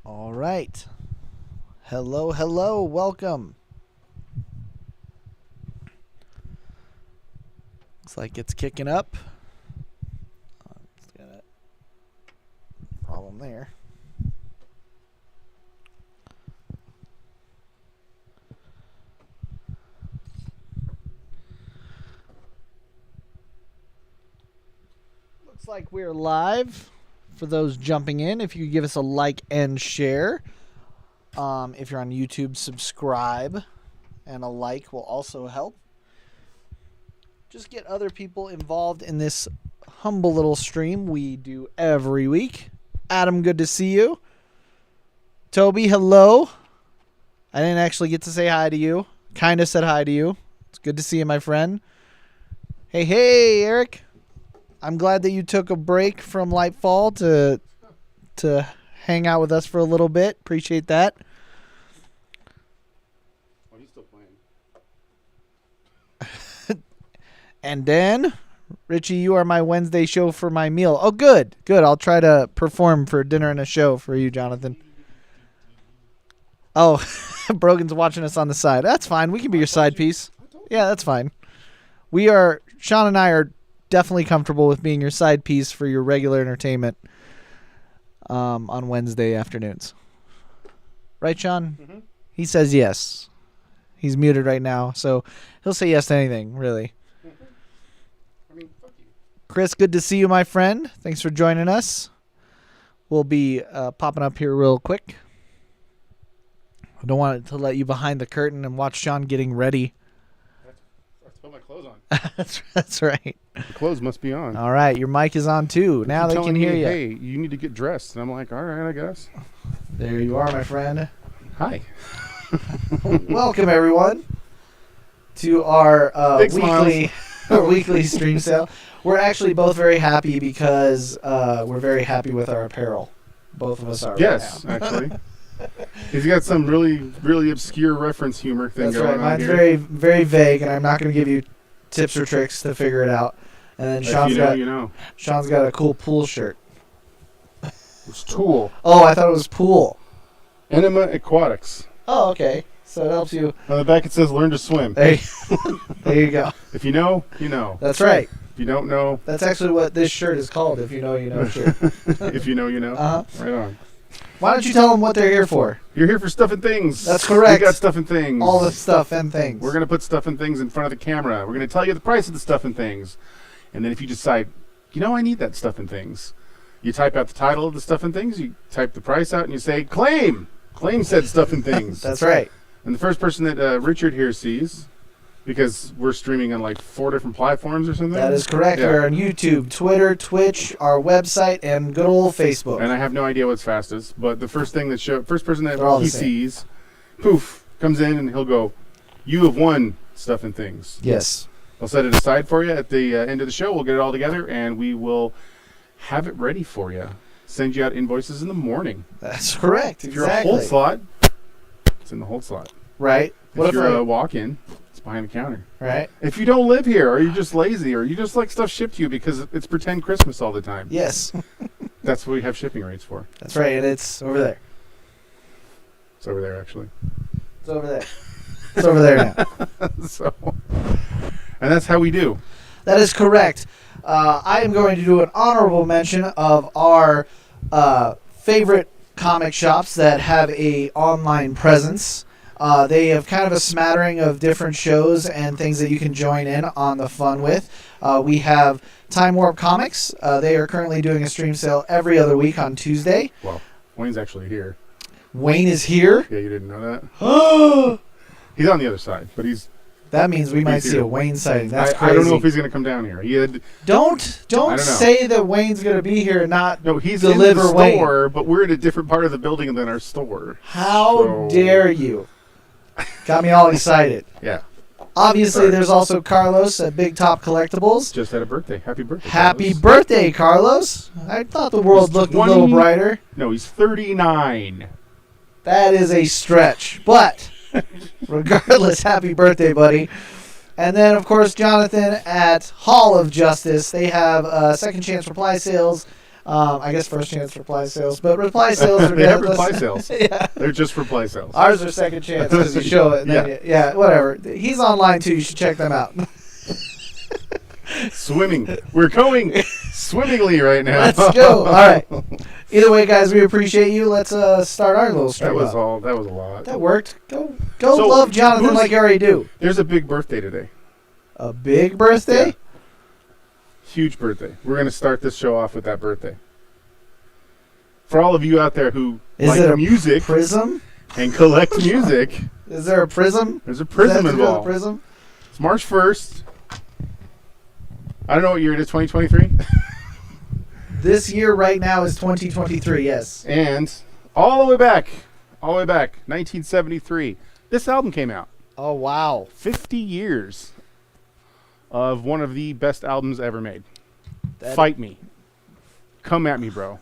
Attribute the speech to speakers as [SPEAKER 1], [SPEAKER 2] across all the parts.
[SPEAKER 1] All right. Hello, hello. Welcome. Looks like it's kicking up. It's got a problem there. Looks like we're live. For those jumping in, if you could give us a like and share. If you're on YouTube, subscribe. And a like will also help. Just get other people involved in this humble little stream we do every week. Adam, good to see you. Toby, hello. I didn't actually get to say hi to you. Kind of said hi to you. It's good to see you, my friend. Hey, Eric. I'm glad that you took a break from Lightfall to hang out with us for a little bit. Appreciate that.
[SPEAKER 2] Oh, he's still playing.
[SPEAKER 1] And then, Richie, you are my Wednesday show for my meal. Oh, good. I'll try to perform for dinner and a show for you, Jonathan. Oh, Brogan's watching us on the side. That's fine. We can be your side piece. Yeah, that's fine. Sean and I are definitely comfortable with being your side piece for your regular entertainment on Wednesday afternoons. Right, Sean?
[SPEAKER 2] Mm-hmm.
[SPEAKER 1] He says yes. He's muted right now, so he'll say yes to anything, really.
[SPEAKER 2] Mm-hmm. I mean, fuck you.
[SPEAKER 1] Chris, good to see you, my friend. Thanks for joining us. We'll be popping up here real quick. I don't want to let you behind the curtain and watch Sean getting ready.
[SPEAKER 2] I have to put my clothes on.
[SPEAKER 1] That's right.
[SPEAKER 2] The clothes must be on.
[SPEAKER 1] All right, your mic is on too. Now they can hear you.
[SPEAKER 2] Hey, you need to get dressed. And I'm like, all right, I guess.
[SPEAKER 1] There you are, my friend.
[SPEAKER 2] Hi.
[SPEAKER 1] Welcome, everyone, to our weekly stream sale. We're actually both very happy because we're very happy with our apparel. Both of us are.
[SPEAKER 2] Yes,
[SPEAKER 1] right now.
[SPEAKER 2] actually. He's got some really, really obscure reference humor thing
[SPEAKER 1] That's
[SPEAKER 2] going
[SPEAKER 1] right.
[SPEAKER 2] on
[SPEAKER 1] Mine's
[SPEAKER 2] here.
[SPEAKER 1] very, very vague, and I'm not going to give you tips or tricks to figure it out. And then Sean's got a cool pool shirt.
[SPEAKER 2] It's Tool.
[SPEAKER 1] Oh, I thought it was pool.
[SPEAKER 2] Enema Aquatics.
[SPEAKER 1] Oh, okay. So it helps you.
[SPEAKER 2] On the back it says learn to swim.
[SPEAKER 1] There you go.
[SPEAKER 2] If you know, you know.
[SPEAKER 1] That's right.
[SPEAKER 2] If you don't know.
[SPEAKER 1] That's actually what this shirt is called, if you know, you know shirt.
[SPEAKER 2] If you know, you know.
[SPEAKER 1] Uh-huh.
[SPEAKER 2] Right on.
[SPEAKER 1] Why don't you tell them what they're here for?
[SPEAKER 2] You're here for stuff and things.
[SPEAKER 1] That's correct.
[SPEAKER 2] We got stuff and things.
[SPEAKER 1] All the stuff and things.
[SPEAKER 2] We're going to put stuff and things in front of the camera. We're going to tell you the price of the stuff and things. And then if you decide, I need that stuff and things, you type out the title of the stuff and things, you type the price out, and you say, claim! Claim said stuff and things.
[SPEAKER 1] That's right.
[SPEAKER 2] And the first person that Richard here sees, because we're streaming on like 4 different platforms or something.
[SPEAKER 1] That is correct.
[SPEAKER 2] Yeah.
[SPEAKER 1] We're on YouTube, Twitter, Twitch, our website, and good old Facebook.
[SPEAKER 2] And I have no idea what's fastest, but the first person
[SPEAKER 1] They're all
[SPEAKER 2] that
[SPEAKER 1] the
[SPEAKER 2] he
[SPEAKER 1] same.
[SPEAKER 2] sees, poof, comes in and he'll go, you have won stuff and things.
[SPEAKER 1] Yes.
[SPEAKER 2] I'll set it aside for you at the end of the show. We'll get it all together, and we will have it ready for you. Send you out invoices in the morning.
[SPEAKER 1] That's correct.
[SPEAKER 2] If you're
[SPEAKER 1] Exactly.
[SPEAKER 2] a hold slot, it's in the hold slot.
[SPEAKER 1] Right.
[SPEAKER 2] If you're a walk-in, it's behind the counter.
[SPEAKER 1] Right.
[SPEAKER 2] If you don't live here, or you're just lazy, or you just like stuff shipped to you because it's pretend Christmas all the time.
[SPEAKER 1] Yes.
[SPEAKER 2] That's what we have shipping rates for.
[SPEAKER 1] That's right, and it's over there.
[SPEAKER 2] It's over there, actually.
[SPEAKER 1] It's over there. It's over there now.
[SPEAKER 2] And that's how we do.
[SPEAKER 1] That is correct. I am going to do an honorable mention of our favorite comic shops that have a online presence. They have kind of a smattering of different shows and things that you can join in on the fun with. We have Time Warp Comics. They are currently doing a stream sale every other week on Tuesday.
[SPEAKER 2] Well, Wayne's actually here.
[SPEAKER 1] Wayne is here.
[SPEAKER 2] Yeah, you didn't know that? He's on the other side, but
[SPEAKER 1] That means we might
[SPEAKER 2] He's
[SPEAKER 1] see
[SPEAKER 2] here.
[SPEAKER 1] a Wayne sighting. That's
[SPEAKER 2] I
[SPEAKER 1] crazy.
[SPEAKER 2] don't know if he's going to come down here.
[SPEAKER 1] Don't
[SPEAKER 2] know.
[SPEAKER 1] say that Wayne's going to be here and not
[SPEAKER 2] No, he's
[SPEAKER 1] deliver
[SPEAKER 2] in the
[SPEAKER 1] Wayne.
[SPEAKER 2] store, but we're in a different part of the building than our store.
[SPEAKER 1] How dare you? Got me all excited.
[SPEAKER 2] Yeah.
[SPEAKER 1] Obviously,
[SPEAKER 2] Sorry.
[SPEAKER 1] there's also Carlos at Big Top Collectibles.
[SPEAKER 2] Just had a birthday. Happy birthday.
[SPEAKER 1] Happy
[SPEAKER 2] Carlos.
[SPEAKER 1] birthday, Carlos. I thought the world
[SPEAKER 2] He's
[SPEAKER 1] looked a little
[SPEAKER 2] 20
[SPEAKER 1] brighter.
[SPEAKER 2] No, he's 39.
[SPEAKER 1] That is a stretch. But regardless, happy birthday, buddy. And then, of course, Jonathan at Hall of Justice. They have second chance reply sales I guess first chance reply sales, but reply sales are
[SPEAKER 2] They have
[SPEAKER 1] good.
[SPEAKER 2] reply sales.
[SPEAKER 1] Yeah.
[SPEAKER 2] They're just reply sales.
[SPEAKER 1] Ours are second chance because you show it. And
[SPEAKER 2] Yeah.
[SPEAKER 1] then yeah, whatever. He's online too. You should check them out.
[SPEAKER 2] Swimming. We're going swimmingly right now.
[SPEAKER 1] Let's go. All right. Either way, guys, we appreciate you. Let's start our little stream.
[SPEAKER 2] That was
[SPEAKER 1] up.
[SPEAKER 2] all. That was a lot.
[SPEAKER 1] That worked. Go
[SPEAKER 2] So,
[SPEAKER 1] love Jonathan like you already do.
[SPEAKER 2] There's a big birthday today.
[SPEAKER 1] A big birthday?
[SPEAKER 2] Yeah. Huge birthday. We're going to start this show off with that birthday. For all of you out there who
[SPEAKER 1] Is
[SPEAKER 2] like
[SPEAKER 1] it a
[SPEAKER 2] music
[SPEAKER 1] prism?
[SPEAKER 2] and collect music,
[SPEAKER 1] Is there a prism?
[SPEAKER 2] there's a prism
[SPEAKER 1] Does that have to do with
[SPEAKER 2] involved.
[SPEAKER 1] a prism?
[SPEAKER 2] It's March 1st. I don't know what year it is, 2023?
[SPEAKER 1] This year right now is 2023, yes.
[SPEAKER 2] And all the way back, 1973, this album came out.
[SPEAKER 1] Oh, wow.
[SPEAKER 2] 50 years of one of the best albums ever made.
[SPEAKER 1] That-
[SPEAKER 2] Fight me. Come at me, bro.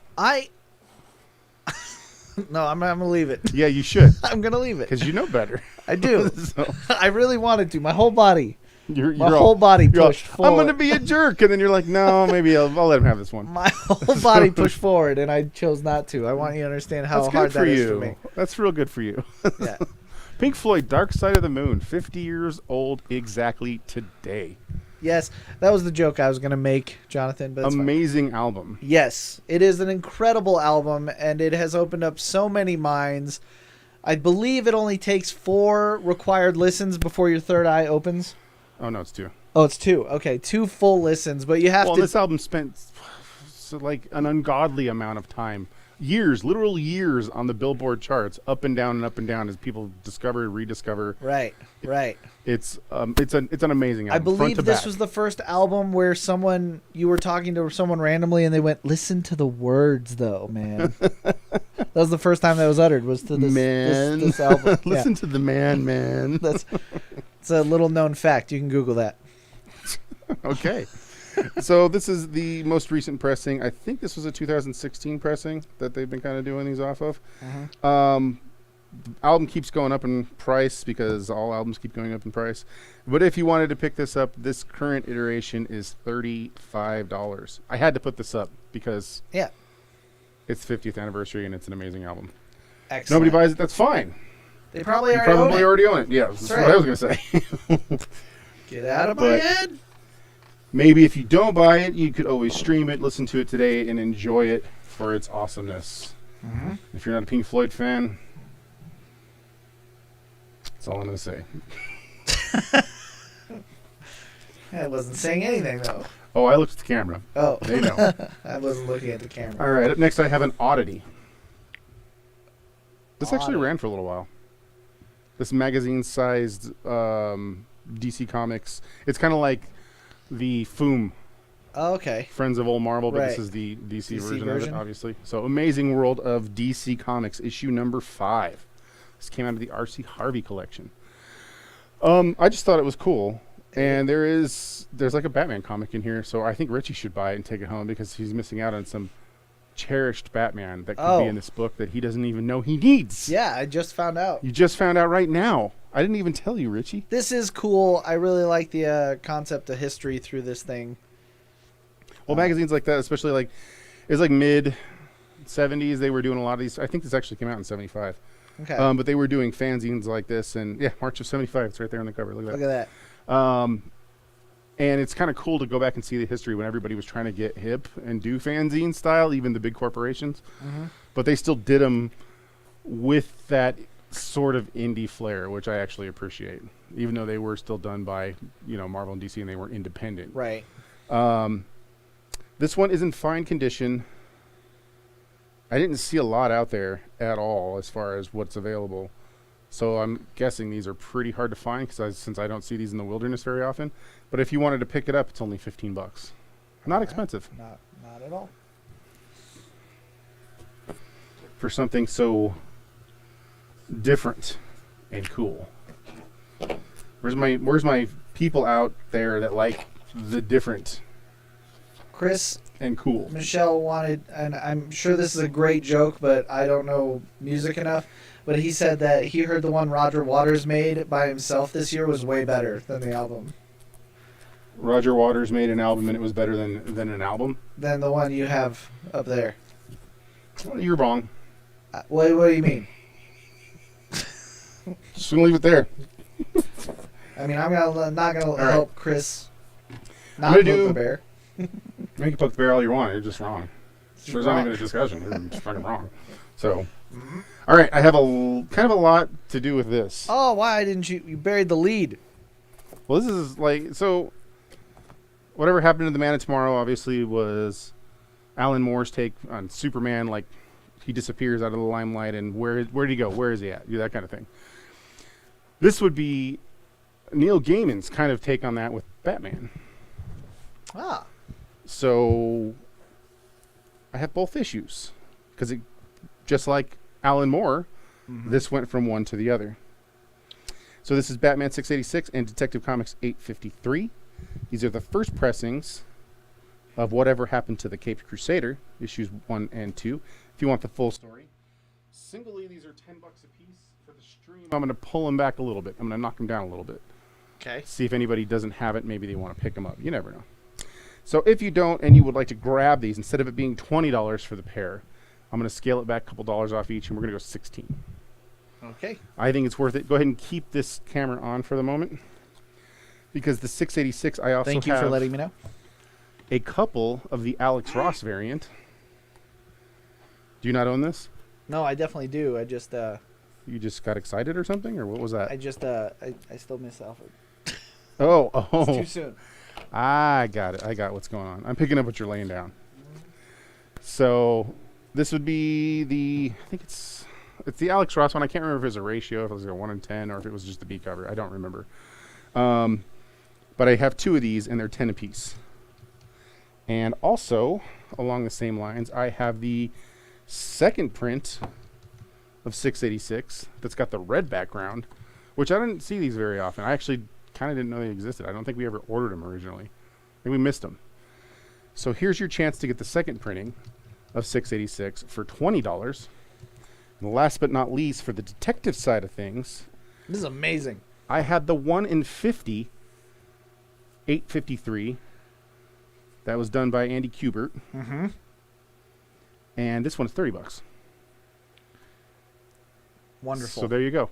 [SPEAKER 1] No, I'm going to leave it.
[SPEAKER 2] Yeah, you should,
[SPEAKER 1] I'm going to leave it.
[SPEAKER 2] because you know better.
[SPEAKER 1] I do.
[SPEAKER 2] So,
[SPEAKER 1] I really wanted to. My whole body.
[SPEAKER 2] you're
[SPEAKER 1] My whole body
[SPEAKER 2] you're all,
[SPEAKER 1] pushed
[SPEAKER 2] I'm
[SPEAKER 1] forward.
[SPEAKER 2] going to be a jerk. And then you're like, no, maybe I'll let him have this one.
[SPEAKER 1] My whole body pushed forward, and I chose not to. I want you to understand how
[SPEAKER 2] That's
[SPEAKER 1] hard
[SPEAKER 2] good for
[SPEAKER 1] that
[SPEAKER 2] you.
[SPEAKER 1] is for me.
[SPEAKER 2] That's real good for you.
[SPEAKER 1] Yeah.
[SPEAKER 2] Pink Floyd, Dark Side of the Moon, 50 years old exactly today.
[SPEAKER 1] Yes, that was the joke I was going to make, Jonathan. But it's fine.
[SPEAKER 2] Amazing album.
[SPEAKER 1] Yes, it is an incredible album, and it has opened up so many minds. I believe it only takes 4 required listens before your third eye opens.
[SPEAKER 2] Oh, no, it's 2.
[SPEAKER 1] Oh, it's 2. Okay, 2 full listens, but you have
[SPEAKER 2] Well,
[SPEAKER 1] to.
[SPEAKER 2] this album spent like an ungodly amount of time, years, literal years, on the Billboard charts, up and down as people discover, rediscover.
[SPEAKER 1] Right.
[SPEAKER 2] It's an amazing album.
[SPEAKER 1] I
[SPEAKER 2] front
[SPEAKER 1] believe
[SPEAKER 2] to
[SPEAKER 1] this
[SPEAKER 2] back.
[SPEAKER 1] was the first album where you were talking to someone randomly and they went, "Listen to the words, though, man." That was the first time that was uttered. Was to this
[SPEAKER 2] man.
[SPEAKER 1] this album.
[SPEAKER 2] Listen to the man.
[SPEAKER 1] It's a little known fact. You can Google that.
[SPEAKER 2] Okay. So this is the most recent pressing. I think this was a 2016 pressing that they've been kind of doing these off of. The album keeps going up in price because all albums keep going up in price. But if you wanted to pick this up, this current iteration is $35. I had to put this up because it's 50th anniversary and it's an amazing album.
[SPEAKER 1] Excellent.
[SPEAKER 2] Nobody buys it, that's fine.
[SPEAKER 1] They probably
[SPEAKER 2] You
[SPEAKER 1] already own
[SPEAKER 2] probably
[SPEAKER 1] it.
[SPEAKER 2] already own it. Yeah, that's
[SPEAKER 1] right.
[SPEAKER 2] what I was going to say.
[SPEAKER 1] Get out of my
[SPEAKER 2] But-
[SPEAKER 1] head.
[SPEAKER 2] Maybe if you don't buy it, you could always stream it, listen to it today, and enjoy it for its awesomeness. If you're not a Pink Floyd fan, that's all I'm going to say.
[SPEAKER 1] I wasn't saying anything, though.
[SPEAKER 2] Oh, I looked at the camera.
[SPEAKER 1] Oh.
[SPEAKER 2] They know.
[SPEAKER 1] I wasn't looking at the camera.
[SPEAKER 2] All right, up next I have an oddity. This actually
[SPEAKER 1] Oddity.
[SPEAKER 2] ran for a little while. This magazine-sized DC Comics. It's kind of like the Foom,
[SPEAKER 1] Oh, okay.
[SPEAKER 2] Friends of Old Marble, but
[SPEAKER 1] Right.
[SPEAKER 2] this is the DC,
[SPEAKER 1] DC
[SPEAKER 2] version of
[SPEAKER 1] version.
[SPEAKER 2] it, obviously. So, Amazing World of DC Comics, issue number 5. This came out of the R.C. Harvey collection. I just thought it was cool. And there's like a Batman comic in here, so I think Richie should buy it and take it home because he's missing out on some cherished Batman that could be in this book that he doesn't even know he needs.
[SPEAKER 1] Yeah, I just found out.
[SPEAKER 2] You just found out right now. I didn't even tell you, Richie.
[SPEAKER 1] This is cool. I really like the concept of history through this thing.
[SPEAKER 2] Well, magazines like that, especially like, it was like mid 70s, they were doing a lot of these. I think this actually came out in 75.
[SPEAKER 1] Okay.
[SPEAKER 2] But they were doing fanzines like this, and yeah, March of 75. It's right there on the cover. Look at that.
[SPEAKER 1] Look at that.
[SPEAKER 2] And it's kind of cool to go back and see the history when everybody was trying to get hip and do fanzine style, even the big corporations. But they still did them with that sort of indie flair, which I actually appreciate, even though they were still done by, Marvel and DC and they were independent.
[SPEAKER 1] Right.
[SPEAKER 2] This one is in fine condition. I didn't see a lot out there at all as far as what's available. So I'm guessing these are pretty hard to find since I don't see these in the wilderness very often. But if you wanted to pick it up, it's only $15. Not expensive
[SPEAKER 1] Not at all.
[SPEAKER 2] for something so different and cool. Where's my people out there that like the different
[SPEAKER 1] Chris,
[SPEAKER 2] and cool?
[SPEAKER 1] Michelle wanted, and I'm sure this is a great joke, but I don't know music enough. But he said that he heard the one Roger Waters made by himself this year was way better than the album.
[SPEAKER 2] Roger Waters made an album and it was better than an album.
[SPEAKER 1] Than the one you have up there.
[SPEAKER 2] Well, you're wrong.
[SPEAKER 1] What do you mean?
[SPEAKER 2] Just gonna leave it there.
[SPEAKER 1] I mean, I'm not gonna
[SPEAKER 2] right.
[SPEAKER 1] help Chris not
[SPEAKER 2] I'm gonna
[SPEAKER 1] poke
[SPEAKER 2] do-
[SPEAKER 1] the bear.
[SPEAKER 2] You can poke the bear all you want. You're just wrong. There's not
[SPEAKER 1] wrong.
[SPEAKER 2] even a discussion. You're just fucking wrong. So, all right. I have kind of a lot to do with this.
[SPEAKER 1] Oh, why didn't you buried the lead?
[SPEAKER 2] Well, this is like so. Whatever happened to the Man of Tomorrow obviously was Alan Moore's take on Superman. Like he disappears out of the limelight, and where did he go? Where is he at? That kind of thing. This would be Neil Gaiman's kind of take on that with Batman.
[SPEAKER 1] Ah.
[SPEAKER 2] So I have both issues because just like Alan Moore, this went from one to the other. So this is Batman 686 and Detective Comics 853. These are the first pressings of Whatever Happened to the Caped Crusader, issues 1 and 2. If you want the full story. Singly, these are $10 a piece. For the stream, I'm going to pull them back a little bit. I'm going to knock them down a little bit.
[SPEAKER 1] Okay.
[SPEAKER 2] See if anybody doesn't have it. Maybe they want to pick them up. You never know. So if you don't and you would like to grab these, instead of it being $20 for the pair, I'm going to scale it back a couple dollars off each, and we're going to go $16.
[SPEAKER 1] Okay.
[SPEAKER 2] I think it's worth it. Go ahead and keep this camera on for the moment. Because the 686, I also
[SPEAKER 1] Thank you for letting me know.
[SPEAKER 2] a couple of the Alex Ross variant. Do you not own this?
[SPEAKER 1] No, I definitely do. I just
[SPEAKER 2] You just got excited or something? Or what was that?
[SPEAKER 1] I still miss Alfred.
[SPEAKER 2] Oh.
[SPEAKER 1] It's too soon.
[SPEAKER 2] I got it. I got what's going on. I'm picking up what you're laying down. So this would be I think it's the Alex Ross one. I can't remember if it was a ratio, if it was a 1 in 10, or if it was just the B cover. I don't remember. But I have two of these, and they're 10 apiece. And also, along the same lines, I have the second print of 686 that's got the red background, which I didn't see these very often. I actually kind of didn't know they existed. I don't think we ever ordered them originally. I think we missed them. So here's your chance to get the second printing of 686 for $20. And last but not least, for the detective side of things,
[SPEAKER 1] This is amazing.
[SPEAKER 2] I had the 1 in 50, 853. That was done by Andy Kubert.
[SPEAKER 1] Mm-hmm.
[SPEAKER 2] And this one's $30.
[SPEAKER 1] Wonderful.
[SPEAKER 2] So there you go.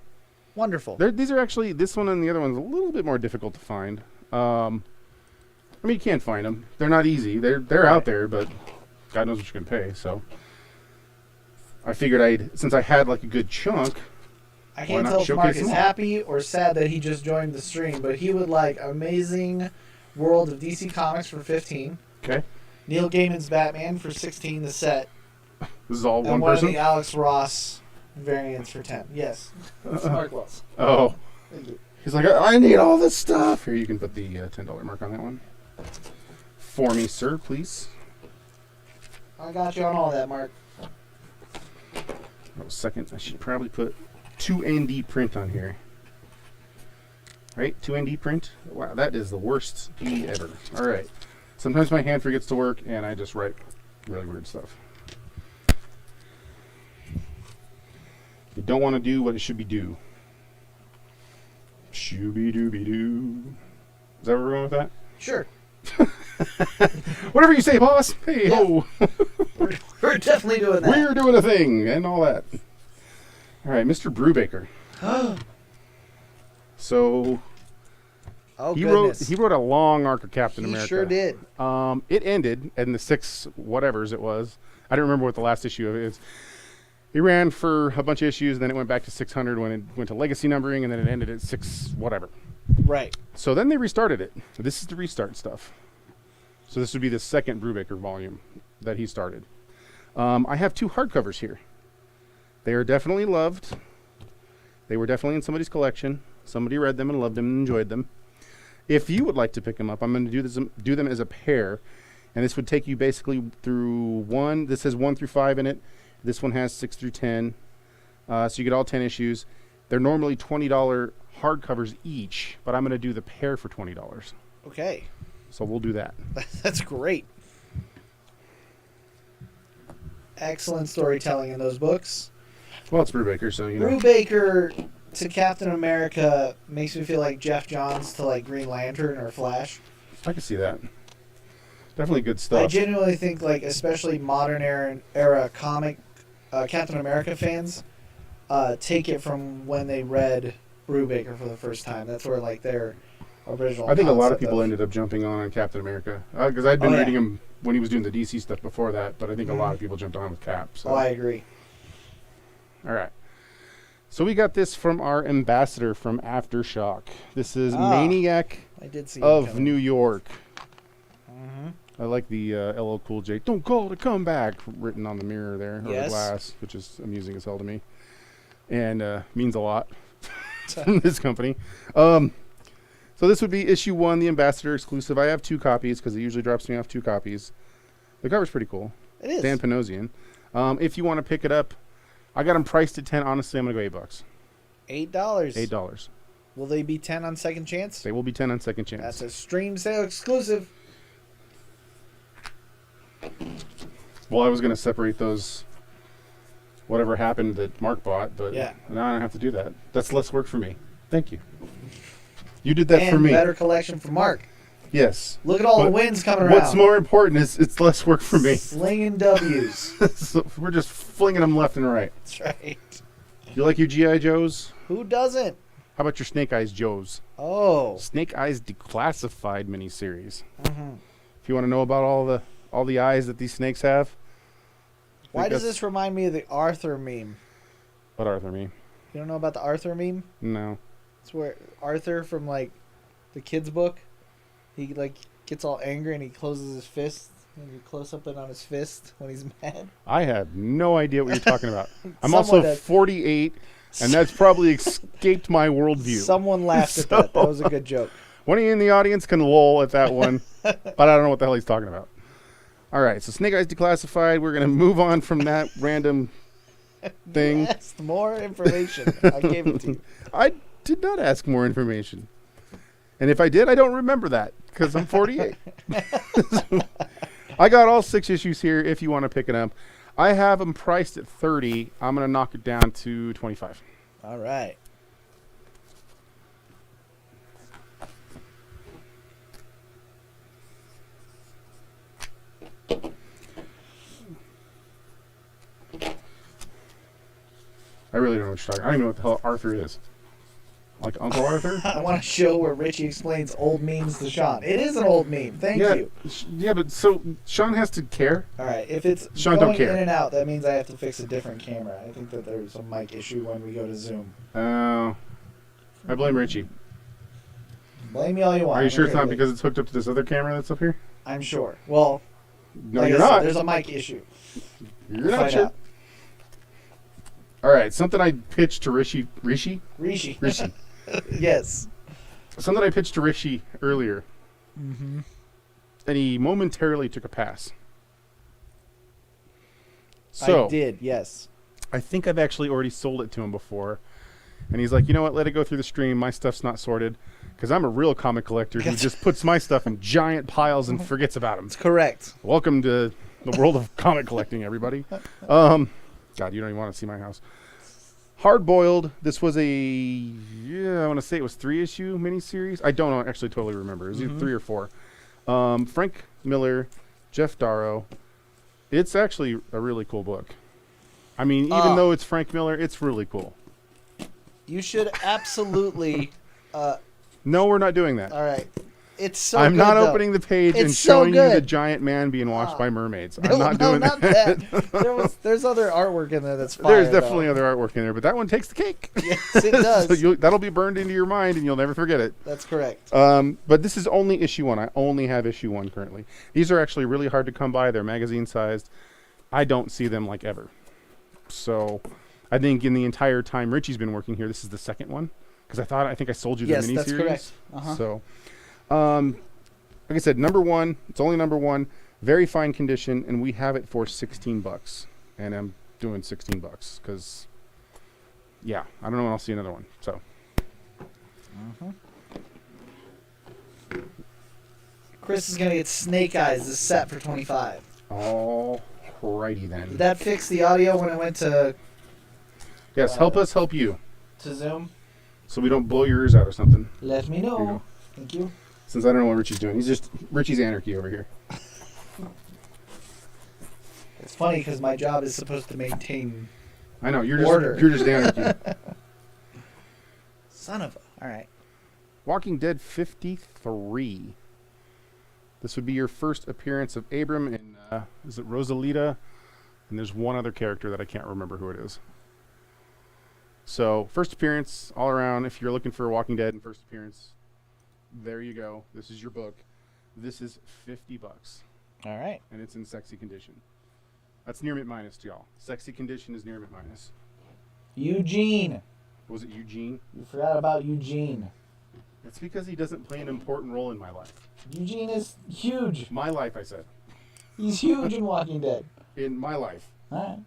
[SPEAKER 1] Wonderful.
[SPEAKER 2] These are actually, this one and the other one's a little bit more difficult to find. I mean, you can't find them. They're not easy. They're out there, but God knows what you can pay. So I figured since I had like a good chunk.
[SPEAKER 1] I can't tell if Mark is happy or sad that he just joined the stream, but he would like Amazing World of DC Comics for 15.
[SPEAKER 2] Okay.
[SPEAKER 1] Neil Gaiman's Batman for 16, the set.
[SPEAKER 2] This is all
[SPEAKER 1] And
[SPEAKER 2] one
[SPEAKER 1] one
[SPEAKER 2] person?
[SPEAKER 1] of the Alex Ross variants for 10. Yes. Mark Wells.
[SPEAKER 2] Oh.
[SPEAKER 1] Thank you.
[SPEAKER 2] He's like, I need all this stuff. Here, you can put the $10 mark on that one. For me, sir, please.
[SPEAKER 1] I got you on all that, Mark.
[SPEAKER 2] Oh, second, I should probably put 2ND print on here. Right? 2ND print? Wow, that is the worst E ever. All right. Sometimes my hand forgets to work, and I just write really weird stuff. You don't want to do what it should be do. Shooby-dooby-doo. Is that where we're going with that?
[SPEAKER 1] Sure.
[SPEAKER 2] Whatever you say, boss. Hey, ho.
[SPEAKER 1] We're definitely doing that.
[SPEAKER 2] We're doing a thing and all that. All right, Mr. Brubaker. So
[SPEAKER 1] Oh,
[SPEAKER 2] he
[SPEAKER 1] goodness.
[SPEAKER 2] wrote a long arc of Captain
[SPEAKER 1] He
[SPEAKER 2] America.
[SPEAKER 1] sure did.
[SPEAKER 2] It ended in the 6 whatevers it was. I don't remember what the last issue of it is. He ran for a bunch of issues, then it went back to 600 when it went to legacy numbering, and then it ended at 6 whatever.
[SPEAKER 1] Right.
[SPEAKER 2] So then they restarted it. This is the restart stuff. So this would be the second Brubaker volume that he started. I have 2 hardcovers here. They are definitely loved. They were definitely in somebody's collection. Somebody read them and loved them and enjoyed them. If you would like to pick them up, I'm going to do them as a pair. And this would take you basically through one. This has 1 through 5 in it. This one has 6 through 10. So you get all 10 issues. They're normally $20 hardcovers each, but I'm going to do the pair for $20.
[SPEAKER 1] Okay.
[SPEAKER 2] So we'll do that.
[SPEAKER 1] That's great. Excellent storytelling in those books.
[SPEAKER 2] Well, it's Brubaker, so you know.
[SPEAKER 1] Brubaker to Captain America makes me feel like Jeff Johns to like Green Lantern or Flash.
[SPEAKER 2] I can see that. Definitely good
[SPEAKER 1] I
[SPEAKER 2] stuff.
[SPEAKER 1] genuinely think, like, especially modern era comic Captain America fans take it from when they read Brubaker for the first time. That's where, like, their original.
[SPEAKER 2] I think a lot of
[SPEAKER 1] concept
[SPEAKER 2] people ended up jumping on Captain America because I'd been reading him when he was doing the DC stuff before that. But I think a lot of people jumped on with Cap. So.
[SPEAKER 1] Oh, I agree.
[SPEAKER 2] All right. So we got this from our ambassador from Aftershock. This is Maniac
[SPEAKER 1] I did see
[SPEAKER 2] of New York.
[SPEAKER 1] Mm-hmm.
[SPEAKER 2] I like the LL Cool J "Don't call it a comeback" written on the mirror there, or the glass, which is amusing as hell to me, and means a lot from this company. So this would be issue 1, the Ambassador exclusive. I have 2 copies because it usually drops me off 2 copies. The cover's pretty cool.
[SPEAKER 1] It is.
[SPEAKER 2] Dan Panosian. If you want to pick it up, I got them priced at $10. Honestly, I'm gonna go $8.
[SPEAKER 1] $8.
[SPEAKER 2] $8.
[SPEAKER 1] Will they be 10 on Second Chance?
[SPEAKER 2] They will be 10 on Second Chance.
[SPEAKER 1] That's a stream sale exclusive.
[SPEAKER 2] Well, I was gonna separate those. Whatever happened that Mark bought, but
[SPEAKER 1] Yeah.
[SPEAKER 2] now I don't have to do that. That's less work for me. Thank you. You did that for me.
[SPEAKER 1] Better collection for Mark.
[SPEAKER 2] Yes.
[SPEAKER 1] Look at all the
[SPEAKER 2] But
[SPEAKER 1] wins coming around.
[SPEAKER 2] What's more important is it's less work for me.
[SPEAKER 1] Slinging W's.
[SPEAKER 2] So we're just flinging them left and right.
[SPEAKER 1] That's right.
[SPEAKER 2] You like your G.I. Joes?
[SPEAKER 1] Who doesn't?
[SPEAKER 2] How about your Snake Eyes Joes?
[SPEAKER 1] Oh.
[SPEAKER 2] Snake Eyes Declassified miniseries.
[SPEAKER 1] Mm-hmm.
[SPEAKER 2] If you want to know about all the eyes that these snakes have.
[SPEAKER 1] Why does this remind me of the Arthur meme?
[SPEAKER 2] What Arthur meme?
[SPEAKER 1] You don't know about the Arthur meme?
[SPEAKER 2] No.
[SPEAKER 1] It's where Arthur from, like, the kids' book, he, like, gets all angry and he closes his fist. And you close up on his fist when he's mad.
[SPEAKER 2] I have no idea what you're talking about. I'm
[SPEAKER 1] Someone
[SPEAKER 2] also 48, and that's probably escaped my worldview.
[SPEAKER 1] Someone laughed at that. That was a good joke.
[SPEAKER 2] One of you in the audience can lol at that one, but I don't know what the hell he's talking about. All right, so Snake Eyes Declassified. We're going to move on from that random thing.
[SPEAKER 1] You asked more information. I gave it to you.
[SPEAKER 2] I did not ask more information. And if I did, I don't remember that because I'm 48. I got all 6 issues here if you want to pick it up. I have them priced at $30. I'm going to knock it down to $25.
[SPEAKER 1] All right.
[SPEAKER 2] I really don't know what you're talking about. I don't even know what the hell Arthur is. Like Uncle Arthur?
[SPEAKER 1] I want a show where Richie explains old memes to Sean. It is an old meme. Thank you.
[SPEAKER 2] Yeah, but so Sean has to care.
[SPEAKER 1] All right. If it's
[SPEAKER 2] Sean
[SPEAKER 1] going
[SPEAKER 2] don't care.
[SPEAKER 1] in and out, that means I have to fix a different camera. I think that there's a mic issue when we go to Zoom.
[SPEAKER 2] I blame Richie.
[SPEAKER 1] Blame me all you want.
[SPEAKER 2] Are you sure it's not
[SPEAKER 1] Okay,
[SPEAKER 2] because it's hooked up to this other camera that's up here?
[SPEAKER 1] I'm sure. Well,
[SPEAKER 2] No,
[SPEAKER 1] like
[SPEAKER 2] you're
[SPEAKER 1] I said,
[SPEAKER 2] not.
[SPEAKER 1] there's a mic issue.
[SPEAKER 2] You're not
[SPEAKER 1] Find
[SPEAKER 2] sure.
[SPEAKER 1] out.
[SPEAKER 2] All right, something I pitched to Rishi.
[SPEAKER 1] Rishi. Yes.
[SPEAKER 2] Something I pitched to Rishi earlier,
[SPEAKER 1] Mm-hmm.
[SPEAKER 2] and he momentarily took a pass. So
[SPEAKER 1] I did. Yes.
[SPEAKER 2] I think I've actually already sold it to him before, and he's like, you know what? Let it go through the stream. My stuff's not sorted because I'm a real comic collector who just puts my stuff in giant piles and forgets about them.
[SPEAKER 1] That's correct.
[SPEAKER 2] Welcome to the world of comic collecting, everybody. God, you don't even want to see my house. Hard Boiled. This was I want to say it was 3-issue miniseries. I don't actually totally remember. It was either 3 or 4. Frank Miller, Jeff Darrow. It's actually a really cool book. I mean, even though it's Frank Miller, it's really cool.
[SPEAKER 1] You should absolutely.
[SPEAKER 2] No, we're not doing that.
[SPEAKER 1] All right. It's so
[SPEAKER 2] I'm
[SPEAKER 1] good,
[SPEAKER 2] not
[SPEAKER 1] though.
[SPEAKER 2] opening the page
[SPEAKER 1] It's
[SPEAKER 2] and
[SPEAKER 1] so
[SPEAKER 2] showing you the
[SPEAKER 1] good.
[SPEAKER 2] giant man being washed by mermaids.
[SPEAKER 1] No,
[SPEAKER 2] I'm not doing
[SPEAKER 1] not that. There's other artworort in there that's fire.
[SPEAKER 2] There's definitely other artwork in there, but that one takes the cake.
[SPEAKER 1] Yes, it does.
[SPEAKER 2] So that'll be burned into your mind, and you'll never forget it.
[SPEAKER 1] That's correct.
[SPEAKER 2] But this is only issue 1. I only have issue 1 currently. These are actually really hard to come by. They're magazine sized. I don't see them like ever. So I think in the entire time Richie's been working here, this is the second one. Because I think I sold you the miniseries.
[SPEAKER 1] Yes, that's correct. Uh-huh.
[SPEAKER 2] So, like I said, number 1. It's only number 1. Very fine condition, and we have it for $16. And I'm doing $16 because, yeah, I don't know when I'll see another one. So.
[SPEAKER 1] Chris is gonna get Snake Eyes this set for $25.
[SPEAKER 2] Alrighty then.
[SPEAKER 1] Did that fix the audio when it went to
[SPEAKER 2] Yes, help us help you.
[SPEAKER 1] Zoom?
[SPEAKER 2] So we don't blow your ears out or something.
[SPEAKER 1] Let me
[SPEAKER 2] Here you
[SPEAKER 1] know.
[SPEAKER 2] go.
[SPEAKER 1] Thank you.
[SPEAKER 2] since I don't know what Richie's doing. Richie's anarchy over here.
[SPEAKER 1] It's funny because my job is supposed to maintain
[SPEAKER 2] I know
[SPEAKER 1] order.
[SPEAKER 2] You're just anarchy.
[SPEAKER 1] Son of a. All right.
[SPEAKER 2] Walking Dead 53. This would be your first appearance of Abram and is it Rosalita? And there's one other character that I can't remember who it is. So first appearance all around. If you're looking for Walking Dead and first appearance, there you go. This is your book. This is $50,
[SPEAKER 1] All right.
[SPEAKER 2] and it's in sexy condition. That's near mint minus to y'all. Sexy condition is near mint minus.
[SPEAKER 1] Eugene.
[SPEAKER 2] Was it Eugene?
[SPEAKER 1] You forgot about Eugene.
[SPEAKER 2] It's because he doesn't play an important role in my life.
[SPEAKER 1] Eugene is huge.
[SPEAKER 2] My life, I said.
[SPEAKER 1] He's huge in Walking Dead.
[SPEAKER 2] In my life.
[SPEAKER 1] All right.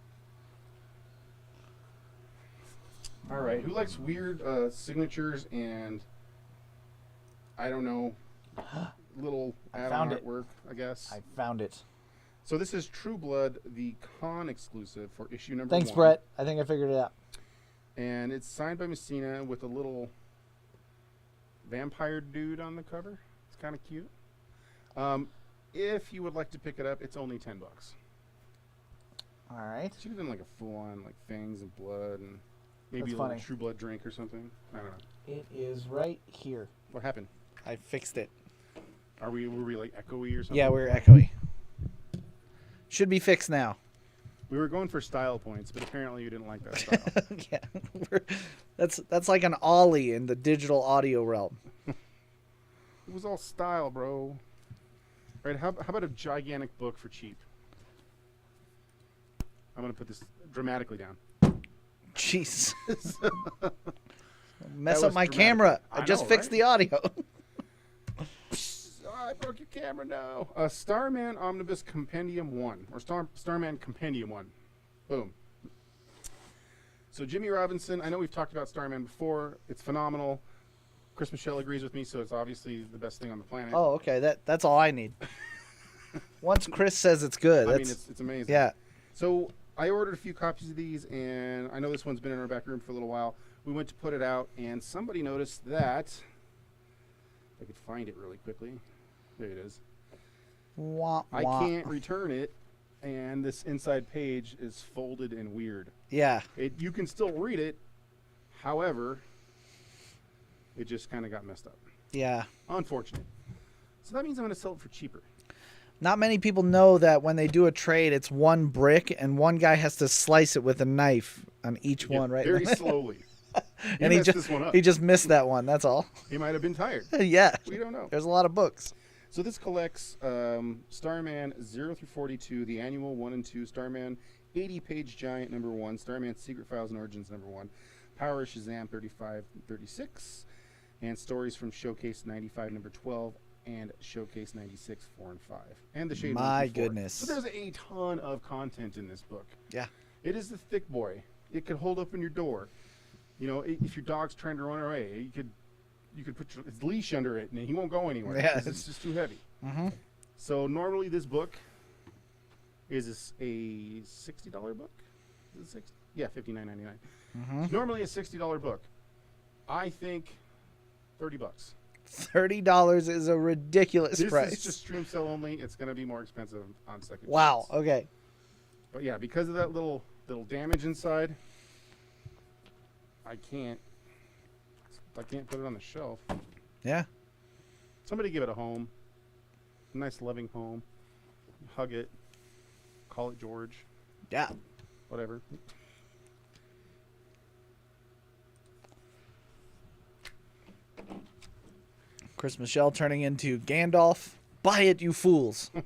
[SPEAKER 2] All right. Who likes weird signatures and, I don't know, little add-on
[SPEAKER 1] found it.
[SPEAKER 2] artwork, I guess?
[SPEAKER 1] I found it.
[SPEAKER 2] So this is True Blood, the con exclusive for issue number 1.
[SPEAKER 1] Thanks, Brett. I think I figured it out.
[SPEAKER 2] And it's signed by Messina with a little vampire dude on the cover. It's kind of cute. If you would like to pick it up, it's only $10.
[SPEAKER 1] All right.
[SPEAKER 2] Should have been like a full-on like fangs and blood and maybe
[SPEAKER 1] That's
[SPEAKER 2] a little
[SPEAKER 1] funny.
[SPEAKER 2] True Blood drink or something. I don't know.
[SPEAKER 1] It is right here.
[SPEAKER 2] What happened?
[SPEAKER 1] I fixed it.
[SPEAKER 2] Were we like echoey or something?
[SPEAKER 1] Yeah, we're echoey. Should be fixed now.
[SPEAKER 2] We were going for style points, but apparently you didn't like that style.
[SPEAKER 1] Yeah, that's like an ollie in the digital audio realm.
[SPEAKER 2] It was all style, bro. Right? How about a gigantic book for cheap? I'm gonna put this dramatically down.
[SPEAKER 1] Jeez.
[SPEAKER 2] That
[SPEAKER 1] Mess up
[SPEAKER 2] was
[SPEAKER 1] my
[SPEAKER 2] dramatic.
[SPEAKER 1] camera. I
[SPEAKER 2] I
[SPEAKER 1] just
[SPEAKER 2] know,
[SPEAKER 1] fixed
[SPEAKER 2] right?
[SPEAKER 1] the audio.
[SPEAKER 2] Oh, I broke your camera now. Starman Omnibus Compendium 1. Or Starman Compendium 1. Boom. So Jimmy Robinson, I know we've talked about Starman before. It's phenomenal. Chris Michelle agrees with me, so it's obviously the best thing on the planet.
[SPEAKER 1] Oh, okay. That's all I need. Once Chris says it's good,
[SPEAKER 2] I mean,
[SPEAKER 1] that's
[SPEAKER 2] it's amazing.
[SPEAKER 1] yeah.
[SPEAKER 2] So I ordered a few copies of these, and I know this one's been in our back room for a little while. We went to put it out, and somebody noticed that. If I could find it really quickly. There it is.
[SPEAKER 1] Wah,
[SPEAKER 2] I
[SPEAKER 1] wah.
[SPEAKER 2] can't return it, and this inside page is folded and weird.
[SPEAKER 1] Yeah.
[SPEAKER 2] You can still read it, however, it just kind of got messed up.
[SPEAKER 1] Yeah.
[SPEAKER 2] Unfortunate. So that means I'm going to sell it for cheaper.
[SPEAKER 1] Not many people know that when they do a trade, it's one brick, and one guy has to slice it with a knife on each one, right?
[SPEAKER 2] Very slowly.
[SPEAKER 1] And
[SPEAKER 2] he
[SPEAKER 1] he
[SPEAKER 2] messed
[SPEAKER 1] just
[SPEAKER 2] this one up.
[SPEAKER 1] he just missed that one. That's all.
[SPEAKER 2] He might have been tired.
[SPEAKER 1] Yeah.
[SPEAKER 2] We don't know.
[SPEAKER 1] There's a lot of books.
[SPEAKER 2] So this collects Starman 0 through 42, the annual 1 and 2, Starman 80-page giant number 1, Starman Secret Files and Origins number 1, Power of Shazam 35 and 36, and stories from Showcase 95 number 12 and Showcase 96 4 and 5, and the Shade 1
[SPEAKER 1] My
[SPEAKER 2] through 4.
[SPEAKER 1] goodness.
[SPEAKER 2] So there's a ton of content in this book.
[SPEAKER 1] Yeah.
[SPEAKER 2] It is the thick boy. It could hold open your door. You know, if your dog's trying to run away, you could put his leash under it, and he won't go anywhere.
[SPEAKER 1] Yeah,
[SPEAKER 2] 'Cause it's just too heavy.
[SPEAKER 1] Mm-hmm.
[SPEAKER 2] So normally this book is a $60 book. Is it 60? Yeah, $59.99.
[SPEAKER 1] Mm-hmm.
[SPEAKER 2] Normally a $60 book. I think $30.
[SPEAKER 1] $30 is a ridiculous
[SPEAKER 2] This
[SPEAKER 1] price.
[SPEAKER 2] is just stream sale only. It's going to be more expensive on second.
[SPEAKER 1] Wow.
[SPEAKER 2] chance.
[SPEAKER 1] Okay.
[SPEAKER 2] But yeah, because of that little damage inside, I can't put it on the shelf.
[SPEAKER 1] Yeah.
[SPEAKER 2] Somebody give it a home. A nice loving home. Hug it. Call it George.
[SPEAKER 1] Yeah.
[SPEAKER 2] Whatever.
[SPEAKER 1] Chris Michelle turning into Gandalf. Buy it, you fools.
[SPEAKER 2] Is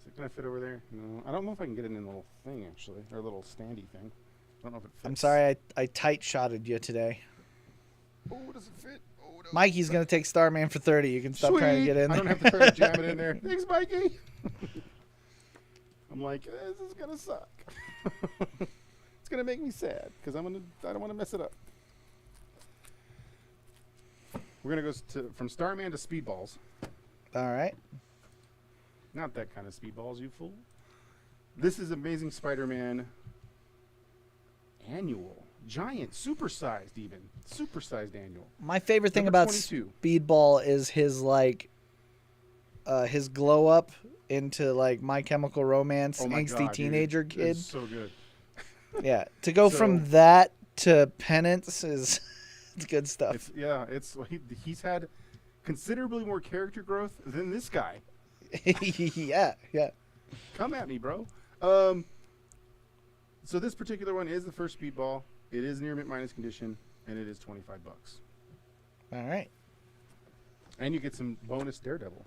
[SPEAKER 2] it going to fit over there? No. I don't know if I can get it in a little thing, actually. Or a little standy thing. I don't know if it fits.
[SPEAKER 1] I'm sorry I tight-shotted you today.
[SPEAKER 2] Oh, does it fit? Oh, no.
[SPEAKER 1] Mikey's going to take Starman for 30. You can stop trying to get in
[SPEAKER 2] I
[SPEAKER 1] there.
[SPEAKER 2] don't have to try to jam it in there. Thanks, Mikey. I'm like, this is going to suck. It's going to make me sad because I don't want to mess it up. We're going to go from Starman to Speedballs.
[SPEAKER 1] All right.
[SPEAKER 2] Not that kind of Speedballs, you fool. This is Amazing Spider-Man Annual giant, supersized even. Supersized annual.
[SPEAKER 1] My favorite thing
[SPEAKER 2] Number
[SPEAKER 1] about
[SPEAKER 2] 22.
[SPEAKER 1] Speedball is his his glow up into like My Chemical Romance,
[SPEAKER 2] Oh my
[SPEAKER 1] angsty
[SPEAKER 2] God,
[SPEAKER 1] teenager
[SPEAKER 2] dude.
[SPEAKER 1] kid.
[SPEAKER 2] It's so good.
[SPEAKER 1] Yeah, to go
[SPEAKER 2] So-
[SPEAKER 1] from that to Penance is it's good stuff.
[SPEAKER 2] He's had considerably more character growth than this guy.
[SPEAKER 1] Yeah.
[SPEAKER 2] Come at me, bro. So this particular one is the first Speedball. It is near mint minus condition, and it is $25.
[SPEAKER 1] All right.
[SPEAKER 2] And you get some bonus Daredevil.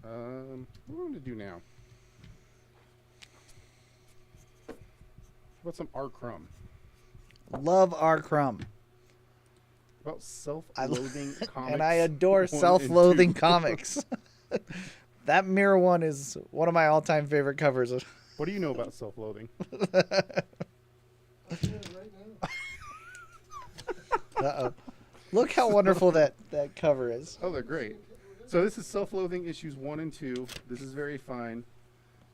[SPEAKER 2] What are we going to do now? How about some R. Crumb?
[SPEAKER 1] Love R. Crumb.
[SPEAKER 2] About self-loathing comics.
[SPEAKER 1] And I adore
[SPEAKER 2] 1 and
[SPEAKER 1] self-loathing
[SPEAKER 2] 2.
[SPEAKER 1] comics. That mirror one is one of my all-time favorite covers.
[SPEAKER 2] What do you know about self-loathing?
[SPEAKER 1] Uh-oh. Look how wonderful that cover is.
[SPEAKER 2] Oh, they're great. So this is Self-Loathing issues 1 and 2. This is very fine.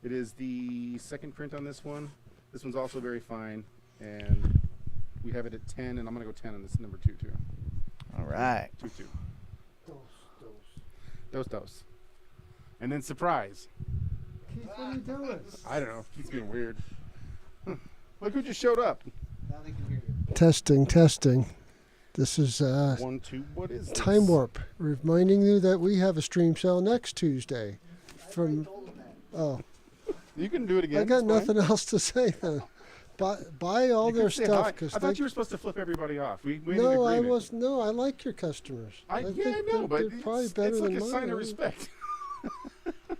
[SPEAKER 2] It is the second print on this one. This one's also very fine. And we have it at 10, and I'm going to go 10 on this number 2, too.
[SPEAKER 1] All right.
[SPEAKER 2] 2. Dos. And then surprise.
[SPEAKER 3] Keith, what are you doing?
[SPEAKER 2] I don't know. Keeps being weird. Look who just showed up.
[SPEAKER 1] Now they can hear you.
[SPEAKER 3] Testing. This is
[SPEAKER 2] 1, 2. What is this?
[SPEAKER 3] Time Warp, reminding you that we have a stream sale next Tuesday. From
[SPEAKER 2] You can do it again.
[SPEAKER 3] I got
[SPEAKER 2] it's fine.
[SPEAKER 3] nothing else to say then. Buy all
[SPEAKER 2] You
[SPEAKER 3] their
[SPEAKER 2] can say
[SPEAKER 3] stuff
[SPEAKER 2] hi.
[SPEAKER 3] because
[SPEAKER 2] I thought you were supposed to flip everybody off. We made an
[SPEAKER 3] no, I
[SPEAKER 2] agreement.
[SPEAKER 3] was no. I like your customers.
[SPEAKER 2] I
[SPEAKER 3] think
[SPEAKER 2] know, but
[SPEAKER 3] they're probably
[SPEAKER 2] it's
[SPEAKER 3] better
[SPEAKER 2] like
[SPEAKER 3] than
[SPEAKER 2] a
[SPEAKER 3] mine.
[SPEAKER 2] sign of respect.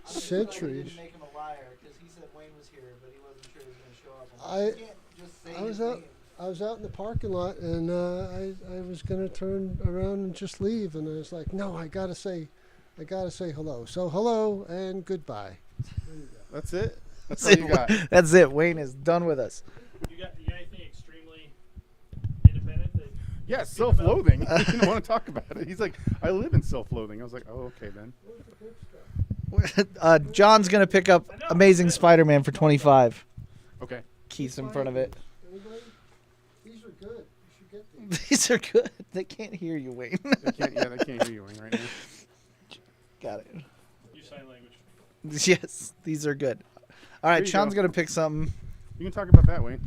[SPEAKER 3] Centuries.
[SPEAKER 1] Didn't make him a liar because he said Wayne was here, but he wasn't sure he was going to show up.
[SPEAKER 3] I-
[SPEAKER 1] You can't just say
[SPEAKER 3] I was
[SPEAKER 1] his
[SPEAKER 3] out.
[SPEAKER 1] name.
[SPEAKER 3] I was out in the parking lot and I was gonna turn around and just leave, and I was like, no, I gotta say hello. So hello and goodbye.
[SPEAKER 2] That's it. That's all you got.
[SPEAKER 1] That's it. Wayne is done with us.
[SPEAKER 4] You got anything extremely independent that
[SPEAKER 2] Yeah, self-loathing. He didn't want to talk about it. He's like, I live in self-loathing. I was like, oh, okay then.
[SPEAKER 1] John's going to pick up Amazing Spider-Man for 25.
[SPEAKER 2] Okay.
[SPEAKER 1] Keith's in front of it.
[SPEAKER 3] Anybody? These are good. You should get these.
[SPEAKER 1] These are good. They can't hear you, Wayne.
[SPEAKER 2] They can't hear you right now.
[SPEAKER 1] Got it.
[SPEAKER 4] use sign language.
[SPEAKER 1] Yes, these are good. All right,
[SPEAKER 2] There you
[SPEAKER 1] Sean's
[SPEAKER 2] go.
[SPEAKER 1] going to pick something.
[SPEAKER 2] You can talk about that, Wayne.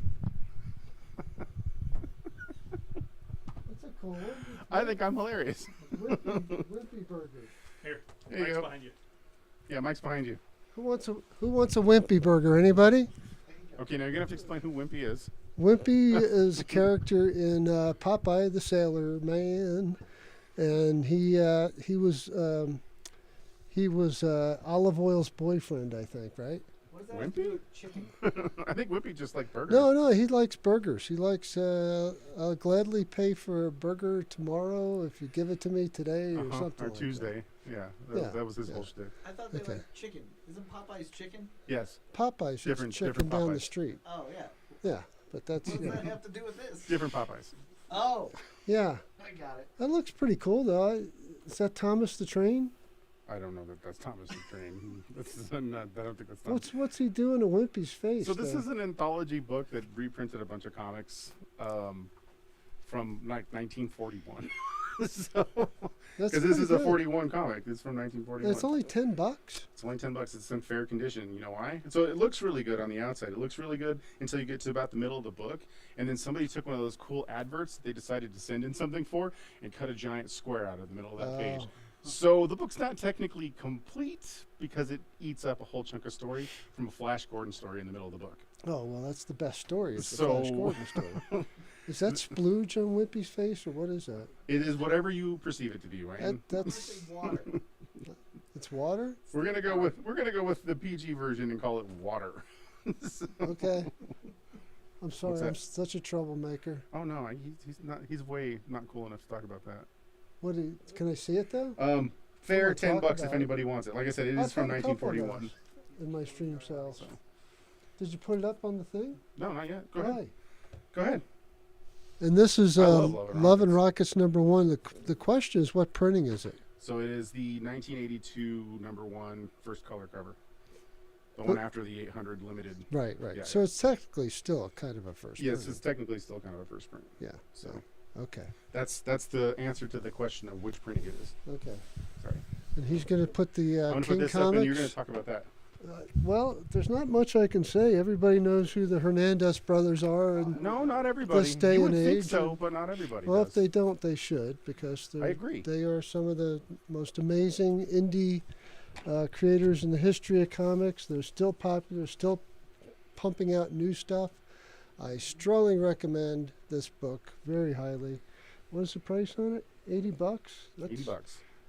[SPEAKER 3] That's a cool one.
[SPEAKER 2] I think I'm hilarious.
[SPEAKER 3] Wimpy burger.
[SPEAKER 4] Here,
[SPEAKER 2] There you
[SPEAKER 4] Mike's
[SPEAKER 2] go.
[SPEAKER 4] behind you.
[SPEAKER 2] Yeah, Mike's behind you.
[SPEAKER 3] Who wants a wimpy burger? Anybody?
[SPEAKER 2] Okay, now you're gonna have to explain who Wimpy is.
[SPEAKER 3] Wimpy is a character in Popeye the Sailor Man, and he was Olive Oil's boyfriend, I think, right?
[SPEAKER 1] What
[SPEAKER 2] does that have to do with
[SPEAKER 1] chicken?
[SPEAKER 2] I think Wimpy just like burgers.
[SPEAKER 3] No, he likes burgers. He likes. I'll gladly pay for a burger tomorrow if you give it to me today or something.
[SPEAKER 2] Or
[SPEAKER 3] like
[SPEAKER 2] Tuesday. Yeah, that was his whole shtick.
[SPEAKER 1] I thought they
[SPEAKER 3] Okay.
[SPEAKER 1] like chicken. Isn't Popeye's chicken?
[SPEAKER 2] Yes,
[SPEAKER 3] that. Popeye's
[SPEAKER 2] Different-
[SPEAKER 3] just chicken
[SPEAKER 2] different
[SPEAKER 3] down the
[SPEAKER 2] Popeyes.
[SPEAKER 3] street.
[SPEAKER 1] Oh, yeah.
[SPEAKER 3] Yeah, but that's
[SPEAKER 1] What does that have to do with this?
[SPEAKER 2] different Popeyes.
[SPEAKER 1] Oh,
[SPEAKER 3] yeah.
[SPEAKER 1] I got it.
[SPEAKER 3] That looks pretty cool, though. Is that Thomas the Train?
[SPEAKER 2] I don't know that that's Thomas the Train. I don't think that's Thomas.
[SPEAKER 3] What's he doing to Wimpy's face?
[SPEAKER 2] So this
[SPEAKER 3] there?
[SPEAKER 2] is an anthology book that reprinted a bunch of comics from like 1941. So,
[SPEAKER 3] That's
[SPEAKER 2] because this is a
[SPEAKER 3] pretty good.
[SPEAKER 2] 41 comic. This is from 1941.
[SPEAKER 3] It's only $10.
[SPEAKER 2] It's only $10. It's in fair condition. You know why? So it looks really good on the outside. It looks really good until you get to about the middle of the book, and then somebody took one of those cool adverts they decided to send in something for and cut a giant square out of the middle of that page.
[SPEAKER 3] Oh.
[SPEAKER 2] So the book's not technically complete because it eats up a whole chunk of story from a Flash Gordon story in the middle of the book.
[SPEAKER 3] Oh, well, that's the best story. It's the
[SPEAKER 2] So-
[SPEAKER 3] Flash Gordon story. Is that splooge on Wimpy's face, or what is that?
[SPEAKER 2] It is whatever you perceive it to be, right?
[SPEAKER 3] That's
[SPEAKER 1] Water.
[SPEAKER 3] it's water.
[SPEAKER 2] We're gonna go with the PG version and call it water. So-
[SPEAKER 3] Okay. I'm sorry.
[SPEAKER 2] What's
[SPEAKER 3] I'm
[SPEAKER 2] that?
[SPEAKER 3] such a troublemaker.
[SPEAKER 2] Oh no, he's not. He's way not cool enough to talk about that.
[SPEAKER 3] Can I see it though?
[SPEAKER 2] Fair
[SPEAKER 3] Before I talk
[SPEAKER 2] $10 if
[SPEAKER 3] about
[SPEAKER 2] anybody wants it. Like I said, it
[SPEAKER 3] I've
[SPEAKER 2] is from
[SPEAKER 3] got a couple of
[SPEAKER 2] 1941.
[SPEAKER 3] those in my stream sales.
[SPEAKER 2] So.
[SPEAKER 3] Did you put it up on the thing?
[SPEAKER 2] No, not yet. Go ahead.
[SPEAKER 3] Why?
[SPEAKER 2] Go ahead.
[SPEAKER 3] And this is
[SPEAKER 2] I love Love and
[SPEAKER 3] Love and Rockets #1. The question is, what printing is it?
[SPEAKER 2] So it is the 1982 #1 first color cover. The one after the 800 limited.
[SPEAKER 3] Right.
[SPEAKER 2] Yeah,
[SPEAKER 3] So it's technically still kind of a first.
[SPEAKER 2] Yes,
[SPEAKER 3] printing.
[SPEAKER 2] it's technically still kind of a first print.
[SPEAKER 3] Yeah.
[SPEAKER 2] So
[SPEAKER 3] Okay.
[SPEAKER 2] that's the answer to the question of which printing it is.
[SPEAKER 3] Okay.
[SPEAKER 2] Sorry.
[SPEAKER 3] And he's going to put the
[SPEAKER 2] I'm going to put
[SPEAKER 3] King
[SPEAKER 2] this
[SPEAKER 3] Comics.
[SPEAKER 2] up and you're going to talk about that.
[SPEAKER 3] Well, there's not much I can say. Everybody knows who the Hernandez brothers are, and
[SPEAKER 2] No, not everybody.
[SPEAKER 3] This day
[SPEAKER 2] you would
[SPEAKER 3] and
[SPEAKER 2] think
[SPEAKER 3] age,
[SPEAKER 2] so,
[SPEAKER 3] and-
[SPEAKER 2] but not everybody
[SPEAKER 3] well,
[SPEAKER 2] does.
[SPEAKER 3] if they don't, they should, because
[SPEAKER 2] I agree.
[SPEAKER 3] they are some of the most amazing indie creators in the history of comics. They're still popular, still pumping out new stuff. I strongly recommend this book very highly. What is the price on it? $80.
[SPEAKER 2] $80.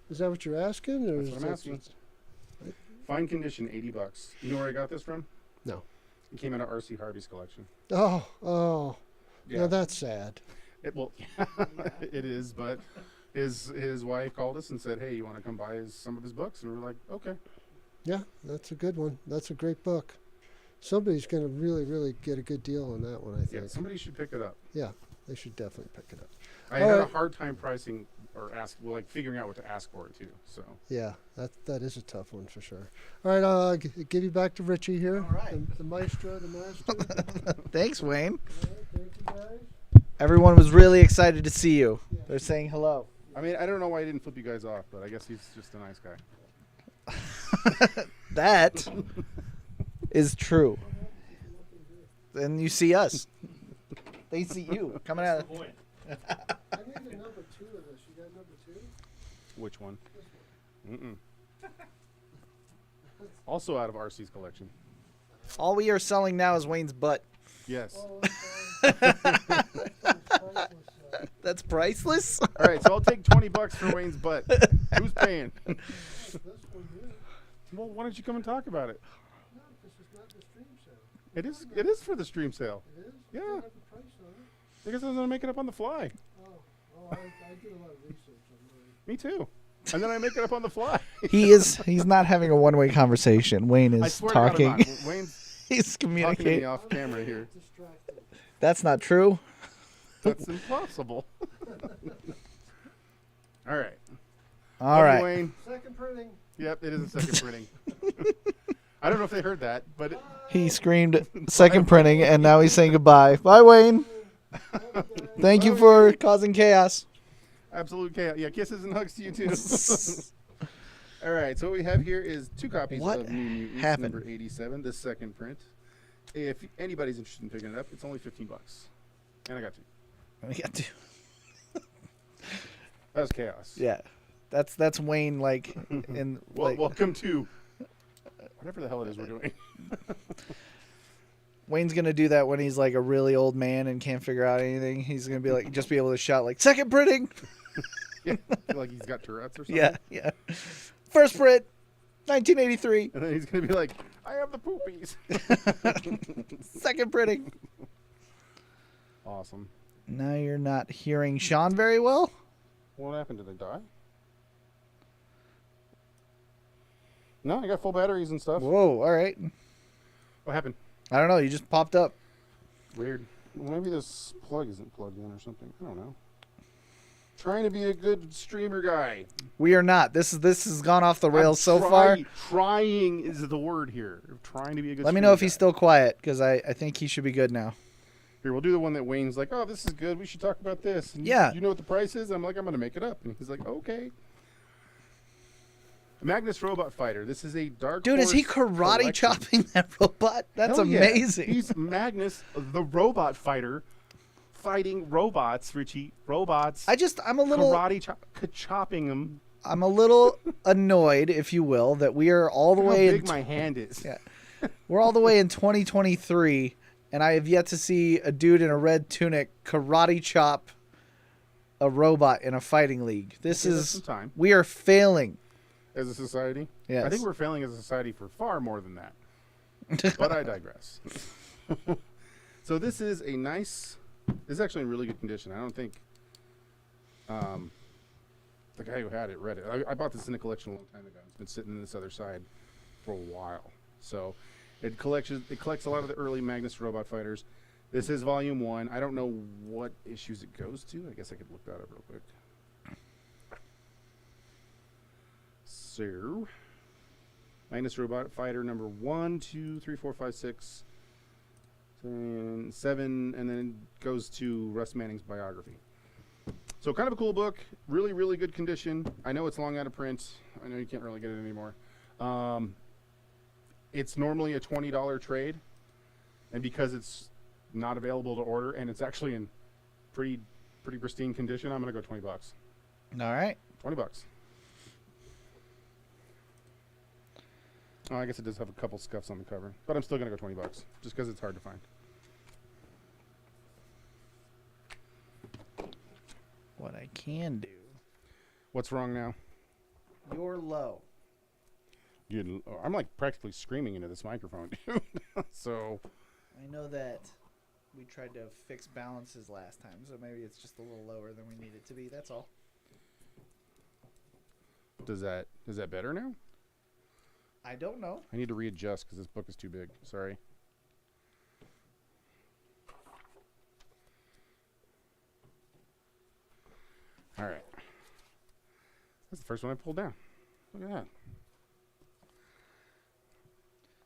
[SPEAKER 3] Is that what you're asking, or
[SPEAKER 2] That's
[SPEAKER 3] is
[SPEAKER 2] what I'm
[SPEAKER 3] that
[SPEAKER 2] asking. Fine condition, $80. You know where I got this from?
[SPEAKER 3] No.
[SPEAKER 2] It came out of R.C. Harvey's collection.
[SPEAKER 3] Oh,
[SPEAKER 2] Yeah.
[SPEAKER 3] now that's sad.
[SPEAKER 2] Well, it is, but his wife called us and said, "Hey, you want to come buy some of his books?" And we're like, "Okay."
[SPEAKER 3] Yeah, that's a good one. That's a great book. Somebody's going to really, really get a good deal on that one, I think.
[SPEAKER 2] Yeah, somebody should pick it up.
[SPEAKER 3] Yeah, they should definitely pick it up.
[SPEAKER 2] I
[SPEAKER 3] All
[SPEAKER 2] had a
[SPEAKER 3] right.
[SPEAKER 2] hard time pricing or figuring out what to ask for it too. So
[SPEAKER 3] Yeah, that is a tough one for sure. All right, I'll give you back to Richie here.
[SPEAKER 1] All right.
[SPEAKER 3] The maestro, the master.
[SPEAKER 1] Thanks, Wayne.
[SPEAKER 3] All right, thank you guys.
[SPEAKER 1] Everyone was really excited to see you. They're saying hello.
[SPEAKER 2] I mean, I don't know why he didn't flip you guys off, but I guess he's just a nice guy.
[SPEAKER 1] That is true. Then you see us. They see you coming out.
[SPEAKER 4] That's the point.
[SPEAKER 3] I need a number 2 of this. You got number 2?
[SPEAKER 2] Which one? Mm-mm. Also out of RC's collection.
[SPEAKER 1] All we are selling now is Wayne's butt.
[SPEAKER 2] Yes.
[SPEAKER 3] Oh, that's priceless.
[SPEAKER 1] That's priceless.
[SPEAKER 2] All right, so I'll take $20 for Wayne's butt. Who's paying?
[SPEAKER 3] This one here.
[SPEAKER 2] Well, why don't you come and talk about it?
[SPEAKER 3] No, this is not the stream sale.
[SPEAKER 2] It is for the stream sale.
[SPEAKER 3] It is?
[SPEAKER 2] Yeah.
[SPEAKER 3] It doesn't have the price on it.
[SPEAKER 2] Because I was gonna make it up on the fly.
[SPEAKER 3] I did a lot of research on mine.
[SPEAKER 2] Me too. And then I make it up on the fly.
[SPEAKER 1] He's not having a one-way conversation. Wayne
[SPEAKER 2] I
[SPEAKER 1] is
[SPEAKER 2] swear
[SPEAKER 1] talking.
[SPEAKER 2] to God, I'm not. Wayne's
[SPEAKER 1] He's
[SPEAKER 2] talking to me
[SPEAKER 1] communicating.
[SPEAKER 2] off camera here.
[SPEAKER 3] Distracted.
[SPEAKER 1] That's not true.
[SPEAKER 2] That's impossible. All right.
[SPEAKER 1] All
[SPEAKER 2] Love you,
[SPEAKER 1] right.
[SPEAKER 2] Wayne.
[SPEAKER 3] Second printing.
[SPEAKER 2] Yep, it is a second printing. I don't know if they heard that, but
[SPEAKER 1] He screamed second printing, and now he's saying goodbye. Bye, Wayne. Thank you for causing chaos.
[SPEAKER 2] absolute chaos. Yeah, kisses and hugs to you too. All right, so what we have here is 2 copies
[SPEAKER 1] What
[SPEAKER 2] of New Mutants
[SPEAKER 1] happened?
[SPEAKER 2] number 87, the second print. If anybody's interested in picking it up, it's only $15. And I got 2.
[SPEAKER 1] We got to-
[SPEAKER 2] That was chaos.
[SPEAKER 1] Yeah, that's Wayne like in
[SPEAKER 2] Well,
[SPEAKER 1] like,
[SPEAKER 2] welcome to whatever the hell it is we're doing.
[SPEAKER 1] Wayne's gonna do that when he's like a really old man and can't figure out anything. He's gonna be like just be able to shout like second printing.
[SPEAKER 2] Yeah, like he's got Tourette's or something.
[SPEAKER 1] Yeah. First print, 1983.
[SPEAKER 2] And then he's going to be like, I have the poopies.
[SPEAKER 1] Second printing.
[SPEAKER 2] Awesome.
[SPEAKER 1] Now you're not hearing Sean very well.
[SPEAKER 2] What happened? Did I die? No, I got full batteries and stuff.
[SPEAKER 1] Whoa, all right.
[SPEAKER 2] What happened?
[SPEAKER 1] I don't know. You just popped up.
[SPEAKER 2] Weird. Well, maybe this plug isn't plugged in or something. I don't know. Trying to be a good streamer guy.
[SPEAKER 1] We are not. This has gone off the rails so far.
[SPEAKER 2] Trying is the word here. Trying to be a good
[SPEAKER 1] Let me
[SPEAKER 2] streamer
[SPEAKER 1] know if he's
[SPEAKER 2] guy.
[SPEAKER 1] still quiet because I think he should be good now.
[SPEAKER 2] Here, we'll do the one that Wayne's like, oh, this is good. We should talk about this. And
[SPEAKER 1] Yeah.
[SPEAKER 2] You know what the price is? I'm like, I'm going to make it up. And he's like, okay. Magnus Robot Fighter. This is a dark
[SPEAKER 1] Dude, is he
[SPEAKER 2] Horse
[SPEAKER 1] karate
[SPEAKER 2] collection.
[SPEAKER 1] chopping that robot? That's
[SPEAKER 2] Hell yeah.
[SPEAKER 1] amazing.
[SPEAKER 2] He's Magnus, the robot fighter, fighting robots, Richie. Robots.
[SPEAKER 1] I'm a little
[SPEAKER 2] chopping them.
[SPEAKER 1] I'm a little annoyed, if you will, that we are all the
[SPEAKER 2] Look how
[SPEAKER 1] way in
[SPEAKER 2] big my hand is.
[SPEAKER 1] Yeah. we're all the way in 2023 and I have yet to see a dude in a red tunic karate chop a robot in a fighting league. This
[SPEAKER 2] Give us
[SPEAKER 1] is
[SPEAKER 2] some time.
[SPEAKER 1] we are failing.
[SPEAKER 2] As a society?
[SPEAKER 1] Yes.
[SPEAKER 2] I think we're failing as a society for far more than that. But I digress. So this is a nice... This is actually in really good condition. I don't think... the guy who had it read it. I bought this in a collection a long time ago. It's been sitting in this other side for a while. So it collects a lot of the early Magnus Robot Fighters. This is volume 1. I don't know what issues it goes to. I guess I could look that up real quick. So, Magnus Robot Fighter number 1, 2, 3, 4, 5, 6, 7, and then it goes to Russ Manning's biography. So kind of a cool book. Really, really good condition. I know it's long out of print. I know you can't really get it anymore. It's normally a $20 trade. And because it's not available to order and it's actually in pretty pristine condition, I'm going to go $20.
[SPEAKER 1] All right.
[SPEAKER 2] $20. Oh, I guess it does have a couple scuffs on the cover. But I'm still going to go $20 just because it's hard to find.
[SPEAKER 1] What I can do.
[SPEAKER 2] What's wrong now?
[SPEAKER 1] You're low.
[SPEAKER 2] I'm like practically screaming into this microphone, dude. So
[SPEAKER 1] I know that we tried to fix balances last time, so maybe it's just a little lower than we need it to be. That's all.
[SPEAKER 2] is that better now?
[SPEAKER 1] I don't know.
[SPEAKER 2] I need to readjust because this book is too big. Sorry. All right. That's the first one I pulled down. Look at that.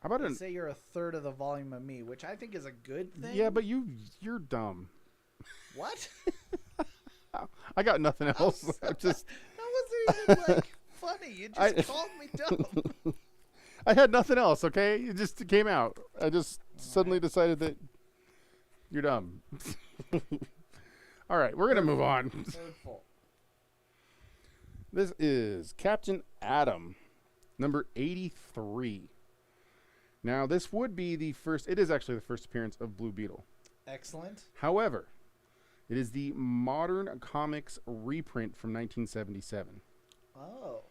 [SPEAKER 2] How about
[SPEAKER 1] Say you're a third of the volume of me, which I think is a good thing.
[SPEAKER 2] Yeah, but you're dumb.
[SPEAKER 1] What?
[SPEAKER 2] I got nothing else. I just
[SPEAKER 1] That wasn't even like funny. You just called me dumb.
[SPEAKER 2] I had nothing else. Okay, it just came out. I just suddenly decided that you're dumb. All right, we're gonna move on.
[SPEAKER 1] Hurtful.
[SPEAKER 2] This is Captain Atom, number 83. Now, this would be the first. It is actually the first appearance of Blue Beetle.
[SPEAKER 1] Excellent.
[SPEAKER 2] However, it is the Modern Comics reprint from 1977.
[SPEAKER 1] Oh.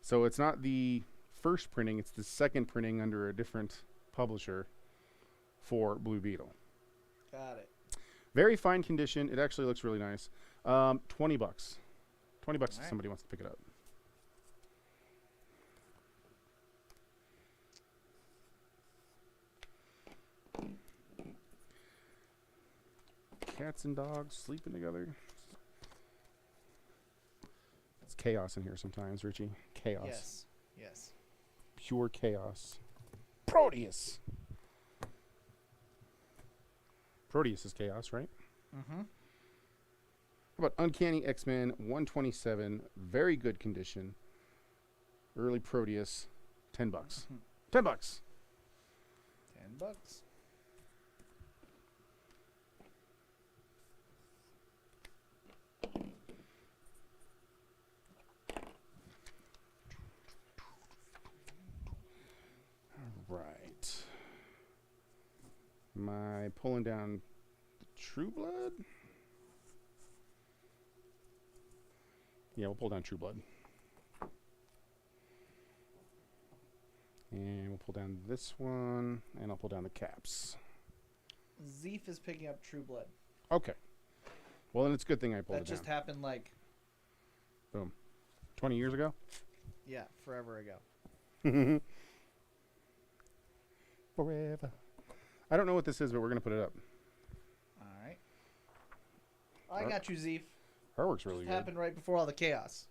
[SPEAKER 2] So it's not the first printing, it's the second printing under a different publisher for Blue Beetle.
[SPEAKER 1] Got it.
[SPEAKER 2] Very fine condition. It actually looks really nice. $20. $20 if
[SPEAKER 1] right.
[SPEAKER 2] somebody wants to pick it up. Cats and dogs sleeping together. It's chaos in here sometimes, Richie. Chaos.
[SPEAKER 1] Yes. Yes.
[SPEAKER 2] Pure chaos. Proteus. Proteus is chaos, right?
[SPEAKER 1] Mm-hmm.
[SPEAKER 2] How about Uncanny X-Men 127? Very good condition. Early Proteus. $10. $10.
[SPEAKER 1] $10.
[SPEAKER 2] Right. Am I pulling down True Blood? Yeah, we'll pull down True Blood. And we'll pull down this one, and I'll pull down the caps.
[SPEAKER 1] Zeef is picking up True Blood.
[SPEAKER 2] Okay. Well, then it's a good thing I pulled
[SPEAKER 1] That
[SPEAKER 2] it
[SPEAKER 1] just
[SPEAKER 2] down.
[SPEAKER 1] happened like,
[SPEAKER 2] Boom. 20 years ago?
[SPEAKER 1] yeah, forever ago.
[SPEAKER 2] Forever. I don't know what this is, but we're going to put it up.
[SPEAKER 1] All right. I got you, Zeef.
[SPEAKER 2] Artwork's really
[SPEAKER 1] It
[SPEAKER 2] good.
[SPEAKER 1] happened right before all the chaos.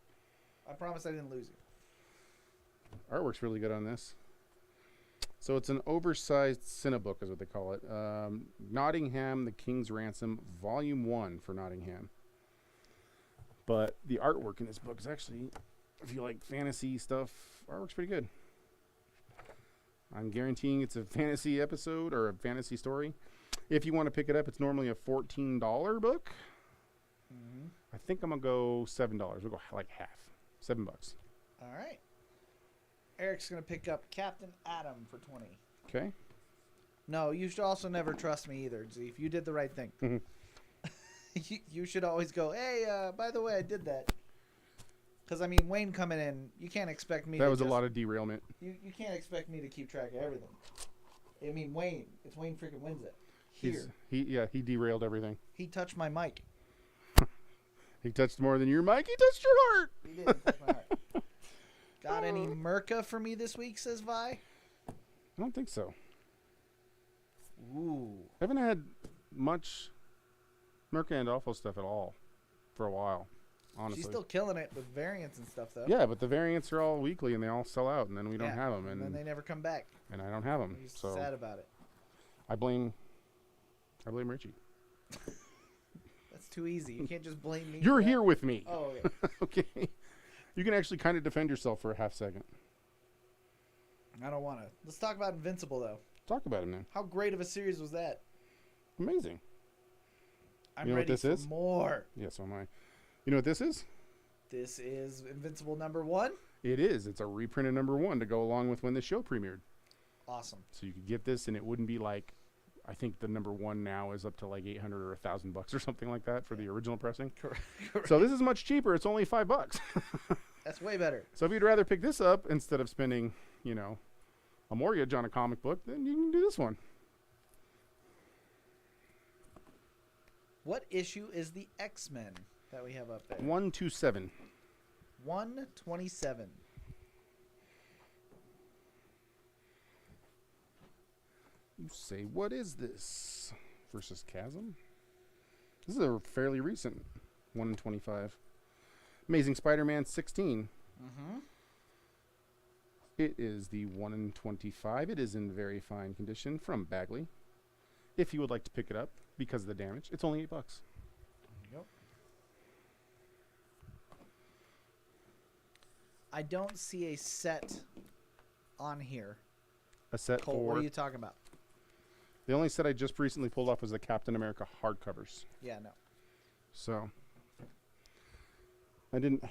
[SPEAKER 1] I promise I didn't lose you.
[SPEAKER 2] Artwork's really good on this. So it's an oversized Cinebook, is what they call it. Nottingham, The King's Ransom, Volume 1 for Nottingham. But the artwork in this book is actually, if you like fantasy stuff, artwork's pretty good. I'm guaranteeing it's a fantasy episode or a fantasy story. If you want to pick it up, it's normally a $14 book.
[SPEAKER 1] Mm-hmm.
[SPEAKER 2] I think I'm going to go $7. We'll go like half. $7.
[SPEAKER 1] All right. Eric's going to pick up Captain Atom for 20.
[SPEAKER 2] Okay.
[SPEAKER 1] No, you should also never trust me either, Zeef. You did the right thing.
[SPEAKER 2] Mhm.
[SPEAKER 1] You should always go, hey, by the way, I did that. Because, I mean, Wayne coming in, you can't expect me
[SPEAKER 2] That
[SPEAKER 1] to
[SPEAKER 2] was a
[SPEAKER 1] just-
[SPEAKER 2] lot of derailment.
[SPEAKER 1] You can't expect me to keep track of everything. I mean, Wayne. It's Wayne freaking wins it. Here.
[SPEAKER 2] He derailed everything.
[SPEAKER 1] He touched my mic.
[SPEAKER 2] He touched more than your mic. He touched your heart.
[SPEAKER 1] He did touch my heart. Got any Merca for me this week, says Vi?
[SPEAKER 2] I don't think so.
[SPEAKER 1] Ooh.
[SPEAKER 2] I haven't had much Merc Gandolfo stuff at all for a while, honestly.
[SPEAKER 1] She's still killing it with variants and stuff, though.
[SPEAKER 2] Yeah, but the variants are all weekly and they all sell out, and then we don't have them,
[SPEAKER 1] and then they never come back.
[SPEAKER 2] and I don't have them.
[SPEAKER 1] He's
[SPEAKER 2] So
[SPEAKER 1] sad about it.
[SPEAKER 2] I blame Richie.
[SPEAKER 1] That's too easy. You can't just blame me.
[SPEAKER 2] You're
[SPEAKER 1] for that.
[SPEAKER 2] here with me.
[SPEAKER 1] Oh, okay.
[SPEAKER 2] Okay. You can actually kind of defend yourself for a half second.
[SPEAKER 1] I don't want to. Let's talk about Invincible, though.
[SPEAKER 2] Talk about him now.
[SPEAKER 1] How great of a series was that?
[SPEAKER 2] Amazing.
[SPEAKER 1] I'm
[SPEAKER 2] You know what
[SPEAKER 1] ready
[SPEAKER 2] this
[SPEAKER 1] for
[SPEAKER 2] is?
[SPEAKER 1] more.
[SPEAKER 2] Yeah, so am I. You know what this is?
[SPEAKER 1] This is Invincible #1.
[SPEAKER 2] It is. It's a reprint of #1 to go along with when the show premiered.
[SPEAKER 1] Awesome.
[SPEAKER 2] So you could get this, and it wouldn't be like, I think the #1 now is up to like $800 or $1,000 or something like that for the original pressing.
[SPEAKER 1] Correct.
[SPEAKER 2] So this is much cheaper. It's only $5.
[SPEAKER 1] That's way better.
[SPEAKER 2] So if you'd rather pick this up instead of spending, a mortgage on a comic book, then you can do this one.
[SPEAKER 1] What issue is the X-Men that we have up there?
[SPEAKER 2] 127.
[SPEAKER 1] 127.
[SPEAKER 2] You say, what is this? Versus Chasm? This is a fairly recent 125. Amazing Spider-Man 16.
[SPEAKER 1] Mm-hmm.
[SPEAKER 2] It is the 125. It is in very fine condition from Bagley. If you would like to pick it up because of the damage, it's only $8.
[SPEAKER 1] Yep. I don't see a set on here.
[SPEAKER 2] A set
[SPEAKER 1] Cole,
[SPEAKER 2] for...
[SPEAKER 1] what are you talking about?
[SPEAKER 2] The only set I just recently pulled off was the Captain America hardcovers.
[SPEAKER 1] Yeah, no.
[SPEAKER 2] So I didn't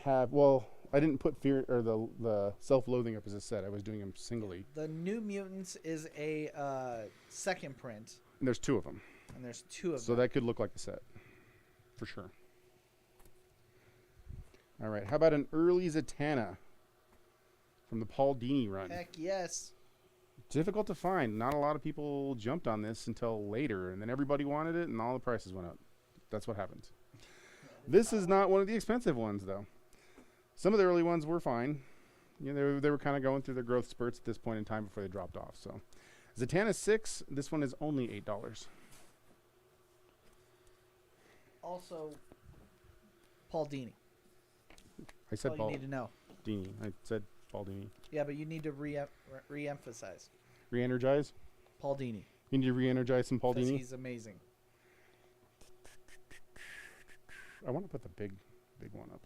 [SPEAKER 2] put Fear or the Self-Loathing up as a set. I was doing them singly.
[SPEAKER 1] The New Mutants is a second print,
[SPEAKER 2] And there's 2 of them.
[SPEAKER 1] and there's 2 of
[SPEAKER 2] So
[SPEAKER 1] them.
[SPEAKER 2] that could look like a set. For sure. All right. How about an early Zatanna from the Paul Dini run?
[SPEAKER 1] Heck yes.
[SPEAKER 2] Difficult to find. Not a lot of people jumped on this until later, and then everybody wanted it, and all the prices went up. That's what happened. This is not one of the expensive ones, though. Some of the early ones were fine. They were kind of going through their growth spurts at this point in time before they dropped off. So, Zatanna 6. This one is only $8.
[SPEAKER 1] Also, Paul Dini.
[SPEAKER 2] I said
[SPEAKER 1] All you
[SPEAKER 2] Paul
[SPEAKER 1] need to know.
[SPEAKER 2] Dini. I said Paul Dini.
[SPEAKER 1] Yeah, but you need to re-emphasize
[SPEAKER 2] Re-energize.
[SPEAKER 1] Paul Dini.
[SPEAKER 2] You need to re-energize some Paul
[SPEAKER 1] Because
[SPEAKER 2] Dini.
[SPEAKER 1] he's amazing.
[SPEAKER 2] I want to put the big one up.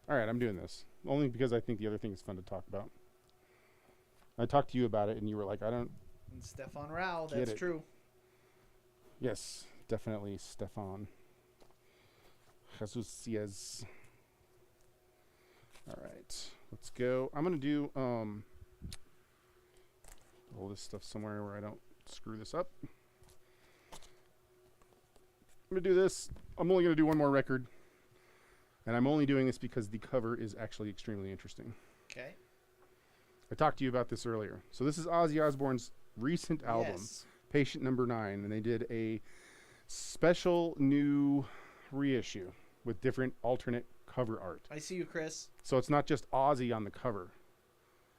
[SPEAKER 2] All right, I'm doing this only because I think the other thing is fun to talk about. I talked to you about it, and you were like, "I don't."
[SPEAKER 1] And Stefan Rao,
[SPEAKER 2] Get
[SPEAKER 1] that's
[SPEAKER 2] it.
[SPEAKER 1] true.
[SPEAKER 2] Yes, definitely Stefan. Jesus Ciez. All right, let's go. I'm gonna do all this stuff somewhere where I don't screw this up. I'm going to do this. I'm only going to do one more record. And I'm only doing this because the cover is actually extremely interesting.
[SPEAKER 1] Okay.
[SPEAKER 2] I talked to you about this earlier. So this is Ozzy Osbourne's recent album,
[SPEAKER 1] Yes.
[SPEAKER 2] Patient Number 9. And they did a special new reissue with different alternate cover art.
[SPEAKER 1] I see you, Chris.
[SPEAKER 2] So it's not just Ozzy on the cover.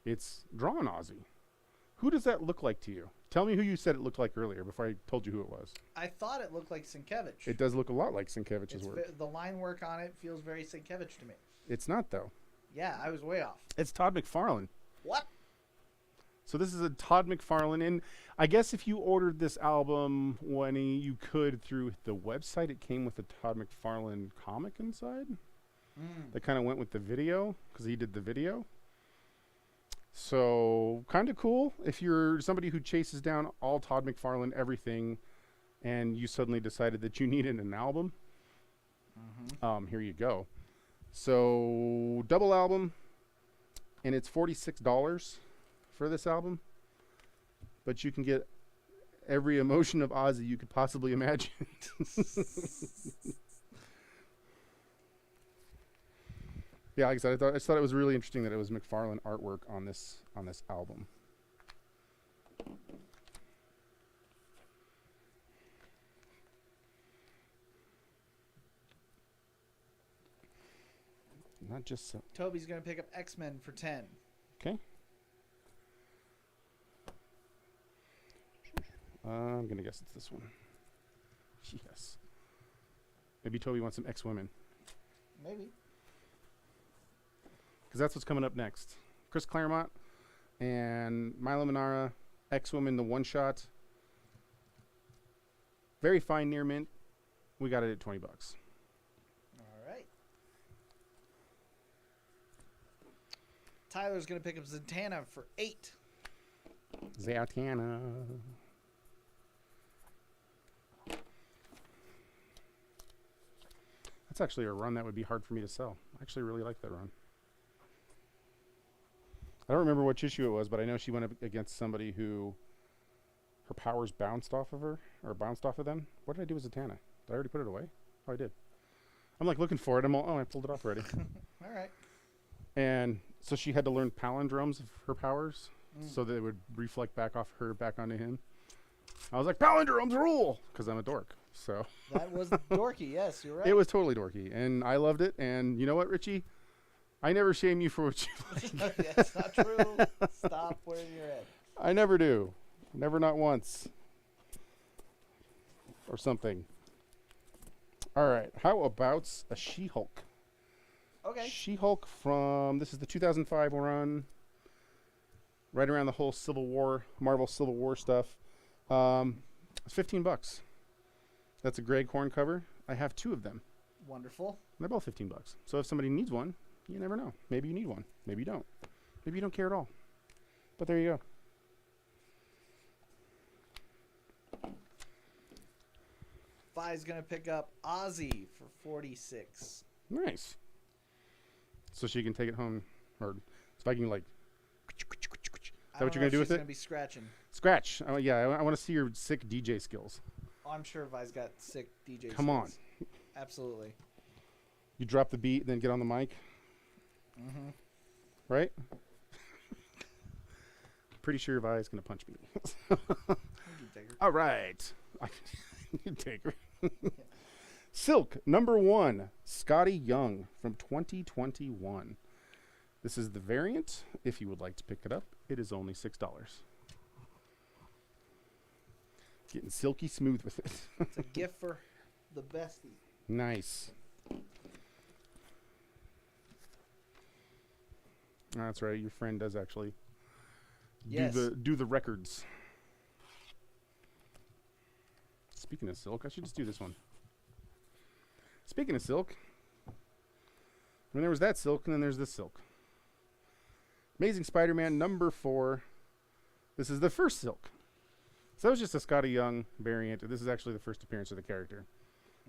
[SPEAKER 2] It's drawn Ozzy. Who does that look like to you? Tell me who you said it looked like earlier before I told you who it was.
[SPEAKER 1] I thought it looked like Sienkiewicz's.
[SPEAKER 2] It does look a lot like Sienkiewicz's work.
[SPEAKER 1] The line work on it feels very Sienkiewicz's to me.
[SPEAKER 2] It's not, though.
[SPEAKER 1] Yeah, I was way off.
[SPEAKER 2] It's Todd McFarlane.
[SPEAKER 1] What?
[SPEAKER 2] So this is a Todd McFarlane. And I guess if you ordered this album when you could through the website, it came with a Todd McFarlane comic inside. That kind of went with the video because he did the video. So kind of cool if you're somebody who chases down all Todd McFarlane everything and you suddenly decided that you needed an album. Here you go. So double album, and it's $46 for this album. But you can get every emotion of Ozzy you could possibly imagine. Yeah, like I said, I just thought it was really interesting that it was McFarlane artwork on this album. Not just so.
[SPEAKER 1] Toby's going to pick up X-Men for 10.
[SPEAKER 2] Okay. I'm going to guess it's this one. Yes. Maybe Toby wants some X-Women.
[SPEAKER 1] Maybe.
[SPEAKER 2] Because that's what's coming up next. Chris Claremont and Milo Manara, X-Women, the one-shot. Very fine near mint. We got it at $20.
[SPEAKER 1] All right. Tyler's going to pick up Zatanna for $8.
[SPEAKER 2] Zatanna. That's actually a run that would be hard for me to sell. I actually really like that run. I don't remember which issue it was, but I know she went up against somebody who her powers bounced off of her, or bounced off of them. What did I do with Zatanna? Did I already put it away? Oh, I did. I'm like looking for it. I'm all, oh, I pulled it off already.
[SPEAKER 1] All right.
[SPEAKER 2] And so she had to learn palindromes of her powers so that it would reflect back off her back onto him. I was like, palindromes rule! Because I'm a dork. So
[SPEAKER 1] That was dorky. Yes, you're right.
[SPEAKER 2] it was totally dorky. And I loved it. And you know what, Richie? I never shame you for what you like.
[SPEAKER 1] That's not true. Stop where you're at.
[SPEAKER 2] I never do. Never, not once. Or something. All right. How about a She-Hulk?
[SPEAKER 1] Okay.
[SPEAKER 2] She-Hulk from, this is the 2005 run. Right around the whole Civil War, Marvel Civil War stuff. It's $15. That's a Greg Horn cover. I have 2 of them.
[SPEAKER 1] Wonderful.
[SPEAKER 2] They're both $15. So if somebody needs one, you never know. Maybe you need one. Maybe you don't. Maybe you don't care at all. But there you go.
[SPEAKER 1] Vi's going to pick up Ozzy for $46.
[SPEAKER 2] Nice. So she can take it home, or so I can like. Is that what you're gonna do with
[SPEAKER 1] She's
[SPEAKER 2] it?
[SPEAKER 1] going to be scratching.
[SPEAKER 2] Scratch. Oh yeah, I want to see your sick DJ skills.
[SPEAKER 1] Oh, I'm sure Vi's got sick DJ
[SPEAKER 2] Come on.
[SPEAKER 1] skills. Absolutely.
[SPEAKER 2] You drop the beat, then get on the mic.
[SPEAKER 1] Mm-hmm.
[SPEAKER 2] Right? Pretty sure Vi's gonna punch me. All right. You take her. Silk, number 1, Scotty Young from 2021. This is the variant. If you would like to pick it up, it is only $6. Getting silky smooth with it.
[SPEAKER 1] It's a gift for the bestie.
[SPEAKER 2] Nice. That's right. Your friend does actually
[SPEAKER 1] Yes.
[SPEAKER 2] do the records. Speaking of silk, I should just do this one. Speaking of silk, I mean, there was that silk, and then there's this silk. Amazing Spider-Man number 4. This is the first silk. So that was just a Scotty Young variant. This is actually the first appearance of the character.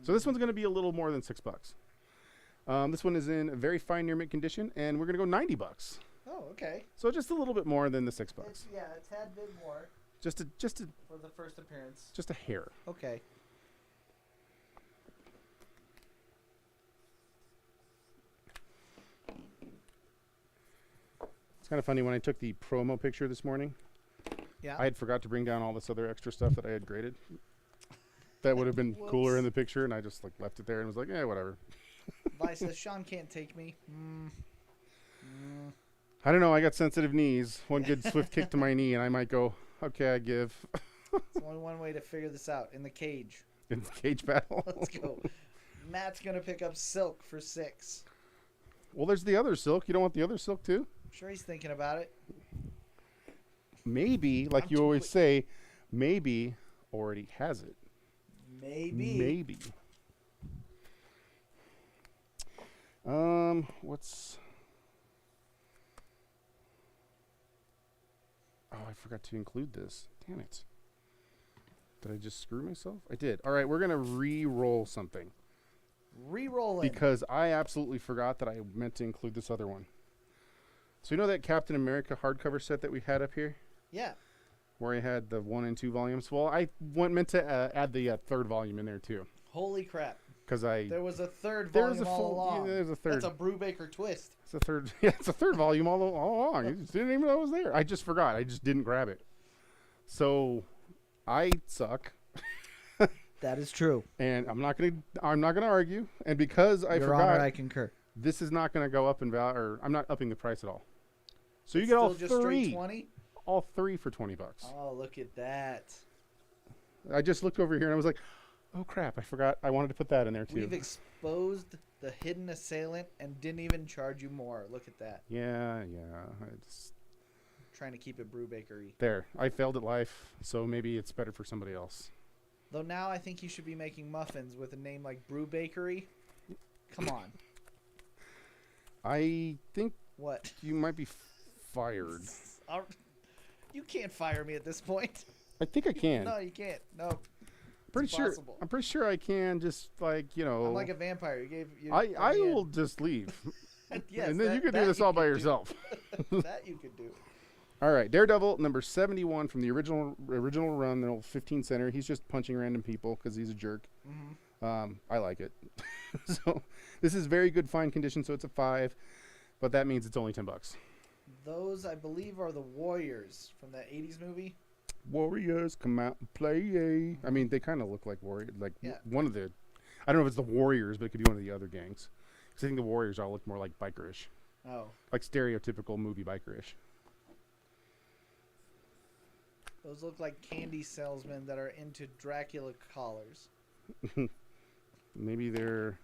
[SPEAKER 2] So this one's going to be a little more than $6. This one is in very fine near mint condition, and we're going to go $90.
[SPEAKER 1] Oh, okay.
[SPEAKER 2] So just a little bit more than the $6.
[SPEAKER 1] It's a tad bit more
[SPEAKER 2] Just
[SPEAKER 1] for the first appearance.
[SPEAKER 2] a hair.
[SPEAKER 1] Okay.
[SPEAKER 2] It's kind of funny when I took the promo picture this morning.
[SPEAKER 1] Yeah.
[SPEAKER 2] I had forgot to bring down all this other extra stuff that I had graded. That would have been cooler in the picture, and I just like left it there and was like, eh, whatever.
[SPEAKER 1] Vi says Sean can't take me.
[SPEAKER 2] I don't know. I got sensitive knees. One good swift kick to my knee, and I might go, okay, I give.
[SPEAKER 1] There's only one way to figure this out. In the cage.
[SPEAKER 2] In the cage battle.
[SPEAKER 1] Let's go. Matt's going to pick up Silk for $6.
[SPEAKER 2] Well, there's the other silk. You don't want the other silk, too?
[SPEAKER 1] I'm sure he's thinking about it.
[SPEAKER 2] Maybe, like you always say, maybe already has it.
[SPEAKER 1] Maybe.
[SPEAKER 2] Maybe. What's... Oh, I forgot to include this. Damn it. Did I just screw myself? I did. All right, we're going to re-roll something.
[SPEAKER 1] Re-rolling.
[SPEAKER 2] Because I absolutely forgot that I meant to include this other one. So you know that Captain America hardcover set that we had up here?
[SPEAKER 1] Yeah.
[SPEAKER 2] Where I had the 1 and 2 volumes? Well, I meant to add the 3rd volume in there, too.
[SPEAKER 1] Holy crap.
[SPEAKER 2] Because
[SPEAKER 1] There was a third
[SPEAKER 2] There
[SPEAKER 1] volume
[SPEAKER 2] was a
[SPEAKER 1] all
[SPEAKER 2] full-
[SPEAKER 1] along.
[SPEAKER 2] yeah, there's a third.
[SPEAKER 1] That's a Brubaker twist.
[SPEAKER 2] It's a third. Yeah, it's a 3rd volume all along. I just didn't even know it was there. I just forgot. I just didn't grab it. So, I suck,
[SPEAKER 1] That is true.
[SPEAKER 2] and I'm not gonna argue. And because I
[SPEAKER 1] Your
[SPEAKER 2] forgot,
[SPEAKER 1] Honor, I concur.
[SPEAKER 2] this is not gonna go up in value, or I'm not upping the price at all. So you
[SPEAKER 1] It's
[SPEAKER 2] get all
[SPEAKER 1] still just straight
[SPEAKER 2] 3,
[SPEAKER 1] 20?
[SPEAKER 2] all 3 for $20.
[SPEAKER 1] Oh, look at that.
[SPEAKER 2] I just looked over here and I was like, oh crap, I forgot I wanted to put that in there too.
[SPEAKER 1] We've exposed the hidden assailant and didn't even charge you more. Look at that.
[SPEAKER 2] yeah. It's
[SPEAKER 1] Trying to keep it brew bakery.
[SPEAKER 2] there. I failed at life, so maybe it's better for somebody else.
[SPEAKER 1] Though now I think you should be making muffins with a name like Brew Bakery. Come on.
[SPEAKER 2] I think
[SPEAKER 1] What?
[SPEAKER 2] you might be fired.
[SPEAKER 1] You can't fire me at this point.
[SPEAKER 2] I think I can.
[SPEAKER 1] No, you can't. No.
[SPEAKER 2] pretty
[SPEAKER 1] it's
[SPEAKER 2] sure.
[SPEAKER 1] impossible.
[SPEAKER 2] I'm pretty sure I can. Just like
[SPEAKER 1] I'm like a vampire.
[SPEAKER 2] I will just leave,
[SPEAKER 1] Yes,
[SPEAKER 2] and then you can do this all by yourself.
[SPEAKER 1] That you could do.
[SPEAKER 2] All right, Daredevil number 71 from the original run, the old 15 center. He's just punching random people because he's a jerk.
[SPEAKER 1] Mm-hmm.
[SPEAKER 2] I like it. So this is very good fine condition, so it's a 5, but that means it's only $10.
[SPEAKER 1] Those, I believe, are the Warriors from that 80s movie.
[SPEAKER 2] Warriors, come out and play. I mean, they kind of look like Warriors. Like
[SPEAKER 1] Yeah.
[SPEAKER 2] one of the, I don't know if it's the Warriors, but it could be one of the other gangs. Because I think the Warriors all look more like bikerish.
[SPEAKER 1] Oh.
[SPEAKER 2] Like stereotypical movie bikerish.
[SPEAKER 1] Those look like candy salesmen that are into Dracula collars.
[SPEAKER 2] Maybe they're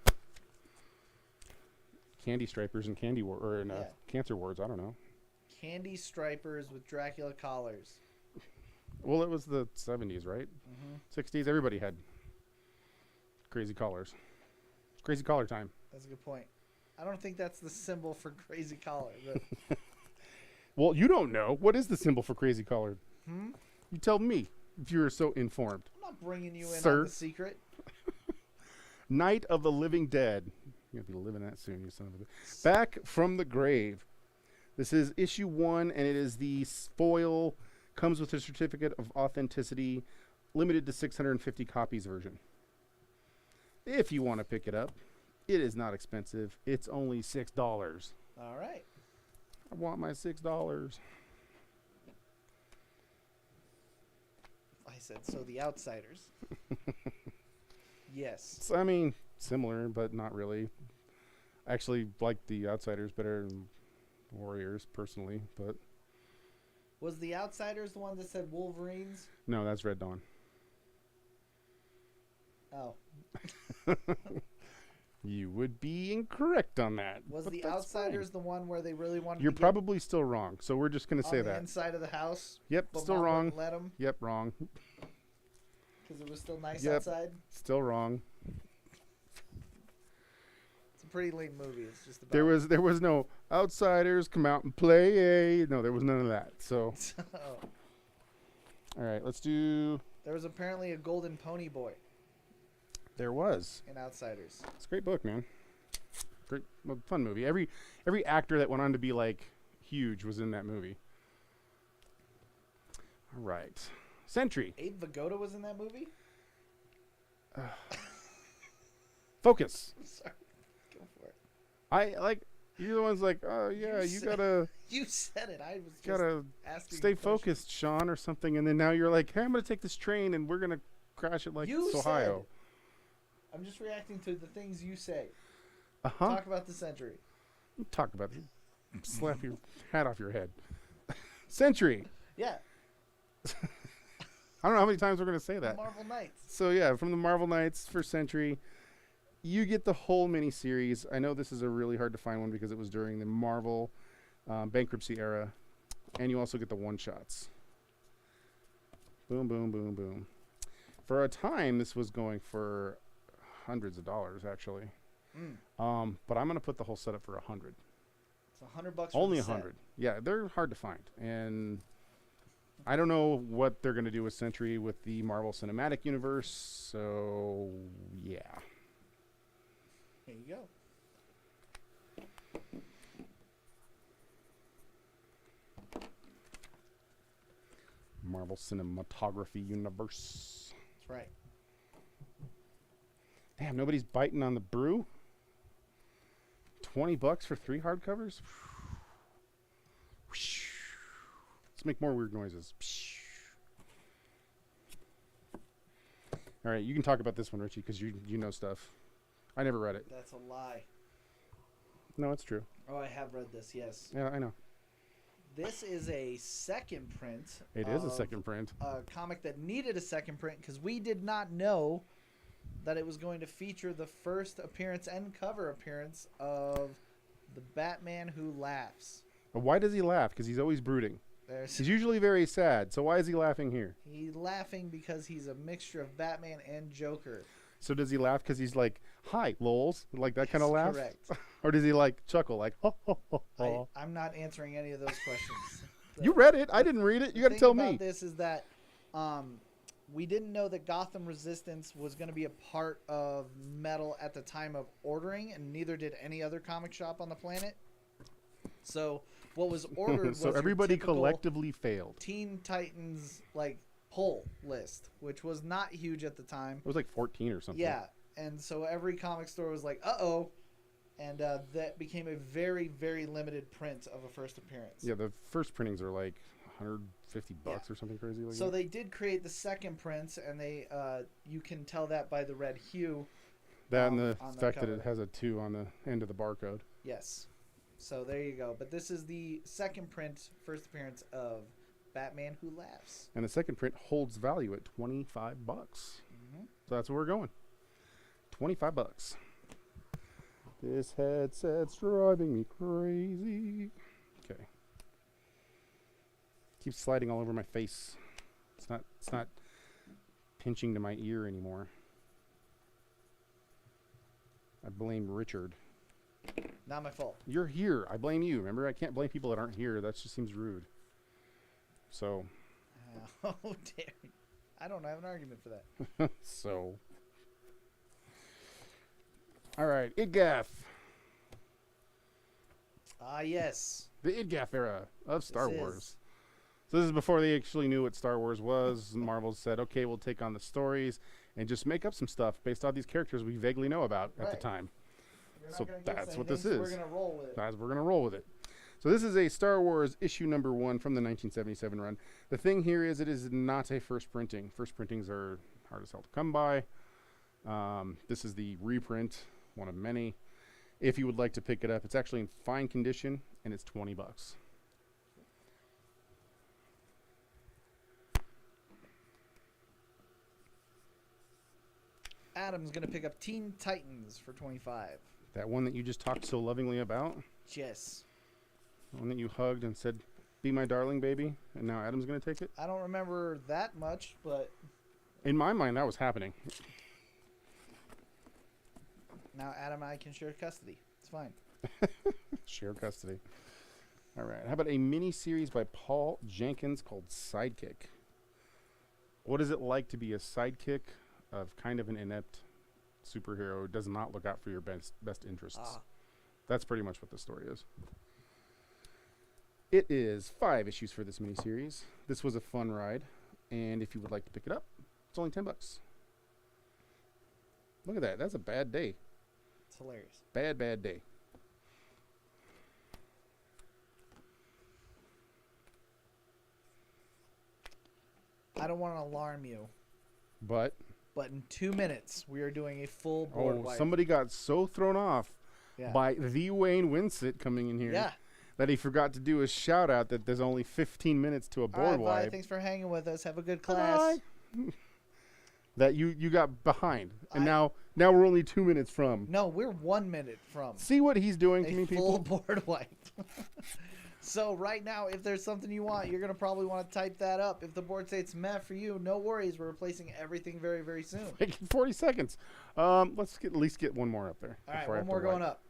[SPEAKER 2] candy stripers and
[SPEAKER 1] Yeah.
[SPEAKER 2] cancer wards. I don't know.
[SPEAKER 1] Candy stripers with Dracula collars.
[SPEAKER 2] Well, it was the 70s, right?
[SPEAKER 1] Mm-hmm.
[SPEAKER 2] 60s. Everybody had crazy collars. It's crazy collar time.
[SPEAKER 1] That's a good point. I don't think that's the symbol for crazy collar. But
[SPEAKER 2] Well, you don't know. What is the symbol for crazy collar?
[SPEAKER 1] Hmm?
[SPEAKER 2] You tell me if you're so informed.
[SPEAKER 1] I'm not bringing you in
[SPEAKER 2] Sir?
[SPEAKER 1] on the secret.
[SPEAKER 2] Night of the Living Dead. You're going to be living that soon, you son of a bitch. Back from the Grave. This is issue 1, and it is the foil, comes with a certificate of authenticity, limited to 650 copies version. If you want to pick it up, it is not expensive. It's only $6.
[SPEAKER 1] All right.
[SPEAKER 2] I want my $6.
[SPEAKER 1] I said, so the Outsiders. Yes.
[SPEAKER 2] So, I mean, similar, but not really. I actually like the Outsiders better than Warriors, personally, but
[SPEAKER 1] Was the Outsiders the one that said Wolverines?
[SPEAKER 2] no, that's Red Dawn.
[SPEAKER 1] Oh.
[SPEAKER 2] You would be incorrect on that.
[SPEAKER 1] Was
[SPEAKER 2] but
[SPEAKER 1] the
[SPEAKER 2] that's
[SPEAKER 1] Outsiders
[SPEAKER 2] fine.
[SPEAKER 1] the one where they really wanted
[SPEAKER 2] You're
[SPEAKER 1] to
[SPEAKER 2] probably still wrong, so we're just going to
[SPEAKER 1] get
[SPEAKER 2] say
[SPEAKER 1] on the
[SPEAKER 2] that.
[SPEAKER 1] inside of the house?
[SPEAKER 2] Yep,
[SPEAKER 1] But
[SPEAKER 2] still
[SPEAKER 1] Mom
[SPEAKER 2] wrong.
[SPEAKER 1] wouldn't let them
[SPEAKER 2] Yep, wrong.
[SPEAKER 1] because it was still nice
[SPEAKER 2] Yep.
[SPEAKER 1] outside?
[SPEAKER 2] Still wrong.
[SPEAKER 1] It's a pretty lame movie. It's just about...
[SPEAKER 2] There was no Outsiders come out and play. No, there was none of that. So,
[SPEAKER 1] Oh.
[SPEAKER 2] all right, let's do.
[SPEAKER 1] There was apparently a golden pony boy
[SPEAKER 2] There was.
[SPEAKER 1] in Outsiders.
[SPEAKER 2] It's a great book, man. Great, well, fun movie. Every actor that went on to be like huge was in that movie. All right, Sentry.
[SPEAKER 1] Abe Vigoda was in that movie?
[SPEAKER 2] Focus.
[SPEAKER 1] I'm sorry. Go for it.
[SPEAKER 2] I like. You're the ones like, oh yeah, you
[SPEAKER 1] said-
[SPEAKER 2] gotta
[SPEAKER 1] You said it. I was just
[SPEAKER 2] gotta
[SPEAKER 1] asking.
[SPEAKER 2] stay
[SPEAKER 1] a question.
[SPEAKER 2] focused, Sean, or something. And then now you're like, hey, I'm gonna take this train and we're gonna crash it like
[SPEAKER 1] You
[SPEAKER 2] Ohio.
[SPEAKER 1] said. I'm just reacting to the things you say.
[SPEAKER 2] Uh-huh.
[SPEAKER 1] Talk about the Century.
[SPEAKER 2] Talk about it. Slap your hat off your head. Sentry.
[SPEAKER 1] Yeah.
[SPEAKER 2] I don't know how many times we're going to say
[SPEAKER 1] The
[SPEAKER 2] that.
[SPEAKER 1] Marvel Knights.
[SPEAKER 2] So, yeah, from the Marvel Knights for Sentry, you get the whole mini-series. I know this is a really hard to find one because it was during the Marvel bankruptcy era. And you also get the one-shots. Boom, boom, boom, boom. For a time, this was going for hundreds of dollars, actually. But I'm going to put the whole setup for $100.
[SPEAKER 1] It's $100.
[SPEAKER 2] Only
[SPEAKER 1] for the set.
[SPEAKER 2] 100. Yeah, they're hard to find. And I don't know what they're going to do with Sentry with the Marvel Cinematic Universe. So, yeah.
[SPEAKER 1] There you go.
[SPEAKER 2] Marvel Cinematography Universe.
[SPEAKER 1] That's right.
[SPEAKER 2] Damn, nobody's biting on the brew. $20 for 3 hardcovers? Let's make more weird noises. All right, you can talk about this one, Richie, because you know stuff. I never read it.
[SPEAKER 1] That's a lie.
[SPEAKER 2] No, it's true.
[SPEAKER 1] Oh, I have read this. Yes.
[SPEAKER 2] Yeah, I know.
[SPEAKER 1] This is a second print.
[SPEAKER 2] It is a
[SPEAKER 1] of
[SPEAKER 2] second print.
[SPEAKER 1] A comic that needed a second print because we did not know that it was going to feature the first appearance and cover appearance of the Batman Who Laughs.
[SPEAKER 2] But why does he laugh? Because he's always brooding. He's usually very sad. So why is he laughing here?
[SPEAKER 1] He's laughing because he's a mixture of Batman and Joker.
[SPEAKER 2] So does he laugh because he's like, hi, lols? Like that kind of laugh?
[SPEAKER 1] Correct.
[SPEAKER 2] Or does he like chuckle like, ho, ho, ho, ho?
[SPEAKER 1] I'm not answering any of those questions.
[SPEAKER 2] You read it. I didn't read it. You got to tell
[SPEAKER 1] The thing
[SPEAKER 2] me.
[SPEAKER 1] about this is that we didn't know that Gotham Resistance was going to be a part of Metal at the time of ordering, and neither did any other comic shop on the planet. So what was ordered was
[SPEAKER 2] So
[SPEAKER 1] your
[SPEAKER 2] everybody
[SPEAKER 1] typical
[SPEAKER 2] collectively failed.
[SPEAKER 1] Teen Titans like pull list, which was not huge at the time.
[SPEAKER 2] It was like 14 or something.
[SPEAKER 1] Yeah, and so every comic store was like, "Uh-oh," and that became a very, very limited print of a first appearance.
[SPEAKER 2] Yeah, the first printings are like $150 or something crazy like
[SPEAKER 1] So
[SPEAKER 2] that.
[SPEAKER 1] they did create the second prints, and they you can tell that by the red hue.
[SPEAKER 2] That and the
[SPEAKER 1] on the
[SPEAKER 2] fact that
[SPEAKER 1] cover.
[SPEAKER 2] it has a 2 on the end of the barcode.
[SPEAKER 1] Yes. So there you go. But this is the second print, first appearance of Batman Who Laughs.
[SPEAKER 2] And the second print holds value at $25.
[SPEAKER 1] Mm-hmm.
[SPEAKER 2] So that's where we're going. $25. This headset's driving me crazy. Okay. Keeps sliding all over my face. It's not pinching to my ear anymore. I blame Richard.
[SPEAKER 1] Not my fault.
[SPEAKER 2] You're here. I blame you. Remember, I can't blame people that aren't here. That just seems rude. So.
[SPEAKER 1] Oh, dare you. I don't have an argument for that.
[SPEAKER 2] So. All right, IDGAF.
[SPEAKER 1] Ah, yes.
[SPEAKER 2] The IDGAF era of Star
[SPEAKER 1] This
[SPEAKER 2] Wars.
[SPEAKER 1] is.
[SPEAKER 2] So this is before they actually knew what Star Wars was. Marvel said, okay, we'll take on the stories and just make up some stuff based on these characters we vaguely know about at the
[SPEAKER 1] Right.
[SPEAKER 2] time.
[SPEAKER 1] You're not
[SPEAKER 2] So
[SPEAKER 1] gonna give us
[SPEAKER 2] that's what
[SPEAKER 1] anything,
[SPEAKER 2] this
[SPEAKER 1] so
[SPEAKER 2] is.
[SPEAKER 1] We're going to roll with it.
[SPEAKER 2] Guys, we're going to roll with it. So this is a Star Wars issue number 1 from the 1977 run. The thing here is it is not a first printing. First printings are hard as hell to come by. This is the reprint, one of many. If you would like to pick it up, it's actually in fine condition, and it's $20.
[SPEAKER 1] Adam's going to pick up Teen Titans for 25.
[SPEAKER 2] That one that you just talked so lovingly about,
[SPEAKER 1] Yes.
[SPEAKER 2] the one that you hugged and said, be my darling baby, and now Adam's going to take it.
[SPEAKER 1] I don't remember that much, but
[SPEAKER 2] In my mind, that was happening.
[SPEAKER 1] now Adam and I can share custody. It's fine.
[SPEAKER 2] Share custody. All right. How about a mini series by Paul Jenkins called Sidekick? What is it like to be a sidekick of kind of an inept superhero who does not look out for your best interests?
[SPEAKER 1] Ah.
[SPEAKER 2] That's pretty much what the story is. It is 5 issues for this miniseries. This was a fun ride, and if you would like to pick it up, it's only $10. Look at that. That's a bad day.
[SPEAKER 1] It's hilarious.
[SPEAKER 2] Bad day.
[SPEAKER 1] I don't want to alarm you,
[SPEAKER 2] But,
[SPEAKER 1] but in 2 minutes, we are doing a full board wipe.
[SPEAKER 2] somebody got so thrown off
[SPEAKER 1] Yeah.
[SPEAKER 2] by the Wayne Winsett coming in here
[SPEAKER 1] Yeah.
[SPEAKER 2] that he forgot to do a shout out that there's only 15 minutes to a
[SPEAKER 1] All
[SPEAKER 2] board
[SPEAKER 1] right, bye.
[SPEAKER 2] wipe.
[SPEAKER 1] Thanks for hanging with us. Have a good class.
[SPEAKER 2] Bye. That you got behind, and
[SPEAKER 1] I-
[SPEAKER 2] now we're only 2 minutes from.
[SPEAKER 1] No, we're 1 minute from
[SPEAKER 2] See what he's doing to
[SPEAKER 1] a
[SPEAKER 2] me,
[SPEAKER 1] full
[SPEAKER 2] people.
[SPEAKER 1] board wipe. So right now, if there's something you want, you're going to probably want to type that up. If the board says it's meh for you, no worries. We're replacing everything very, very soon.
[SPEAKER 2] Like 40 seconds. Let's at least get one more up there.
[SPEAKER 1] All right,
[SPEAKER 2] before I
[SPEAKER 1] one
[SPEAKER 2] have to
[SPEAKER 1] more going
[SPEAKER 2] wipe.
[SPEAKER 1] up.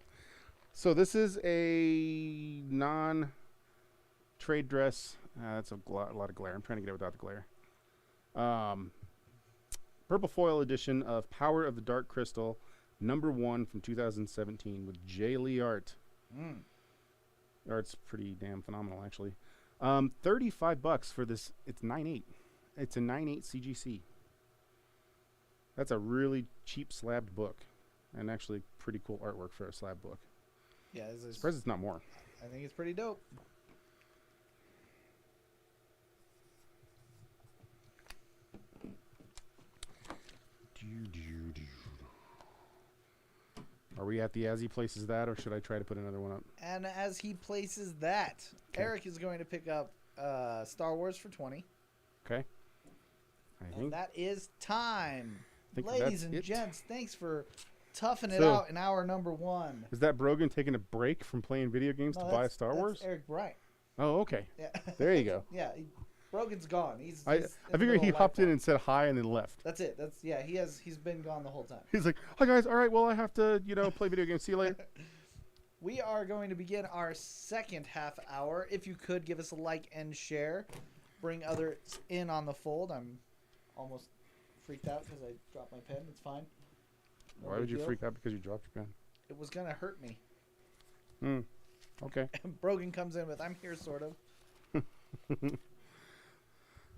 [SPEAKER 2] So this is a non-trade dress. That's a lot of glare. I'm trying to get it without the glare. Purple foil edition of Power of the Dark Crystal, number 1 from 2017 with Jay Lee art.
[SPEAKER 1] Mm.
[SPEAKER 2] Art's pretty damn phenomenal, actually. $35 for this. It's 9.8. It's a 9.8 CGC. That's a really cheap slabbed book, and actually pretty cool artwork for a slab book.
[SPEAKER 1] Yeah, this is,
[SPEAKER 2] Surprised it's not more.
[SPEAKER 1] I think it's pretty dope.
[SPEAKER 2] Are we we at the as he places that, or should I try to put another one up?
[SPEAKER 1] And as he places that,
[SPEAKER 2] Okay.
[SPEAKER 1] Eric is going to pick up Star Wars for 20.
[SPEAKER 2] Okay. I
[SPEAKER 1] And
[SPEAKER 2] think
[SPEAKER 1] that is time.
[SPEAKER 2] think
[SPEAKER 1] Ladies
[SPEAKER 2] that's
[SPEAKER 1] and
[SPEAKER 2] it.
[SPEAKER 1] gents, thanks for toughing it
[SPEAKER 2] So-
[SPEAKER 1] out in hour number 1.
[SPEAKER 2] is that Brogan taking a break from playing video games
[SPEAKER 1] No,
[SPEAKER 2] to buy
[SPEAKER 1] that's-
[SPEAKER 2] Star
[SPEAKER 1] that's
[SPEAKER 2] Wars?
[SPEAKER 1] Eric Bryant.
[SPEAKER 2] Oh, okay.
[SPEAKER 1] Yeah.
[SPEAKER 2] There you go.
[SPEAKER 1] Yeah, Brogan's gone. He's
[SPEAKER 2] I
[SPEAKER 1] in the
[SPEAKER 2] figured
[SPEAKER 1] middle
[SPEAKER 2] he
[SPEAKER 1] of
[SPEAKER 2] hopped in
[SPEAKER 1] life
[SPEAKER 2] and said hi and then left.
[SPEAKER 1] That's it. He's been gone the whole time.
[SPEAKER 2] He's like, "Hi guys, all right. Well, I have to, play video games. See you later."
[SPEAKER 1] We are going to begin our second half hour. If you could give us a like and share, bring others in on the fold. I'm almost freaked out because I dropped my pen. It's fine. No
[SPEAKER 2] Why
[SPEAKER 1] big
[SPEAKER 2] would you
[SPEAKER 1] deal.
[SPEAKER 2] freak out because you dropped your pen?
[SPEAKER 1] It was gonna hurt me.
[SPEAKER 2] Okay.
[SPEAKER 1] And Brogan comes in with, "I'm here, sort of."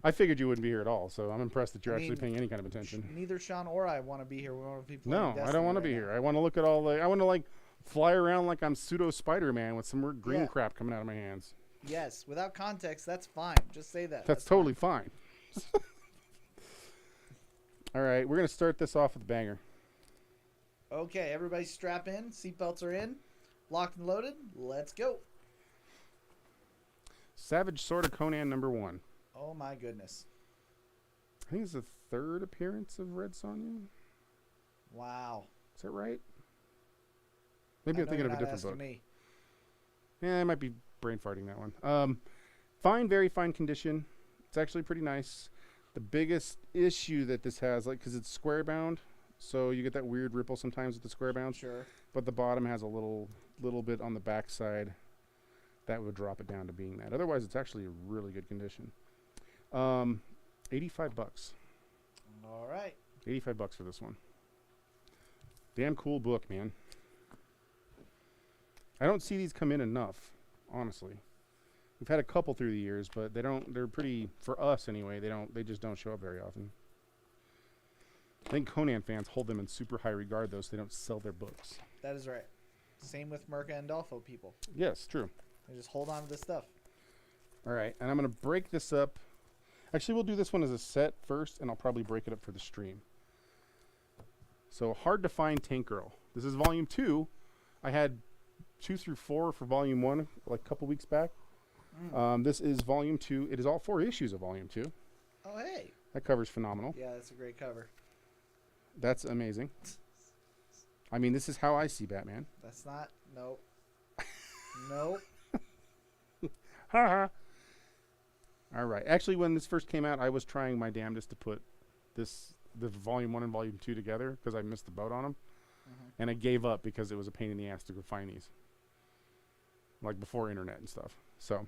[SPEAKER 2] I figured you wouldn't be here at all, so I'm impressed that you're
[SPEAKER 1] I mean,
[SPEAKER 2] actually paying any kind of attention.
[SPEAKER 1] Neither Sean or I want to be here. We want to be playing
[SPEAKER 2] No, I
[SPEAKER 1] Destiny
[SPEAKER 2] don't want to
[SPEAKER 1] right
[SPEAKER 2] be
[SPEAKER 1] now.
[SPEAKER 2] here. I want to look at all the. I want to fly around like I'm pseudo Spider-Man with some weird green
[SPEAKER 1] Yeah.
[SPEAKER 2] crap coming out of my hands.
[SPEAKER 1] Yes, without context, that's fine. Just say that.
[SPEAKER 2] That's totally fine. All right, we're gonna start this off with a banger.
[SPEAKER 1] Okay, everybody strap in. Seatbelts are in. Locked and loaded. Let's go.
[SPEAKER 2] Savage Sword of Conan #1.
[SPEAKER 1] Oh my goodness.
[SPEAKER 2] I think it's the third appearance of Red Sonja.
[SPEAKER 1] Wow.
[SPEAKER 2] Is that right? Maybe
[SPEAKER 1] I
[SPEAKER 2] I'm
[SPEAKER 1] know
[SPEAKER 2] thinking
[SPEAKER 1] you're
[SPEAKER 2] of a
[SPEAKER 1] not
[SPEAKER 2] different
[SPEAKER 1] asking
[SPEAKER 2] book.
[SPEAKER 1] me.
[SPEAKER 2] Yeah, I might be brain farting that one. Fine, very fine condition. It's actually pretty nice. The biggest issue that this has, because it's square bound, so you get that weird ripple sometimes with the square bound.
[SPEAKER 1] Sure.
[SPEAKER 2] But the bottom has a little bit on the back side that would drop it down to being that. Otherwise, it's actually a really good condition. $85.
[SPEAKER 1] All right.
[SPEAKER 2] $85 for this one. Damn cool book, man. I don't see these come in enough, honestly. We've had a couple through the years, but they're pretty, for us anyway, they just don't show up very often. I think Conan fans hold them in super high regard, though, so they don't sell their books.
[SPEAKER 1] That is right. Same with Merca and Dolfo people.
[SPEAKER 2] Yes, true.
[SPEAKER 1] They just hold on to this stuff.
[SPEAKER 2] All right, and I'm going to break this up. Actually, we'll do this one as a set first, and I'll probably break it up for the stream. So, Hard to Find Tank Girl. This is Volume 2. I had 2 through 4 for Volume 1 like a couple weeks back. This is Volume 2. It is all 4 issues of Volume 2.
[SPEAKER 1] Oh, hey.
[SPEAKER 2] That cover's phenomenal.
[SPEAKER 1] Yeah, that's a great cover.
[SPEAKER 2] That's amazing. I mean, this is how I see Batman.
[SPEAKER 1] That's not... Nope. Nope.
[SPEAKER 2] Ha ha. All right. Actually, when this first came out, I was trying my damnedest to put the Volume 1 and Volume 2 together because I missed the boat on them. And I gave up because it was a pain in the ass to go find these. Like before internet and stuff. So,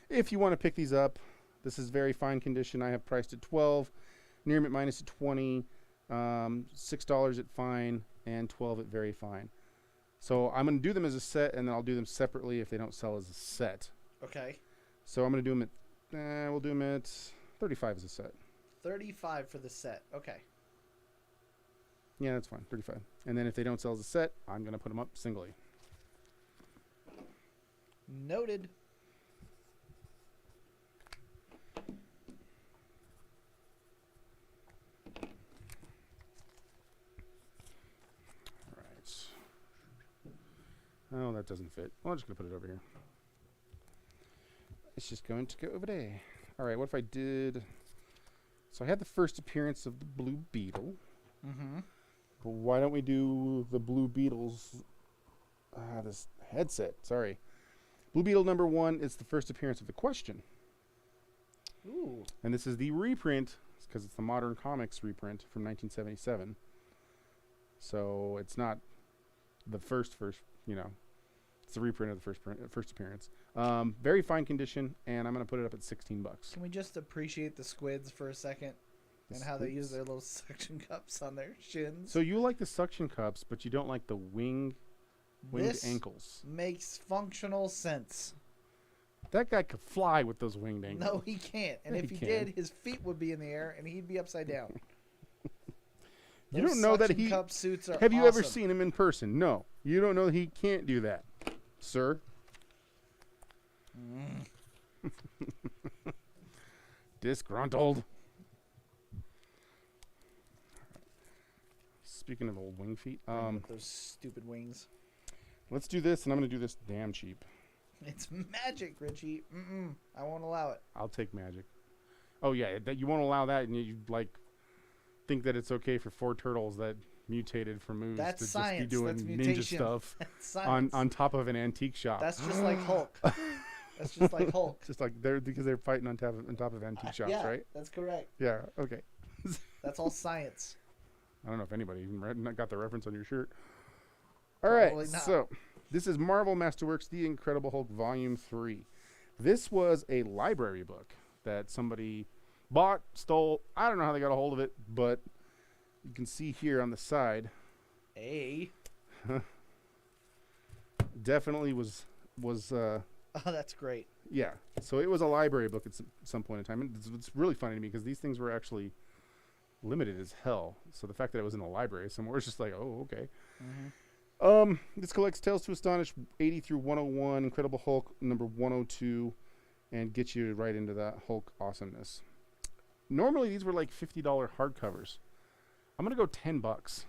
[SPEAKER 2] if you want to pick these up, this is very fine condition. I have priced at $12, Near Mint Minus at $20, $6 at fine, and $12 at very fine. So I'm going to do them as a set, and then I'll do them separately if they don't sell as a set.
[SPEAKER 1] Okay.
[SPEAKER 2] So I'm going to do them at, we'll do them at $35 as a set.
[SPEAKER 1] 35 for the set. Okay.
[SPEAKER 2] Yeah, that's fine, $35. And then if they don't sell as a set, I'm going to put them up singly.
[SPEAKER 1] Noted.
[SPEAKER 2] All right. Oh, that doesn't fit. Well, I'm just going to put it over here. It's just going to go over there. All right, what if I did... So I had the first appearance of the Blue Beetle.
[SPEAKER 1] Mm-hmm.
[SPEAKER 2] But why don't we do the Blue Beetle's... this headset, sorry. Blue Beetle #1 is the first appearance of the Question.
[SPEAKER 1] Ooh.
[SPEAKER 2] And this is the reprint, because it's the Modern Comics reprint from 1977. So it's not the first, it's the reprint of the first appearance. Very fine condition, and I'm going to put it up at $16.
[SPEAKER 1] Can we just appreciate the squids for a second? And how they use their little suction cups on their shins?
[SPEAKER 2] So you like the suction cups, but you don't like the winged
[SPEAKER 1] This
[SPEAKER 2] ankles.
[SPEAKER 1] makes functional sense.
[SPEAKER 2] That guy could fly with those winged ankles.
[SPEAKER 1] No, he can't. And
[SPEAKER 2] Yeah,
[SPEAKER 1] if
[SPEAKER 2] he
[SPEAKER 1] he
[SPEAKER 2] can.
[SPEAKER 1] did, his feet would be in the air and he'd be upside down.
[SPEAKER 2] You
[SPEAKER 1] Those
[SPEAKER 2] don't know that
[SPEAKER 1] suction
[SPEAKER 2] he...
[SPEAKER 1] cup suits are
[SPEAKER 2] Have you ever
[SPEAKER 1] awesome.
[SPEAKER 2] seen him in person? No. You don't know that he can't do that, sir. Disgruntled. Speaking of old wing feet,
[SPEAKER 1] With those stupid wings.
[SPEAKER 2] let's do this, and I'm going to do this damn cheap.
[SPEAKER 1] It's magic, Richie. I won't allow it.
[SPEAKER 2] I'll take magic. Oh yeah, that you won't allow that, and you like think that it's okay for 4 turtles that mutated from moose
[SPEAKER 1] That's
[SPEAKER 2] to
[SPEAKER 1] science.
[SPEAKER 2] just be doing
[SPEAKER 1] That's
[SPEAKER 2] ninja
[SPEAKER 1] mutation.
[SPEAKER 2] stuff
[SPEAKER 1] That's science.
[SPEAKER 2] on top of an antique shop.
[SPEAKER 1] That's just like Hulk. That's just like Hulk.
[SPEAKER 2] Just like because they're fighting on top of antique shops,
[SPEAKER 1] Yeah,
[SPEAKER 2] right?
[SPEAKER 1] that's correct.
[SPEAKER 2] Yeah. Okay.
[SPEAKER 1] That's all science.
[SPEAKER 2] I don't know if anybody even got the reference on your shirt. All right,
[SPEAKER 1] Probably not.
[SPEAKER 2] so this is Marvel Masterworks The Incredible Hulk Volume 3. This was a library book that somebody bought, stole. I don't know how they got a hold of it, but you can see here on the side, definitely was
[SPEAKER 1] Oh, that's great.
[SPEAKER 2] yeah. So it was a library book at some point in time. And it's really funny to me because these things were actually limited as hell. So the fact that it was in a library somewhere is just like, oh, okay. This collects Tales to Astonish 80 through 101, Incredible Hulk number 102, and gets you right into that Hulk awesomeness. Normally these were like $50 hardcovers. I'm gonna go $10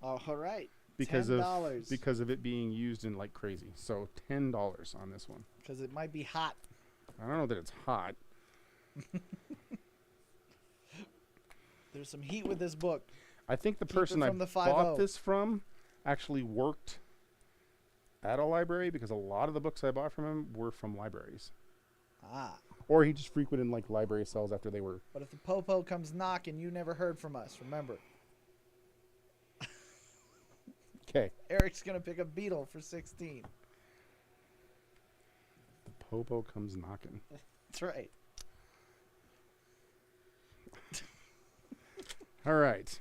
[SPEAKER 1] Oh, all right.
[SPEAKER 2] because
[SPEAKER 1] $10.
[SPEAKER 2] because of it being used in like crazy. So $10 on this one.
[SPEAKER 1] Because it might be hot.
[SPEAKER 2] I don't know that it's hot.
[SPEAKER 1] There's some heat with this book.
[SPEAKER 2] I think the
[SPEAKER 1] Keep
[SPEAKER 2] person
[SPEAKER 1] it
[SPEAKER 2] I
[SPEAKER 1] from the
[SPEAKER 2] bought
[SPEAKER 1] 5-0.
[SPEAKER 2] this from actually worked at a library because a lot of the books I bought from him were from libraries.
[SPEAKER 1] Ah.
[SPEAKER 2] Or he just frequented like library cells after they were.
[SPEAKER 1] But if the popo comes knocking, you never heard from us. Remember,
[SPEAKER 2] Okay.
[SPEAKER 1] Eric's going to pick a beetle for 16.
[SPEAKER 2] Popo comes knocking.
[SPEAKER 1] That's right.
[SPEAKER 2] All right.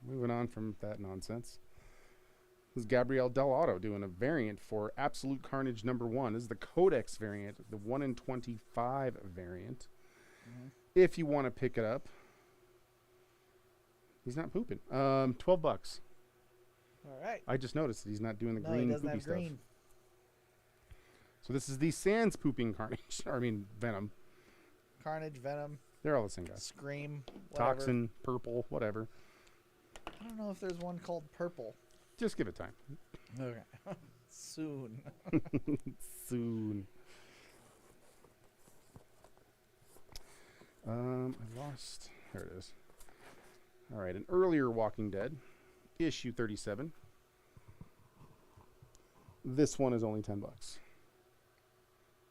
[SPEAKER 2] Moving on from that nonsense. This is Gabrielle Dell'Otto doing a variant for Absolute Carnage number 1. This is the Codex variant, the 1 in 25 variant. If you want to pick it up. He's not pooping. $12.
[SPEAKER 1] All right.
[SPEAKER 2] I just noticed that he's not doing the
[SPEAKER 1] No,
[SPEAKER 2] green
[SPEAKER 1] he doesn't
[SPEAKER 2] poopy
[SPEAKER 1] have
[SPEAKER 2] stuff.
[SPEAKER 1] green.
[SPEAKER 2] So this is the Sans pooping Carnage. Venom.
[SPEAKER 1] Carnage, Venom,
[SPEAKER 2] They're all the same guys.
[SPEAKER 1] Scream, whatever.
[SPEAKER 2] Toxin, purple, whatever.
[SPEAKER 1] I don't know if there's one called Purple.
[SPEAKER 2] Just give it time.
[SPEAKER 1] Okay. Soon.
[SPEAKER 2] Soon. I lost. There it is. All right, an earlier Walking Dead, issue 37. This one is only $10.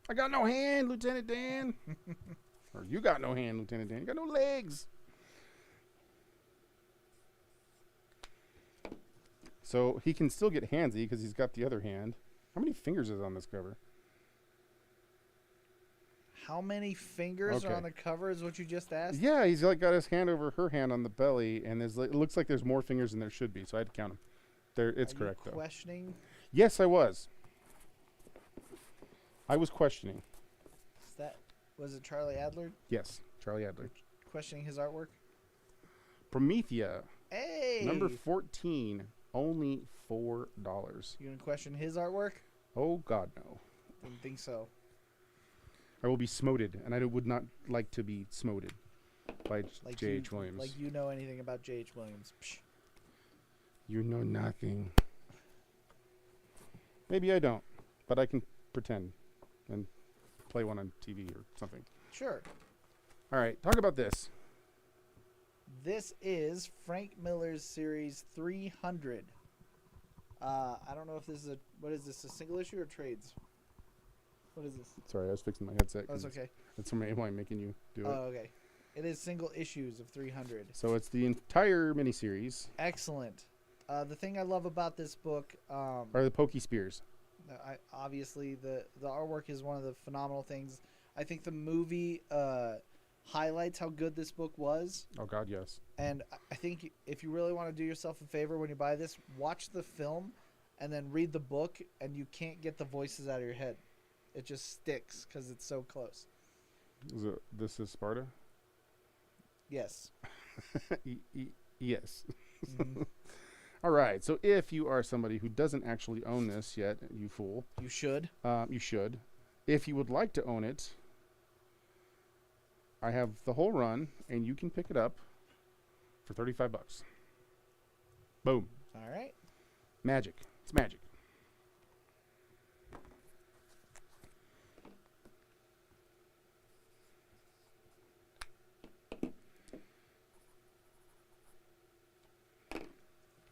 [SPEAKER 2] I got no hand, Lieutenant Dan. Or you got no hand, Lieutenant Dan. You got no legs. So he can still get handsy because he's got the other hand. How many fingers is on this cover?
[SPEAKER 1] How many fingers
[SPEAKER 2] Okay.
[SPEAKER 1] are on the cover is what you just asked?
[SPEAKER 2] Yeah, he's like got his hand over her hand on the belly, and there's it looks like there's more fingers than there should be. So I had to count them. There, it's
[SPEAKER 1] Are
[SPEAKER 2] correct
[SPEAKER 1] you
[SPEAKER 2] though.
[SPEAKER 1] questioning?
[SPEAKER 2] Yes, I was. I was questioning.
[SPEAKER 1] Is that, was it Charlie Adler
[SPEAKER 2] Yes, Charlie Adler.
[SPEAKER 1] questioning his artwork?
[SPEAKER 2] Promethea,
[SPEAKER 1] Hey!
[SPEAKER 2] number 14, only $4.
[SPEAKER 1] You gonna question his artwork?
[SPEAKER 2] Oh God, no!
[SPEAKER 1] Didn't think so.
[SPEAKER 2] I will be smoted, and I would not like to be smoted by
[SPEAKER 1] Like
[SPEAKER 2] J.H.
[SPEAKER 1] you,
[SPEAKER 2] Williams.
[SPEAKER 1] Like you know anything about J.H. Williams. Psh.
[SPEAKER 2] You know nothing. Maybe I don't, but I can pretend and play one on TV or something.
[SPEAKER 1] Sure.
[SPEAKER 2] All right, talk about this.
[SPEAKER 1] This is Frank Miller's series 300. I don't know if this is what is this, a single issue or trades? What is this?
[SPEAKER 2] Sorry, I was fixing my headset.
[SPEAKER 1] Oh, it's
[SPEAKER 2] 'cause
[SPEAKER 1] okay.
[SPEAKER 2] That's from why I'm making you do
[SPEAKER 1] Oh,
[SPEAKER 2] it.
[SPEAKER 1] okay. It is single issues of 300.
[SPEAKER 2] So it's the entire miniseries.
[SPEAKER 1] Excellent. The thing I love about this book,
[SPEAKER 2] Are the Pokey Spears?
[SPEAKER 1] obviously the artwork is one of the phenomenal things. I think the movie highlights how good this book was.
[SPEAKER 2] Oh God, yes.
[SPEAKER 1] And I think if you really want to do yourself a favor when you buy this, watch the film and then read the book, and you can't get the voices out of your head. It just sticks because it's so close.
[SPEAKER 2] This is Sparta?
[SPEAKER 1] Yes.
[SPEAKER 2] Yes.
[SPEAKER 1] Mhm.
[SPEAKER 2] All right, so if you are somebody who doesn't actually own this yet, you fool,
[SPEAKER 1] You should.
[SPEAKER 2] you should. If you would like to own it, I have the whole run, and you can pick it up for $35. Boom.
[SPEAKER 1] All right.
[SPEAKER 2] Magic. It's magic.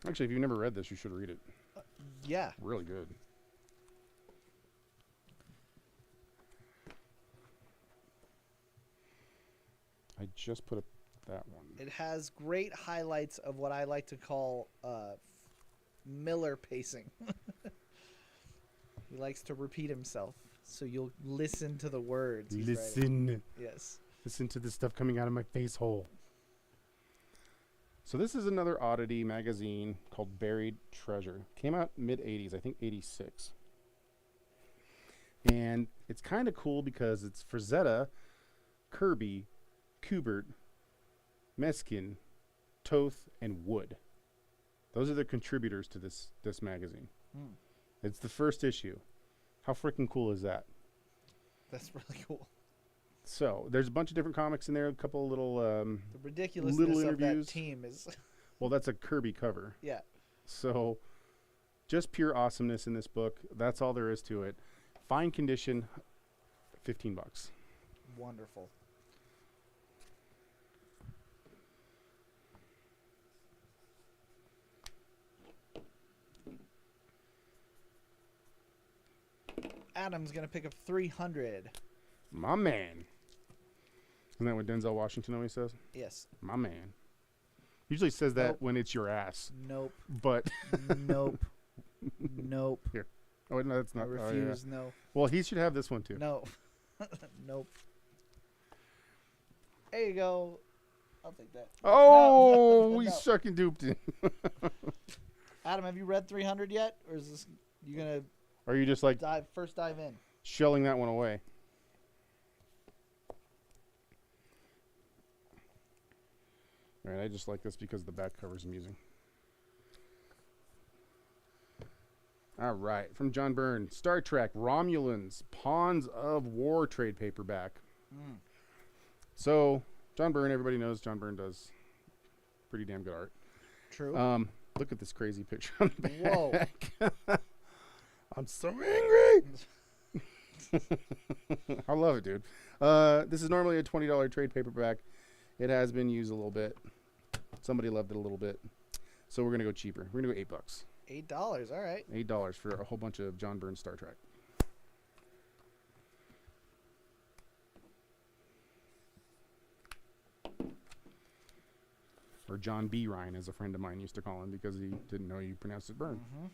[SPEAKER 2] Actually, if you've never read this, you should read it.
[SPEAKER 1] Yeah.
[SPEAKER 2] Really good. I just put that one.
[SPEAKER 1] It has great highlights of what I like to call Miller pacing. He likes to repeat himself, so you'll listen to the words. He's writing.
[SPEAKER 2] Listen.
[SPEAKER 1] Yes.
[SPEAKER 2] Listen to the stuff coming out of my face hole. So this is another oddity magazine called Buried Treasure. Came out mid-'80s, I think 86. And it's kind of cool because it's Frazetta, Kirby, Kubert, Meskin, Toth, and Wood. Those are the contributors to this magazine.
[SPEAKER 1] Hmm.
[SPEAKER 2] It's the first issue. How freaking cool is that?
[SPEAKER 1] That's really cool.
[SPEAKER 2] So there's a bunch of different comics in there. A couple of little
[SPEAKER 1] The ridiculousness
[SPEAKER 2] little
[SPEAKER 1] of that
[SPEAKER 2] interviews.
[SPEAKER 1] team is...
[SPEAKER 2] Well, that's a Kirby cover.
[SPEAKER 1] Yeah.
[SPEAKER 2] So just pure awesomeness in this book. That's all there is to it. Fine condition, $15.
[SPEAKER 1] Wonderful. Adam's going to pick up 300.
[SPEAKER 2] My man. Isn't that what Denzel Washington always says?
[SPEAKER 1] Yes.
[SPEAKER 2] My man. Usually says that
[SPEAKER 1] Nope.
[SPEAKER 2] when it's your ass.
[SPEAKER 1] Nope.
[SPEAKER 2] But
[SPEAKER 1] Nope. Nope.
[SPEAKER 2] here. Oh, no, that's
[SPEAKER 1] I
[SPEAKER 2] not.
[SPEAKER 1] refuse.
[SPEAKER 2] Oh, yeah.
[SPEAKER 1] No.
[SPEAKER 2] Well, he should have this one too.
[SPEAKER 1] No. Nope. There you go. I'll take that.
[SPEAKER 2] Oh,
[SPEAKER 1] No.
[SPEAKER 2] we sucking duped him.
[SPEAKER 1] Adam, have you read 300 yet? Or is this you going to
[SPEAKER 2] Or are you just like
[SPEAKER 1] first dive in?
[SPEAKER 2] shelling that one away? All right, I just like this because the back cover's amusing. All right, from John Byrne, Star Trek, Romulans, Pawns of War trade paperback.
[SPEAKER 1] Mm.
[SPEAKER 2] So, John Byrne, everybody knows John Byrne does pretty damn good art.
[SPEAKER 1] True.
[SPEAKER 2] Look at this crazy picture on the
[SPEAKER 1] Whoa.
[SPEAKER 2] back. I'm so angry. I love it, dude. This is normally a $20 trade paperback. It has been used a little bit. Somebody loved it a little bit. So we're going to go cheaper. We're going to go $8.
[SPEAKER 1] $8. All right.
[SPEAKER 2] $8 for a whole bunch of John Byrne Star Trek. Or John B. Ryan, as a friend of mine used to call him because he didn't know you pronounced it Byrne.
[SPEAKER 1] Mm-hmm.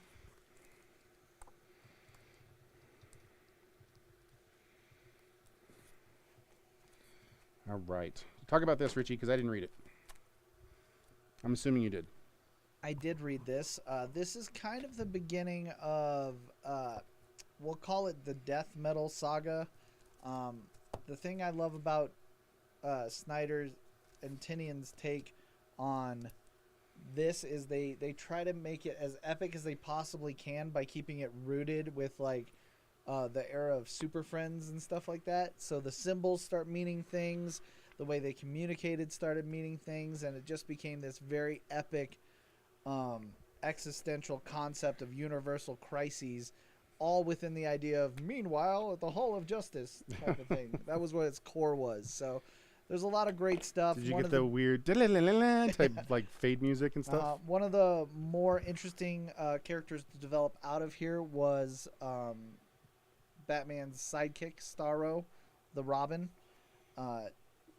[SPEAKER 2] All right. Talk about this, Richie, because I didn't read it. I'm assuming you did.
[SPEAKER 1] I did read this. This is kind of the beginning of, we'll call it the death metal saga. The thing I love about Snyder's and Tinian's take on this is they try to make it as epic as they possibly can by keeping it rooted with like the era of Super Friends and stuff like that. So the symbols start meaning things, the way they communicated started meaning things, and it just became this very epic existential concept of universal crises, all within the idea of meanwhile at the Hall of Justice type of thing. That was what its core was. So there's a lot of great stuff.
[SPEAKER 2] Did you
[SPEAKER 1] One
[SPEAKER 2] get
[SPEAKER 1] of
[SPEAKER 2] the weird type like fade music and stuff?
[SPEAKER 1] one of the more interesting characters to develop out of here was Batman's sidekick, Starro, the Robin,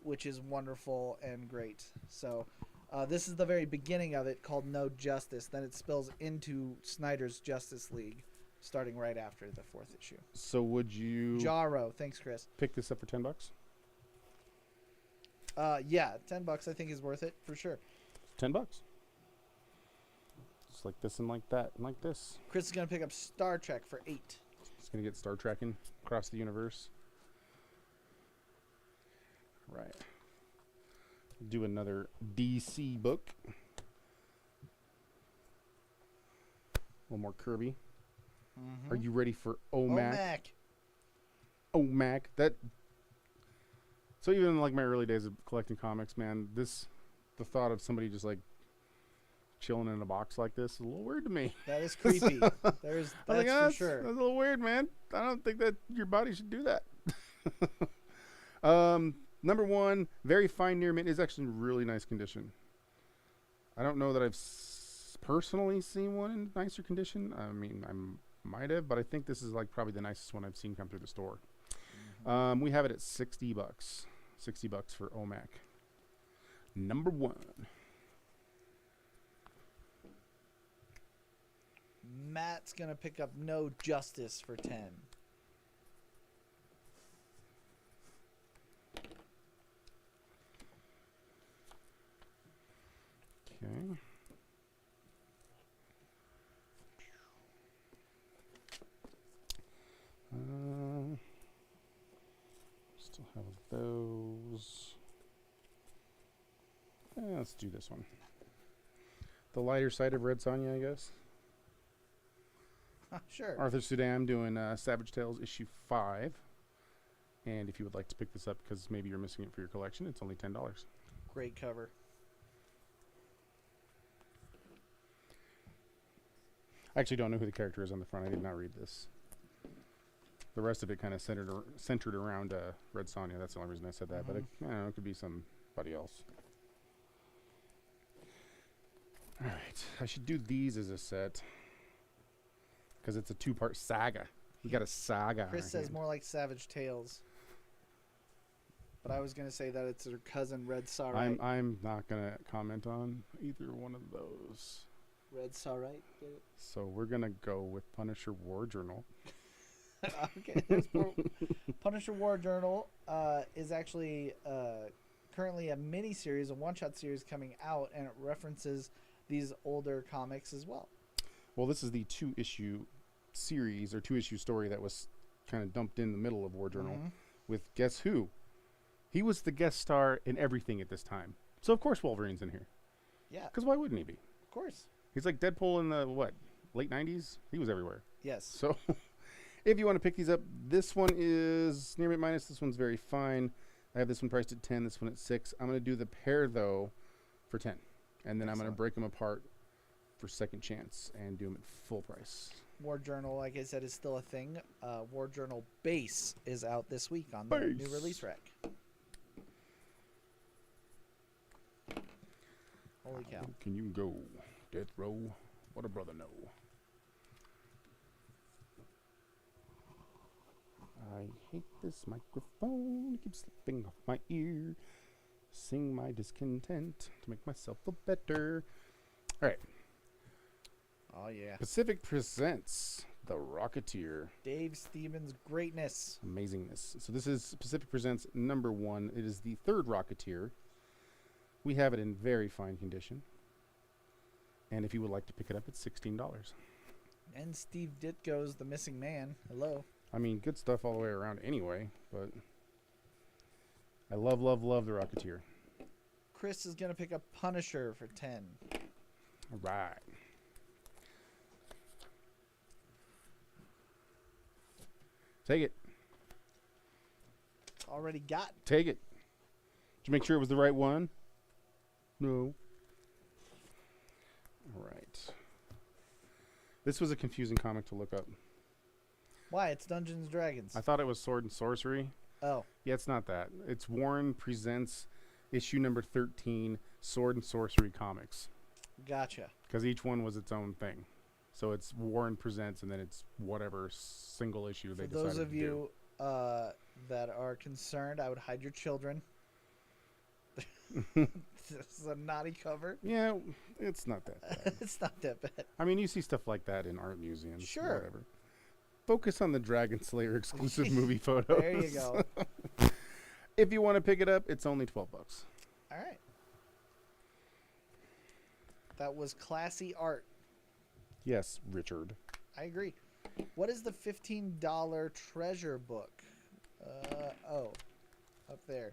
[SPEAKER 1] which is wonderful and great. So this is the very beginning of it, called No Justice. Then it spills into Snyder's Justice League, starting right after the 4th issue.
[SPEAKER 2] So would you
[SPEAKER 1] Jarro, thanks, Chris.
[SPEAKER 2] pick this up for $10?
[SPEAKER 1] Yeah, $10 I think is worth it for sure.
[SPEAKER 2] $10. Just like this and like that and like this.
[SPEAKER 1] Chris is gonna pick up Star Trek for $8.
[SPEAKER 2] Just gonna get Star Trekking across the universe. Right. Do another DC book. One more Kirby.
[SPEAKER 1] Mm-hmm.
[SPEAKER 2] Are you ready for OMAC?
[SPEAKER 1] OMAC.
[SPEAKER 2] OMAC. That. So even in like my early days of collecting comics, man, the thought of somebody just like chilling in a box like this is a little weird to me.
[SPEAKER 1] That is creepy. That's
[SPEAKER 2] I was
[SPEAKER 1] for
[SPEAKER 2] like, that's
[SPEAKER 1] sure.
[SPEAKER 2] a little weird, man. I don't think that your body should do that. Number one, very fine near mint, is actually in really nice condition. I don't know that I've personally seen one in nicer condition. I mean, I might have, but I think this is like probably the nicest one I've seen come through the store. We have it at $60. $60 for OMAC. Number one.
[SPEAKER 1] Matt's gonna pick up No Justice for 10.
[SPEAKER 2] Okay. Still have those. Let's do this one. The lighter side of Red Sonja, I guess.
[SPEAKER 1] Sure.
[SPEAKER 2] Arthur Sudam doing Savage Tales issue 5. And if you would like to pick this up because maybe you're missing it for your collection, it's only $10.
[SPEAKER 1] Great cover.
[SPEAKER 2] I actually don't know who the character is on the front. I did not read this. The rest of it kind of centered around Red Sonja. That's the only reason I said that. But it, I don't know, it could be somebody else. All right. I should do these as a set because it's a 2-part saga. We got a saga.
[SPEAKER 1] Chris says more like Savage Tales. But I was going to say that it's her cousin Red Sarite.
[SPEAKER 2] I'm not going to comment on either one of those.
[SPEAKER 1] Red Sarite? Get it?
[SPEAKER 2] So we're going to go with Punisher War Journal.
[SPEAKER 1] Okay. Punisher War Journal is actually currently a mini-series, a one-shot series coming out, and it references these older comics as well.
[SPEAKER 2] Well, this is the 2-issue series or 2-issue story that was kind of dumped in the middle of War Journal with guess who? He was the guest star in everything at this time. So, of course, Wolverine's in here.
[SPEAKER 1] Yeah,
[SPEAKER 2] Because why wouldn't he be?
[SPEAKER 1] of course.
[SPEAKER 2] He's like Deadpool in the, late 90s? He was everywhere.
[SPEAKER 1] Yes.
[SPEAKER 2] So, if you want to pick these up, this one is near mint minus. This one's very fine. I have this one priced at 10, this one at 6. I'm going to do the pair, though, for 10. And then I'm going to break them apart for second chance and do them at full price.
[SPEAKER 1] War Journal, like I said, is still a thing. War Journal Base is out this week on the new release rack. Holy cow.
[SPEAKER 2] Can you go? Death Row? What a brother know. I hate this microphone. It keeps slipping off my ear. Sing my discontent to make myself feel better. All right.
[SPEAKER 1] Oh, yeah.
[SPEAKER 2] Pacific presents The Rocketeer.
[SPEAKER 1] Dave Stevens' greatness.
[SPEAKER 2] Amazingness. So this is Pacific Presents number 1. It is the 3rd Rocketeer. We have it in very fine condition. And if you would like to pick it up, it's $16.
[SPEAKER 1] And Steve Ditko's The Missing Man. Hello.
[SPEAKER 2] I mean, good stuff all the way around anyway, but I love, love, love The Rocketeer.
[SPEAKER 1] Chris is going to pick up Punisher for 10.
[SPEAKER 2] All right. Take it.
[SPEAKER 1] Already got.
[SPEAKER 2] Take it. Did you make sure it was the right one? No. All right. This was a confusing comic to look up.
[SPEAKER 1] Why? It's Dungeons and Dragons.
[SPEAKER 2] I thought it was Sword and Sorcery.
[SPEAKER 1] Oh.
[SPEAKER 2] Yeah, it's not that. It's Warren Presents issue number 13, Sword and Sorcery Comics.
[SPEAKER 1] Gotcha.
[SPEAKER 2] Because each one was its own thing. So it's Warren Presents, and then it's whatever single issue they
[SPEAKER 1] For
[SPEAKER 2] decided
[SPEAKER 1] those of
[SPEAKER 2] to
[SPEAKER 1] you that are concerned, I would hide your children. This is a naughty cover.
[SPEAKER 2] Yeah, it's not that bad.
[SPEAKER 1] It's not that bad.
[SPEAKER 2] I mean, you see stuff like that in art museums.
[SPEAKER 1] Sure.
[SPEAKER 2] Whatever. Focus on the Dragon Slayer exclusive movie photos.
[SPEAKER 1] There you go.
[SPEAKER 2] If you want to pick it up, it's only $12.
[SPEAKER 1] All right. That was classy art.
[SPEAKER 2] Yes, Richard.
[SPEAKER 1] I agree. What is the $15 treasure book? Up there.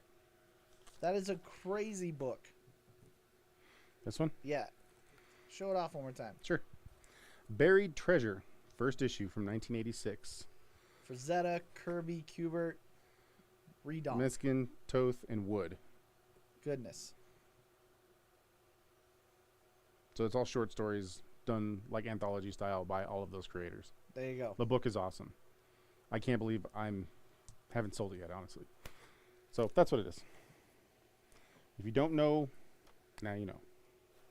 [SPEAKER 1] That is a crazy book.
[SPEAKER 2] This one?
[SPEAKER 1] Yeah. Show it off one more time.
[SPEAKER 2] Sure. Buried Treasure, first issue from 1986.
[SPEAKER 1] Frazetta, Kirby, Kubert, Redon.
[SPEAKER 2] Miskin, Toth, and Wood.
[SPEAKER 1] Goodness.
[SPEAKER 2] So it's all short stories done like anthology style by all of those creators.
[SPEAKER 1] There you go.
[SPEAKER 2] The book is awesome. I can't believe haven't sold it yet, honestly. So that's what it is. If you don't know, now you know.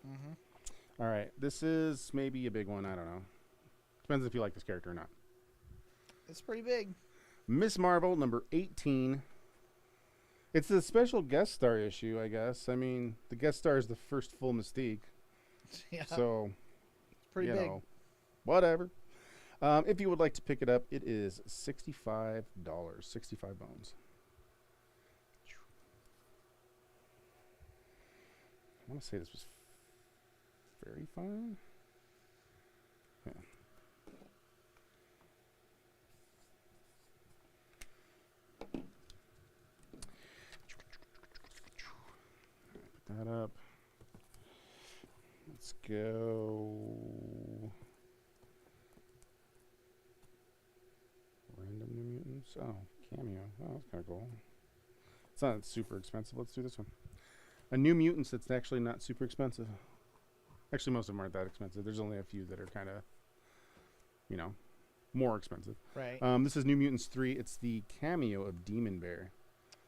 [SPEAKER 1] Mm-hmm.
[SPEAKER 2] All right, this is maybe a big one. I don't know. Depends if you like this character or not.
[SPEAKER 1] It's pretty big.
[SPEAKER 2] Miss Marvel, number 18. It's a special guest star issue, I guess. I mean, the guest star is the first full Mystique.
[SPEAKER 1] Yeah.
[SPEAKER 2] So,
[SPEAKER 1] It's pretty
[SPEAKER 2] you
[SPEAKER 1] big.
[SPEAKER 2] know, whatever. If you would like to pick it up, it is $65. 65 bones. I want to say this was very fine. Yeah. Put that up. Let's go. Random New Mutants. Oh, cameo. Oh, that's kind of cool. It's not super expensive. Let's do this one. A New Mutants that's actually not super expensive. Actually, most of them aren't that expensive. There's only a few that are kind of, more expensive.
[SPEAKER 1] Right.
[SPEAKER 2] This is New Mutants 3. It's the cameo of Demon Bear.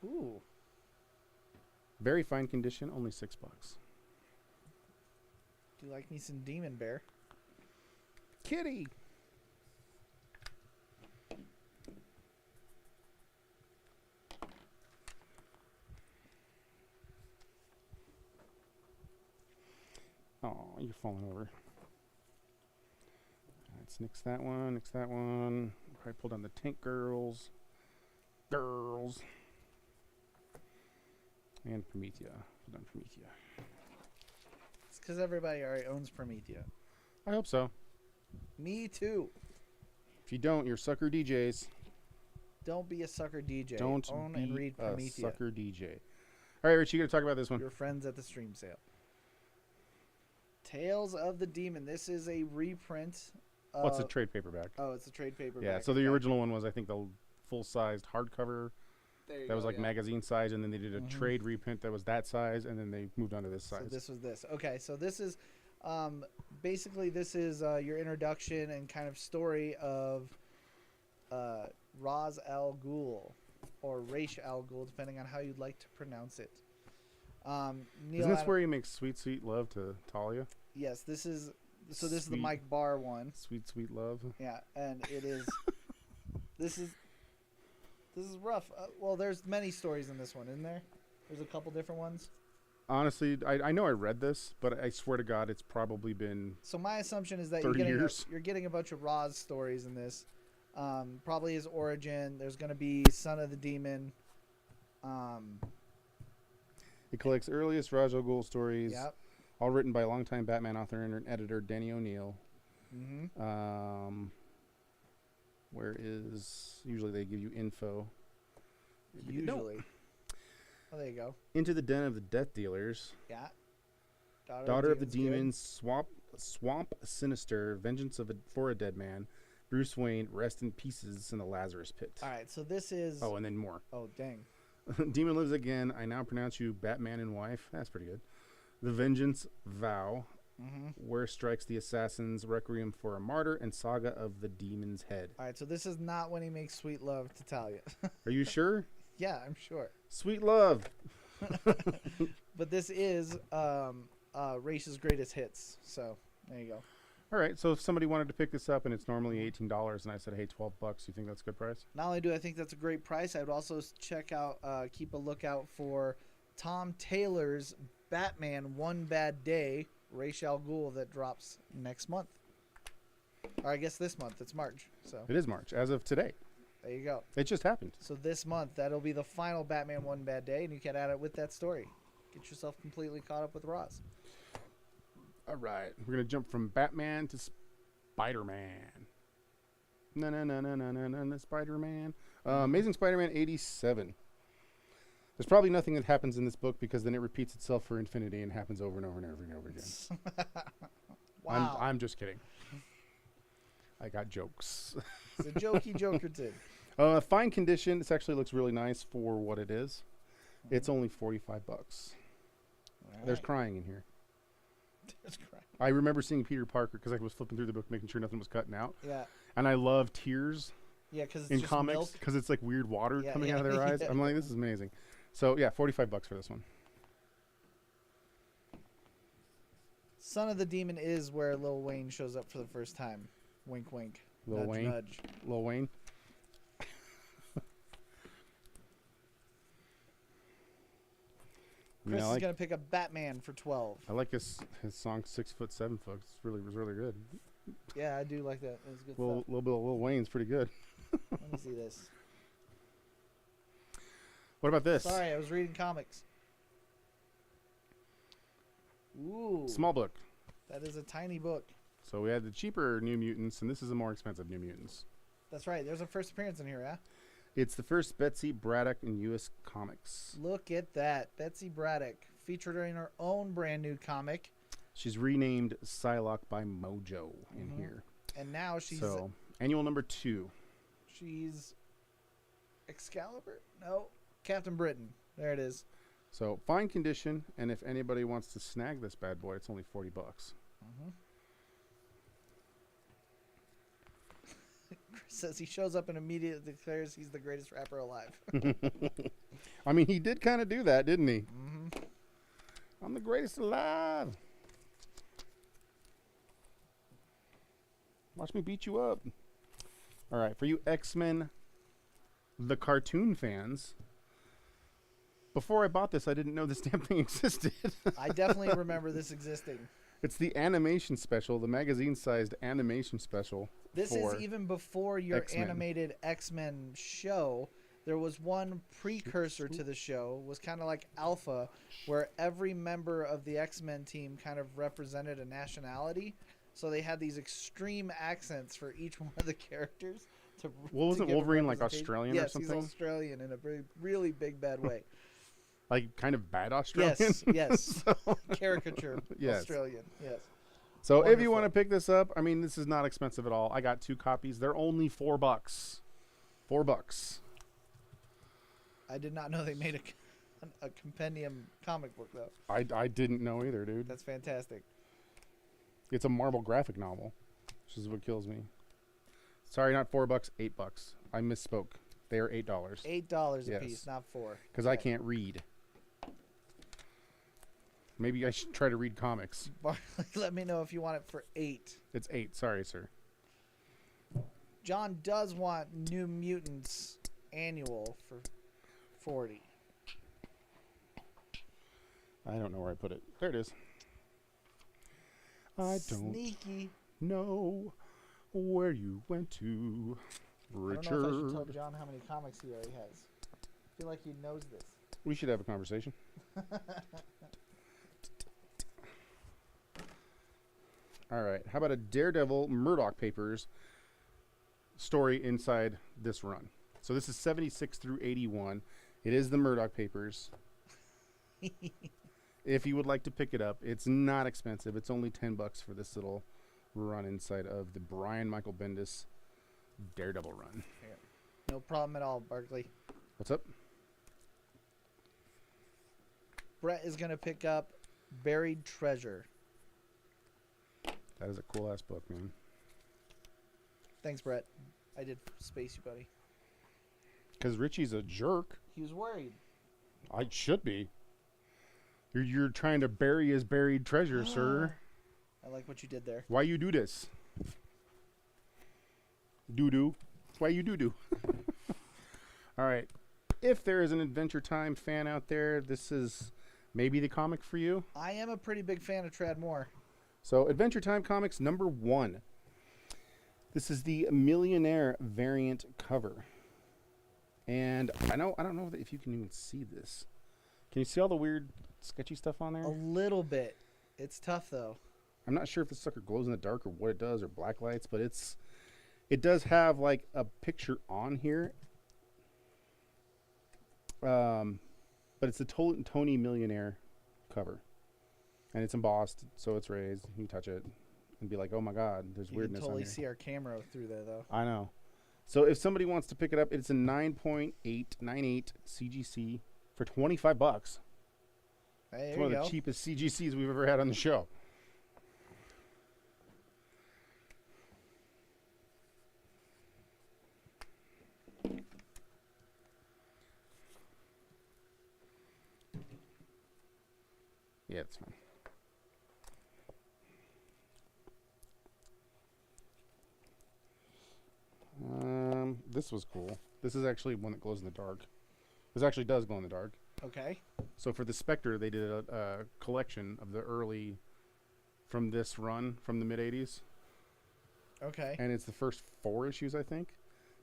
[SPEAKER 1] Ooh.
[SPEAKER 2] Very fine condition, only $6.
[SPEAKER 1] Do you like me some Demon Bear?
[SPEAKER 2] Kitty! Oh, you're falling over. Let's nix that one, nix that one. Probably pull down the Tank Girls. Girls. And Promethea. Pull down Promethea.
[SPEAKER 1] It's because everybody already owns Promethea.
[SPEAKER 2] I hope so.
[SPEAKER 1] Me too.
[SPEAKER 2] If you don't, you're sucker DJs.
[SPEAKER 1] Don't be a sucker DJ.
[SPEAKER 2] Don't
[SPEAKER 1] own
[SPEAKER 2] be
[SPEAKER 1] and read
[SPEAKER 2] a
[SPEAKER 1] Promethea.
[SPEAKER 2] sucker DJ. All right, Richie, you got to talk about this one.
[SPEAKER 1] Your friends at the stream sale. Tales of the Demon. This is a reprint.
[SPEAKER 2] What's a trade paperback?
[SPEAKER 1] Oh, it's a trade paperback.
[SPEAKER 2] Yeah, so the original one was, I think, the full-sized hardcover.
[SPEAKER 1] There you
[SPEAKER 2] That was
[SPEAKER 1] go,
[SPEAKER 2] like
[SPEAKER 1] yeah.
[SPEAKER 2] magazine size, and then they did a
[SPEAKER 1] Mhm.
[SPEAKER 2] trade reprint that was that size, and then they moved on to this size.
[SPEAKER 1] So this was this. Okay, so this is basically this is your introduction and kind of story of Ra's al Ghul or Ra's al Ghul, depending on how you'd like to pronounce it. Neil
[SPEAKER 2] Isn't this
[SPEAKER 1] Adam-
[SPEAKER 2] where he makes sweet, sweet love to Talia?
[SPEAKER 1] Yes, this is. So this is the
[SPEAKER 2] Sweet.
[SPEAKER 1] Mike Barr one.
[SPEAKER 2] Sweet, sweet love.
[SPEAKER 1] Yeah, and it is. This is rough. Well, there's many stories in this one, isn't there? There's a couple different ones.
[SPEAKER 2] Honestly, I know I read this, but I swear to God, it's probably been
[SPEAKER 1] So my assumption is that
[SPEAKER 2] 30 years.
[SPEAKER 1] you're getting a bunch of Ra's stories in this. Probably his origin. There's going to be Son of the Demon.
[SPEAKER 2] It collects earliest Ra's al Ghul stories,
[SPEAKER 1] Yep.
[SPEAKER 2] all written by longtime Batman author and editor Danny O'Neill.
[SPEAKER 1] Mm-hmm.
[SPEAKER 2] Where is usually they give you info.
[SPEAKER 1] Usually. Oh, there you go.
[SPEAKER 2] Into the Den of the Death Dealers,
[SPEAKER 1] Yeah.
[SPEAKER 2] Daughter of the
[SPEAKER 1] Demon's
[SPEAKER 2] Demons, Swamp Sinister, Vengeance for a Dead Man, Bruce Wayne, Rest in Pieces in the Lazarus Pit.
[SPEAKER 1] good. All right, so this is.
[SPEAKER 2] Oh, and then more.
[SPEAKER 1] Oh, dang.
[SPEAKER 2] Demon Lives Again. I now pronounce you Batman and Wife. That's pretty good. The Vengeance Vow.
[SPEAKER 1] Mm-hmm.
[SPEAKER 2] Where Strikes the Assassins, Requiem for a Martyr, and Saga of the Demon's Head.
[SPEAKER 1] All right, so this is not when he makes sweet love to Talia.
[SPEAKER 2] Are you sure?
[SPEAKER 1] Yeah, I'm sure.
[SPEAKER 2] Sweet love.
[SPEAKER 1] But this is Race's greatest hits. So there you go.
[SPEAKER 2] All right, so if somebody wanted to pick this up and it's normally $18 and I said, hey, $12, you think that's a good price?
[SPEAKER 1] Not only do I think that's a great price, I would also check out, keep a lookout for Tom Taylor's Batman One Bad Day, Ra's al Ghul, that drops next month. Or I guess this month. It's March. So
[SPEAKER 2] It is March, as of today.
[SPEAKER 1] there you go.
[SPEAKER 2] It just happened.
[SPEAKER 1] So this month, that'll be the final Batman One Bad Day, and you can add it with that story. Get yourself completely caught up with Ra's.
[SPEAKER 2] All right, we're going to jump from Batman to Spider-Man. No, Spider-Man. Amazing Spider-Man 87. There's probably nothing that happens in this book because then it repeats itself for infinity and happens over and over and over and over again.
[SPEAKER 1] Wow.
[SPEAKER 2] I'm just kidding. I got jokes.
[SPEAKER 1] It's a jokey Jokerton.
[SPEAKER 2] Fine condition. This actually looks really nice for what it is. It's only $45. There's crying in here.
[SPEAKER 1] Jesus Christ.
[SPEAKER 2] I remember seeing Peter Parker because I was flipping through the book, making sure nothing was cutting out.
[SPEAKER 1] Yeah.
[SPEAKER 2] And I love tears
[SPEAKER 1] Yeah, because it's
[SPEAKER 2] in
[SPEAKER 1] just
[SPEAKER 2] comics
[SPEAKER 1] milk.
[SPEAKER 2] because it's like weird water
[SPEAKER 1] Yeah,
[SPEAKER 2] coming
[SPEAKER 1] yeah,
[SPEAKER 2] out of their eyes.
[SPEAKER 1] yeah.
[SPEAKER 2] I'm like, this is amazing. So yeah, $45 for this one.
[SPEAKER 1] Son of the Demon is where Lil Wayne shows up for the first time. Wink, wink.
[SPEAKER 2] Lil
[SPEAKER 1] nudge,
[SPEAKER 2] Wayne?
[SPEAKER 1] nudge.
[SPEAKER 2] Lil Wayne.
[SPEAKER 1] Chris
[SPEAKER 2] I
[SPEAKER 1] is
[SPEAKER 2] like,
[SPEAKER 1] going to pick up Batman for 12.
[SPEAKER 2] I like his song 6 Foot 7 Foot. It was really good.
[SPEAKER 1] Yeah, I do like that. It's good
[SPEAKER 2] Little
[SPEAKER 1] stuff.
[SPEAKER 2] bit of Lil Wayne's pretty good.
[SPEAKER 1] Let me see this.
[SPEAKER 2] What about this?
[SPEAKER 1] Sorry, I was reading comics. Ooh.
[SPEAKER 2] Small book.
[SPEAKER 1] That is a tiny book.
[SPEAKER 2] So we had the cheaper New Mutants, and this is a more expensive New Mutants.
[SPEAKER 1] That's right. There's a first appearance in here, yeah?
[SPEAKER 2] It's the first Betsy Braddock in U.S. Comics.
[SPEAKER 1] Look at that. Betsy Braddock, featured in her own brand new comic.
[SPEAKER 2] She's renamed Psylocke by Mojo in here.
[SPEAKER 1] And now she's
[SPEAKER 2] So, annual number 2.
[SPEAKER 1] she's Excalibur? No. Captain Britain. There it is.
[SPEAKER 2] So, fine condition, and if anybody wants to snag this bad boy, it's only $40.
[SPEAKER 1] Chris says he shows up and immediately declares he's the greatest rapper alive.
[SPEAKER 2] I mean, he did kind of do that, didn't he? I'm the greatest alive. Watch me beat you up. All right, for you X-Men, the cartoon fans, before I bought this, I didn't know this damn thing existed.
[SPEAKER 1] I definitely remember this existing.
[SPEAKER 2] It's the animation special, the magazine-sized animation special.
[SPEAKER 1] This
[SPEAKER 2] for
[SPEAKER 1] is even before your
[SPEAKER 2] X-Men.
[SPEAKER 1] animated X-Men show. There was one precursor to the show, was kind of like Alpha, where every member of the X-Men team kind of represented a nationality. So they had these extreme accents for each one of the characters.
[SPEAKER 2] Well, wasn't
[SPEAKER 1] give a
[SPEAKER 2] Wolverine like
[SPEAKER 1] representation.
[SPEAKER 2] Australian or
[SPEAKER 1] yes,
[SPEAKER 2] something?
[SPEAKER 1] He's Australian in a very, really big bad way.
[SPEAKER 2] Like kind of bad Australian?
[SPEAKER 1] Yes, yes. Caricature
[SPEAKER 2] Yes.
[SPEAKER 1] Australian, yes.
[SPEAKER 2] So if you
[SPEAKER 1] Wonderful.
[SPEAKER 2] want to pick this up, I mean, this is not expensive at all. I got 2 copies. They're only $4. $4.
[SPEAKER 1] I did not know they made a compendium comic book, though.
[SPEAKER 2] I didn't know either, dude.
[SPEAKER 1] That's fantastic.
[SPEAKER 2] It's a Marvel graphic novel, which is what kills me. Sorry, not $4, $8. I misspoke. They are $8.
[SPEAKER 1] $8 a
[SPEAKER 2] Yes.
[SPEAKER 1] piece, not 4.
[SPEAKER 2] Because I can't read. Maybe I should try to read comics.
[SPEAKER 1] Let me know if you want it for 8.
[SPEAKER 2] It's 8. Sorry, sir.
[SPEAKER 1] John does want New Mutants annual for 40.
[SPEAKER 2] I don't know where I put it. There it is. I don't
[SPEAKER 1] Sneaky.
[SPEAKER 2] know where you went to,
[SPEAKER 1] I don't know if I should
[SPEAKER 2] Richard.
[SPEAKER 1] tell John how many comics he already has. I feel like he knows this.
[SPEAKER 2] We should have a conversation. All right. How about a Daredevil Murdoch Papers story inside this run? So this is 76 through 81. It is the Murdoch Papers. If you would like to pick it up, it's not expensive. It's only $10 for this little run inside of the Brian Michael Bendis Daredevil run.
[SPEAKER 1] No problem at all, Barkley.
[SPEAKER 2] What's up?
[SPEAKER 1] Brett is going to pick up Buried Treasure.
[SPEAKER 2] That is a cool ass book, man.
[SPEAKER 1] Thanks, Brett. I did space you, buddy.
[SPEAKER 2] Because Richie's a jerk.
[SPEAKER 1] He was worried.
[SPEAKER 2] I should be. You're trying to bury his buried treasure, sir.
[SPEAKER 1] I like what you did there.
[SPEAKER 2] Why you do this? Doo-doo. Why you doo-doo? All right. If there is an Adventure Time fan out there, this is maybe the comic for you.
[SPEAKER 1] I am a pretty big fan of Trad Moore.
[SPEAKER 2] So, Adventure Time Comics number 1. This is the Millionaire variant cover. And I don't know if you can even see this. Can you see all the weird sketchy stuff on there?
[SPEAKER 1] A little bit. It's tough, though.
[SPEAKER 2] I'm not sure if this sucker glows in the dark or what it does or black lights, but it does have like a picture on here. But it's the Tony Millionaire cover. And it's embossed, so it's raised. You can touch it and be like, oh my God, there's
[SPEAKER 1] You can
[SPEAKER 2] weirdness
[SPEAKER 1] totally
[SPEAKER 2] on here.
[SPEAKER 1] see our camera through there, though.
[SPEAKER 2] I know. So if somebody wants to pick it up, it's a 9.898 CGC for $25.
[SPEAKER 1] Hey,
[SPEAKER 2] It's
[SPEAKER 1] there
[SPEAKER 2] one
[SPEAKER 1] you
[SPEAKER 2] of
[SPEAKER 1] go.
[SPEAKER 2] the cheapest CGCs we've ever had on the show. this was cool. This is actually one that glows in the dark. This actually does glow in the dark.
[SPEAKER 1] Okay.
[SPEAKER 2] So for the Spectre, they did a collection of the early, from this run, from the mid-'80s.
[SPEAKER 1] Okay.
[SPEAKER 2] And it's the first 4 issues, I think.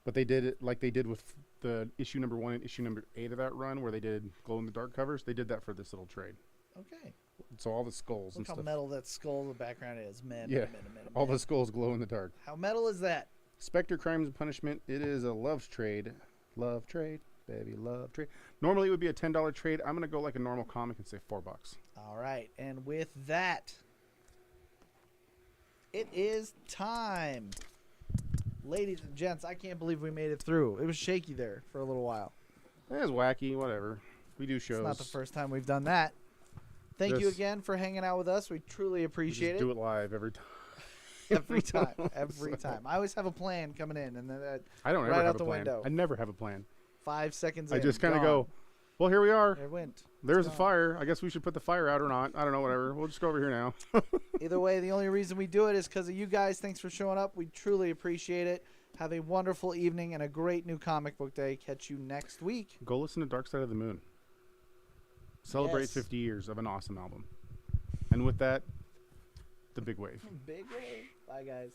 [SPEAKER 2] But they did it like they did with the issue number 1 and issue number 8 of that run, where they did glow-in-the-dark covers. They did that for this little trade.
[SPEAKER 1] Okay.
[SPEAKER 2] So all the skulls
[SPEAKER 1] Look
[SPEAKER 2] and
[SPEAKER 1] how
[SPEAKER 2] stuff.
[SPEAKER 1] metal that skull in the background is. Man,
[SPEAKER 2] Yeah.
[SPEAKER 1] man.
[SPEAKER 2] All the skulls glow in the dark.
[SPEAKER 1] How metal is that?
[SPEAKER 2] Spectre Crimes and Punishment. It is a love trade. Love trade. Baby love trade. Normally it would be a $10 trade. I'm going to go like a normal comic and say $4.
[SPEAKER 1] All right. And with that, it is time. Ladies and gents, I can't believe we made it through. It was shaky there for a little while.
[SPEAKER 2] It was wacky. Whatever. We do shows.
[SPEAKER 1] It's not the first time we've done that. Thank you
[SPEAKER 2] Just-
[SPEAKER 1] again for hanging out with us. We truly
[SPEAKER 2] We
[SPEAKER 1] appreciate
[SPEAKER 2] just
[SPEAKER 1] it.
[SPEAKER 2] do it live every time.
[SPEAKER 1] Every time. Every time. I always have a plan coming in, and then
[SPEAKER 2] I don't
[SPEAKER 1] Right
[SPEAKER 2] ever
[SPEAKER 1] out
[SPEAKER 2] have
[SPEAKER 1] the
[SPEAKER 2] a plan.
[SPEAKER 1] window.
[SPEAKER 2] I never have a plan.
[SPEAKER 1] 5 seconds
[SPEAKER 2] I
[SPEAKER 1] in,
[SPEAKER 2] just kind of
[SPEAKER 1] gone.
[SPEAKER 2] go, well, here we are.
[SPEAKER 1] It went.
[SPEAKER 2] There's a
[SPEAKER 1] gone.
[SPEAKER 2] fire. I guess we should put the fire out or not. I don't know, whatever. We'll just go over here now.
[SPEAKER 1] Either way, the only reason we do it is because of you guys. Thanks for showing up. We truly appreciate it. Have a wonderful evening and a great new comic book day. Catch you next week.
[SPEAKER 2] Go listen to Dark Side of the Moon. Celebrate
[SPEAKER 1] Yes.
[SPEAKER 2] 50 years of an awesome album. And with that, the big wave.
[SPEAKER 1] Big wave. Bye, guys.